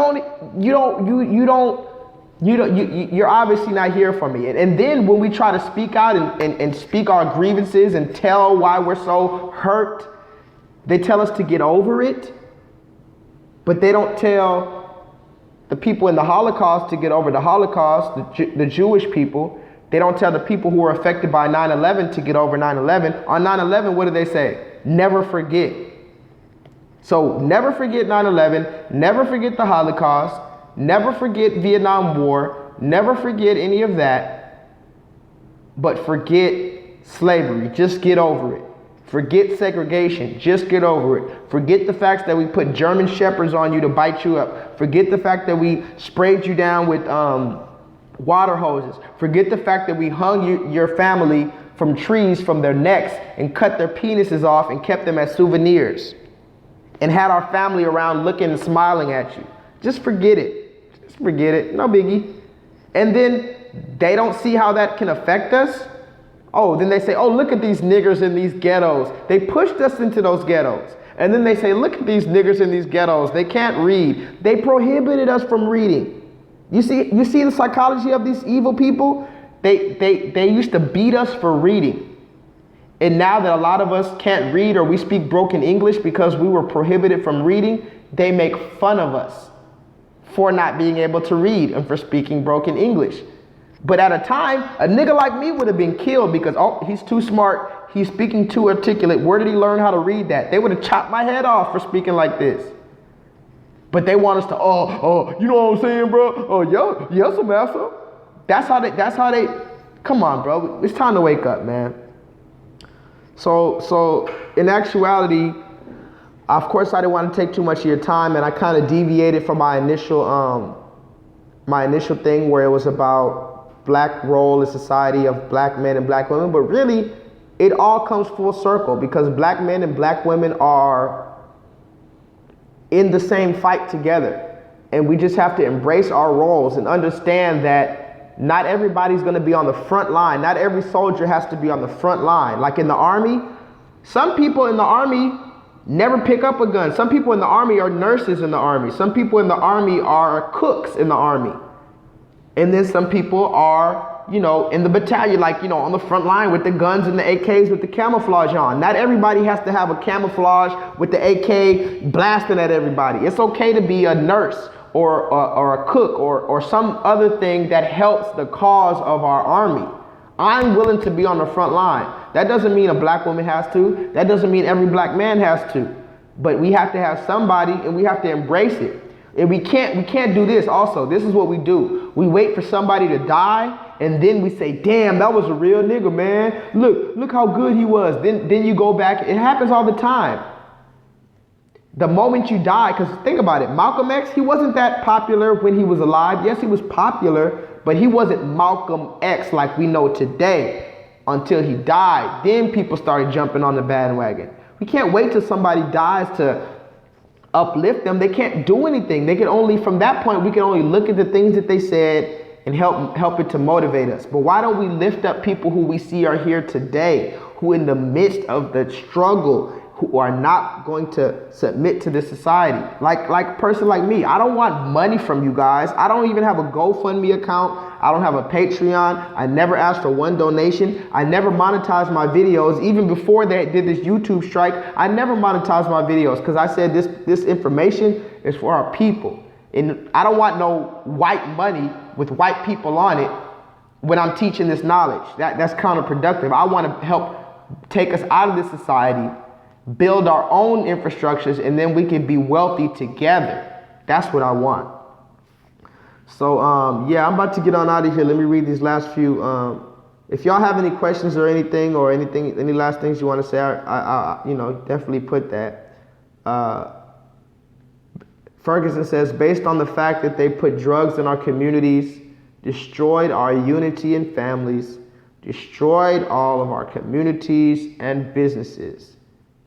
obviously not here for me. And then when we try to speak out and speak our grievances and tell why we're so hurt, they tell us to get over it, but they don't tell the people in the Holocaust to get over the Holocaust, the Jewish people. They don't tell the people who were affected by 9/11 to get over 9/11. On 9/11, what do they say? Never forget. So never forget 9/11, never forget the Holocaust, never forget Vietnam War, never forget any of that, but forget slavery. Just get over it. Forget segregation. Just get over it. Forget the fact that we put German shepherds on you to bite you up. Forget the fact that we sprayed you down with water hoses. Forget the fact that we hung your family from trees from their necks and cut their penises off and kept them as souvenirs and had our family around looking and smiling at you. Just forget it. Just forget it. No biggie. And then they don't see how that can affect us. Oh, then they say, oh, look at these niggers in these ghettos. They pushed us into those ghettos. And then they say, look at these niggers in these ghettos. They can't read. They prohibited us from reading. You see the psychology of these evil people? They used to beat us for reading. And now that a lot of us can't read or we speak broken English because we were prohibited from reading, they make fun of us for not being able to read and for speaking broken English. But at a time, a nigga like me would have been killed because, oh, he's too smart. He's speaking too articulate. Where did he learn how to read that? They would have chopped my head off for speaking like this. But they want us to, you know what I'm saying, bro? Oh, yo, yes, massa. That's how they, come on, bro. It's time to wake up, man. So in actuality, of course, I didn't want to take too much of your time, and I kind of deviated from my initial thing where it was about black role in society of black men and black women, but really it all comes full circle because black men and black women are in the same fight together, and we just have to embrace our roles and understand that not everybody's going to be on the front line. Not every soldier has to be on the front line. Like in the army, some people in the army never pick up a gun. Some people in the army are nurses in the army. Some people in the army are cooks in the army. And then some people are, in the battalion, like, on the front line with the guns and the AKs with the camouflage on. Not everybody has to have a camouflage with the AK blasting at everybody. It's okay to be a nurse or a cook or some other thing that helps the cause of our army. I'm willing to be on the front line. That doesn't mean a black woman has to. That doesn't mean every black man has to. But we have to have somebody, and we have to embrace it. And we can't do this also. This is what we do. We wait for somebody to die, and then we say, damn, that was a real nigga, man. Look how good he was. Then you go back. It happens all the time. The moment you die, because think about it, Malcolm X, he wasn't that popular when he was alive. Yes, he was popular, but he wasn't Malcolm X like we know today until he died. Then people started jumping on the bandwagon. We can't wait till somebody dies to uplift them. They can't do anything. They can only, from that point, we can only look at the things that they said and help it to motivate us. But why don't we lift up people who we see are here today, who in the midst of the struggle, who are not going to submit to this society? Like a person like me, I don't want money from you guys. I don't even have a GoFundMe account. I don't have a Patreon. I never asked for one donation. I never monetized my videos. Even before they did this YouTube strike, I never monetized my videos because I said this information is for our people. And I don't want no white money with white people on it when I'm teaching this knowledge. That's counterproductive. I want to help take us out of this society, build our own infrastructures, and then we can be wealthy together. That's what I want. So, yeah, I'm about to get on out of here. Let me read these last few. If y'all have any questions or anything, any last things you want to say, I definitely put that. Ferguson says, based on the fact that they put drugs in our communities, destroyed our unity in families, destroyed all of our communities and businesses,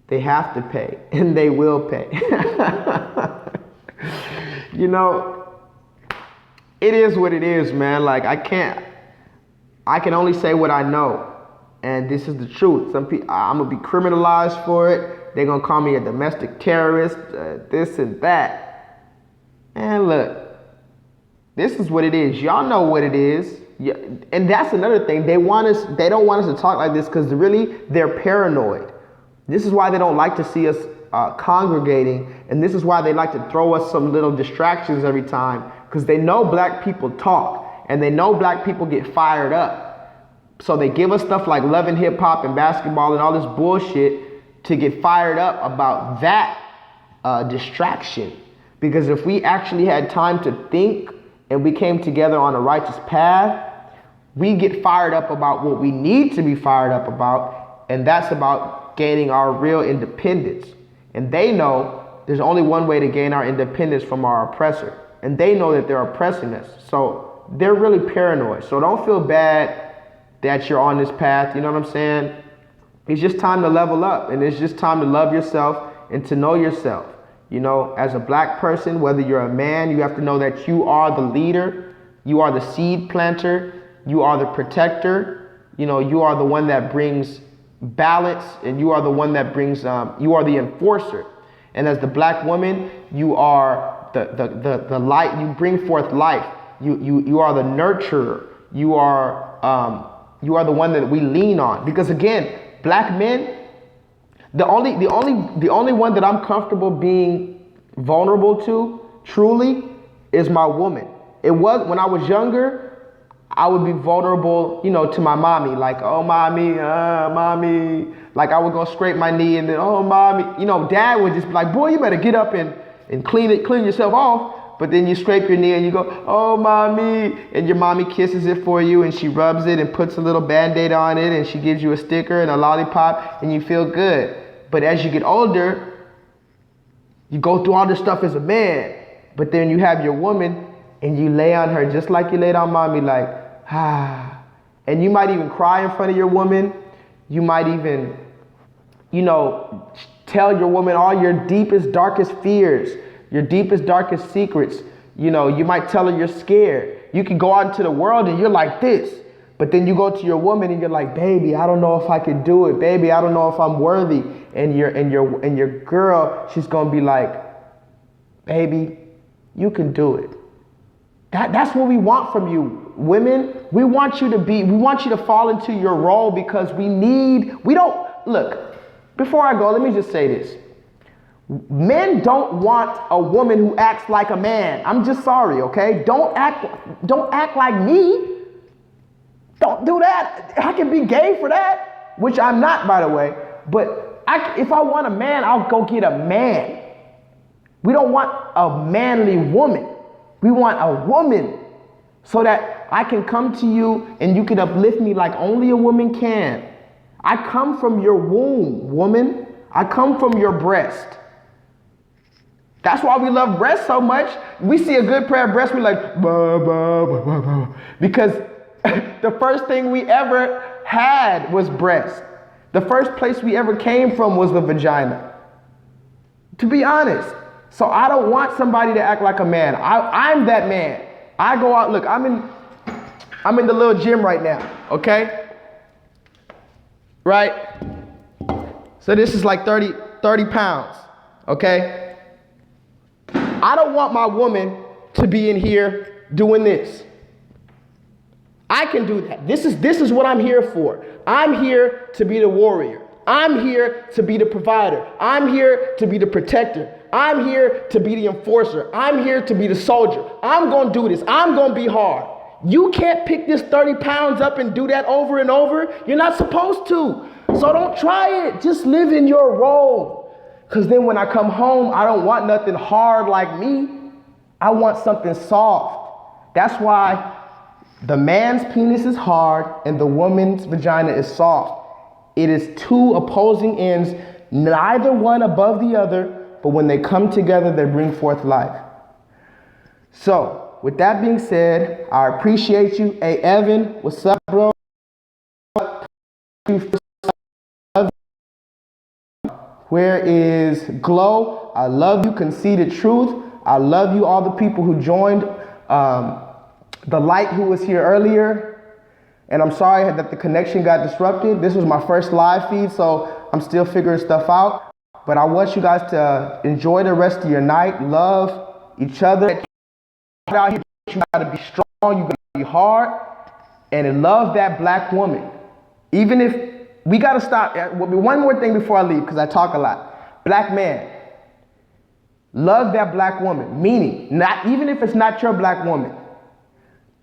they have to pay, and they will pay. It is what it is, man. Like, I can only say what I know, and this is the truth. Some people, I'm gonna be criminalized for it. They're gonna call me a domestic terrorist, this and that. And look, this is what it is. Y'all know what it is. Yeah, and that's another thing. They don't want us to talk like this because really they're paranoid. This is why they don't like to see us congregating, and this is why they like to throw us some little distractions every time, because they know black people talk and they know black people get fired up. So they give us stuff like Love and Hip Hop and basketball and all this bullshit to get fired up about that distraction. Because if we actually had time to think and we came together on a righteous path, we get fired up about what we need to be fired up about, and that's about gaining our real independence. And they know there's only one way to gain our independence from our oppressor, and they know that they're oppressing us. So they're really paranoid. So don't feel bad that you're on this path, you know what I'm saying? It's just time to level up, and it's just time to love yourself and to know yourself. You know, as a black person, whether you're a man, you have to know that you are the leader, you are the seed planter, you are the protector, you know, you are the one that brings balance, and you are the one that brings, you are the enforcer. And as the black woman, you are the light, you bring forth life. You are the nurturer. You are the one that we lean on. Because again, black men, the only one that I'm comfortable being vulnerable to, truly, is my woman. It was when I was younger, I would be vulnerable, to my mommy, like, oh, mommy. Like, I would go scrape my knee and then, oh, mommy. Dad would just be like, boy, you better get up and clean yourself off. But then you scrape your knee and you go, oh, mommy. And your mommy kisses it for you and she rubs it and puts a little Band-Aid on it and she gives you a sticker and a lollipop and you feel good. But as you get older, you go through all this stuff as a man. But then you have your woman and you lay on her just like you laid on mommy, like, ah. And you might even cry in front of your woman. You might even, tell your woman all your deepest, darkest fears, your deepest, darkest secrets. You might tell her you're scared. You can go out into the world and you're like this. But then you go to your woman and you're like, baby, I don't know if I could do it. Baby, I don't know if I'm worthy. And your girl, she's gonna be like, baby, you can do it. That's what we want from you, women. We want you to fall into your role because look, before I go, let me just say this. Men don't want a woman who acts like a man. I'm just sorry, okay? Don't act like me. Don't do that. I can be gay for that, which I'm not, by the way. But if I want a man, I'll go get a man. We don't want a manly woman. We want a woman so that I can come to you and you can uplift me like only a woman can. I come from your womb, woman. I come from your breast. That's why we love breasts so much. We see a good pair of breasts, we're like, bah, bah, bah, bah, bah. Because the first thing we ever had was breast. The first place we ever came from was the vagina. To be honest. So I don't want somebody to act like a man. I'm that man. I go out, look, I'm in the little gym right now, okay? Right? So this is like 30 pounds, okay? I don't want my woman to be in here doing this. I can do that. This is what I'm here for. I'm here to be the warrior. I'm here to be the provider. I'm here to be the protector. I'm here to be the enforcer. I'm here to be the soldier. I'm going to do this. I'm going to be hard. You can't pick this 30 pounds up and do that over and over. You're not supposed to. So don't try it. Just live in your role. Because then when I come home, I don't want nothing hard like me. I want something soft. That's why the man's penis is hard and the woman's vagina is soft. It is two opposing ends, neither one above the other, but when they come together, they bring forth life. So, with that being said, I appreciate you. Hey, Evan, what's up, bro? Where is Glow? I love you, Conceited Truth. I love you, all the people who joined. The Light, who was here earlier. And I'm sorry that the connection got disrupted. This was my first live feed, so I'm still figuring stuff out. But I want you guys to enjoy the rest of your night. Love each other. Out here, you gotta be strong, you gotta be hard, and love that black woman. Even if we gotta stop. One more thing before I leave, because I talk a lot. Black man, love that black woman. Meaning, not even if it's not your black woman.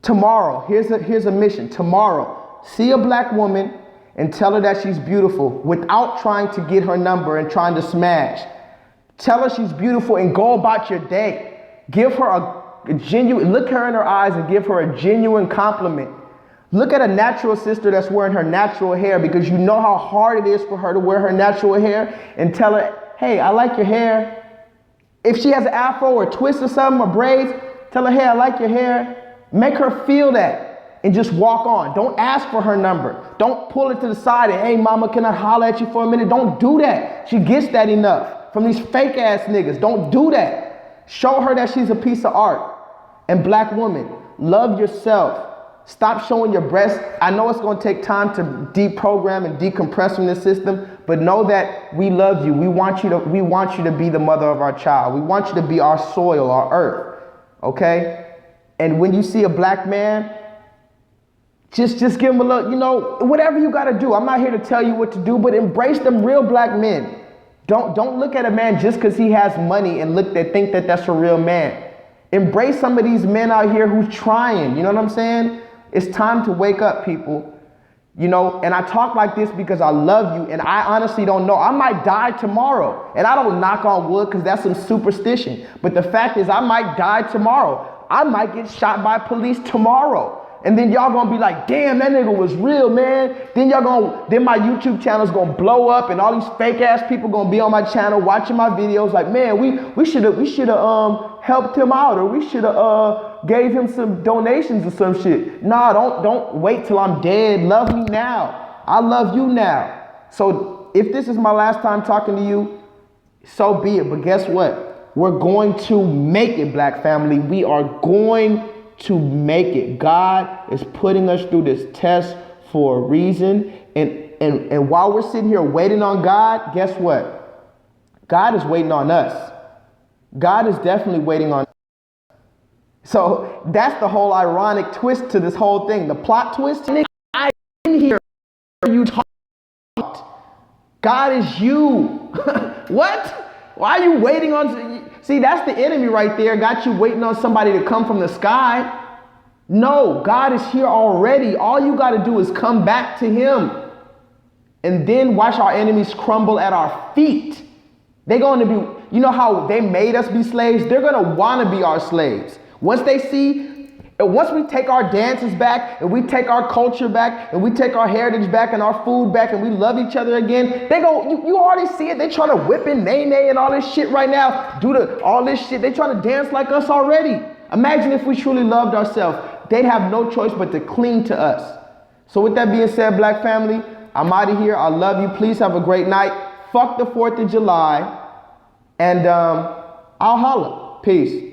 Tomorrow, here's a mission. Tomorrow, see a black woman and tell her that she's beautiful without trying to get her number and trying to smash. Tell her she's beautiful and go about your day. Give her a genuine, look her in her eyes and give her a genuine compliment. Look at a natural sister that's wearing her natural hair, because you know how hard it is for her to wear her natural hair, and tell her, hey, I like your hair. If she has an afro or twist or something or braids, tell her, hey, I like your hair. Make her feel that and just walk on. Don't ask for her number. Don't pull it to the side and, hey, mama, can I holler at you for a minute? Don't do that. She gets that enough from these fake ass niggas. Don't do that. Show her that she's a piece of art. And black woman, love yourself. Stop showing your breasts. I know it's going to take time to deprogram and decompress from this system, but know that we love you. We want you to be the mother of our child. We want you to be our soil, our earth. Okay? And when you see a black man, just give him a look, whatever you got to do. I'm not here to tell you what to do, but embrace them real black men. Don't look at a man just because he has money and think that that's a real man. Embrace some of these men out here who's trying. You know what I'm saying? It's time to wake up, people. And I talk like this because I love you, and I honestly don't know. I might die tomorrow, and I don't knock on wood because that's some superstition. But the fact is, I might die tomorrow. I might get shot by police tomorrow. And then y'all gonna be like, damn, that nigga was real, man. Then my YouTube channel's gonna blow up, and all these fake ass people gonna be on my channel watching my videos like, man, we should have helped him out, or we should have gave him some donations or some shit. Nah, don't wait till I'm dead. Love me now. I love you now. So if this is my last time talking to you, so be it. But guess what? We're going to make it, black family. We are going to make it. God is putting us through this test for a reason. And while we're sitting here waiting on God, guess what? God is waiting on us. God is definitely waiting on us. So that's the whole ironic twist to this whole thing. The plot twist, nigga, I in here. You talk. God is you. What? Why are you waiting on? See, that's the enemy right there. Got you waiting on somebody to come from the sky. No, God is here already. All you got to do is come back to him. And then watch our enemies crumble at our feet. They're going to be, how they made us be slaves? They're going to want to be our slaves. Once we take our dances back, and we take our culture back, and we take our heritage back and our food back, and we love each other again, you already see it. They're trying to whip and nay and all this shit right now. All this shit. They're trying to dance like us already. Imagine if we truly loved ourselves. They'd have no choice but to cling to us. So with that being said, black family, I'm out of here. I love you. Please have a great night. Fuck the 4th of July. And I'll holla. Peace.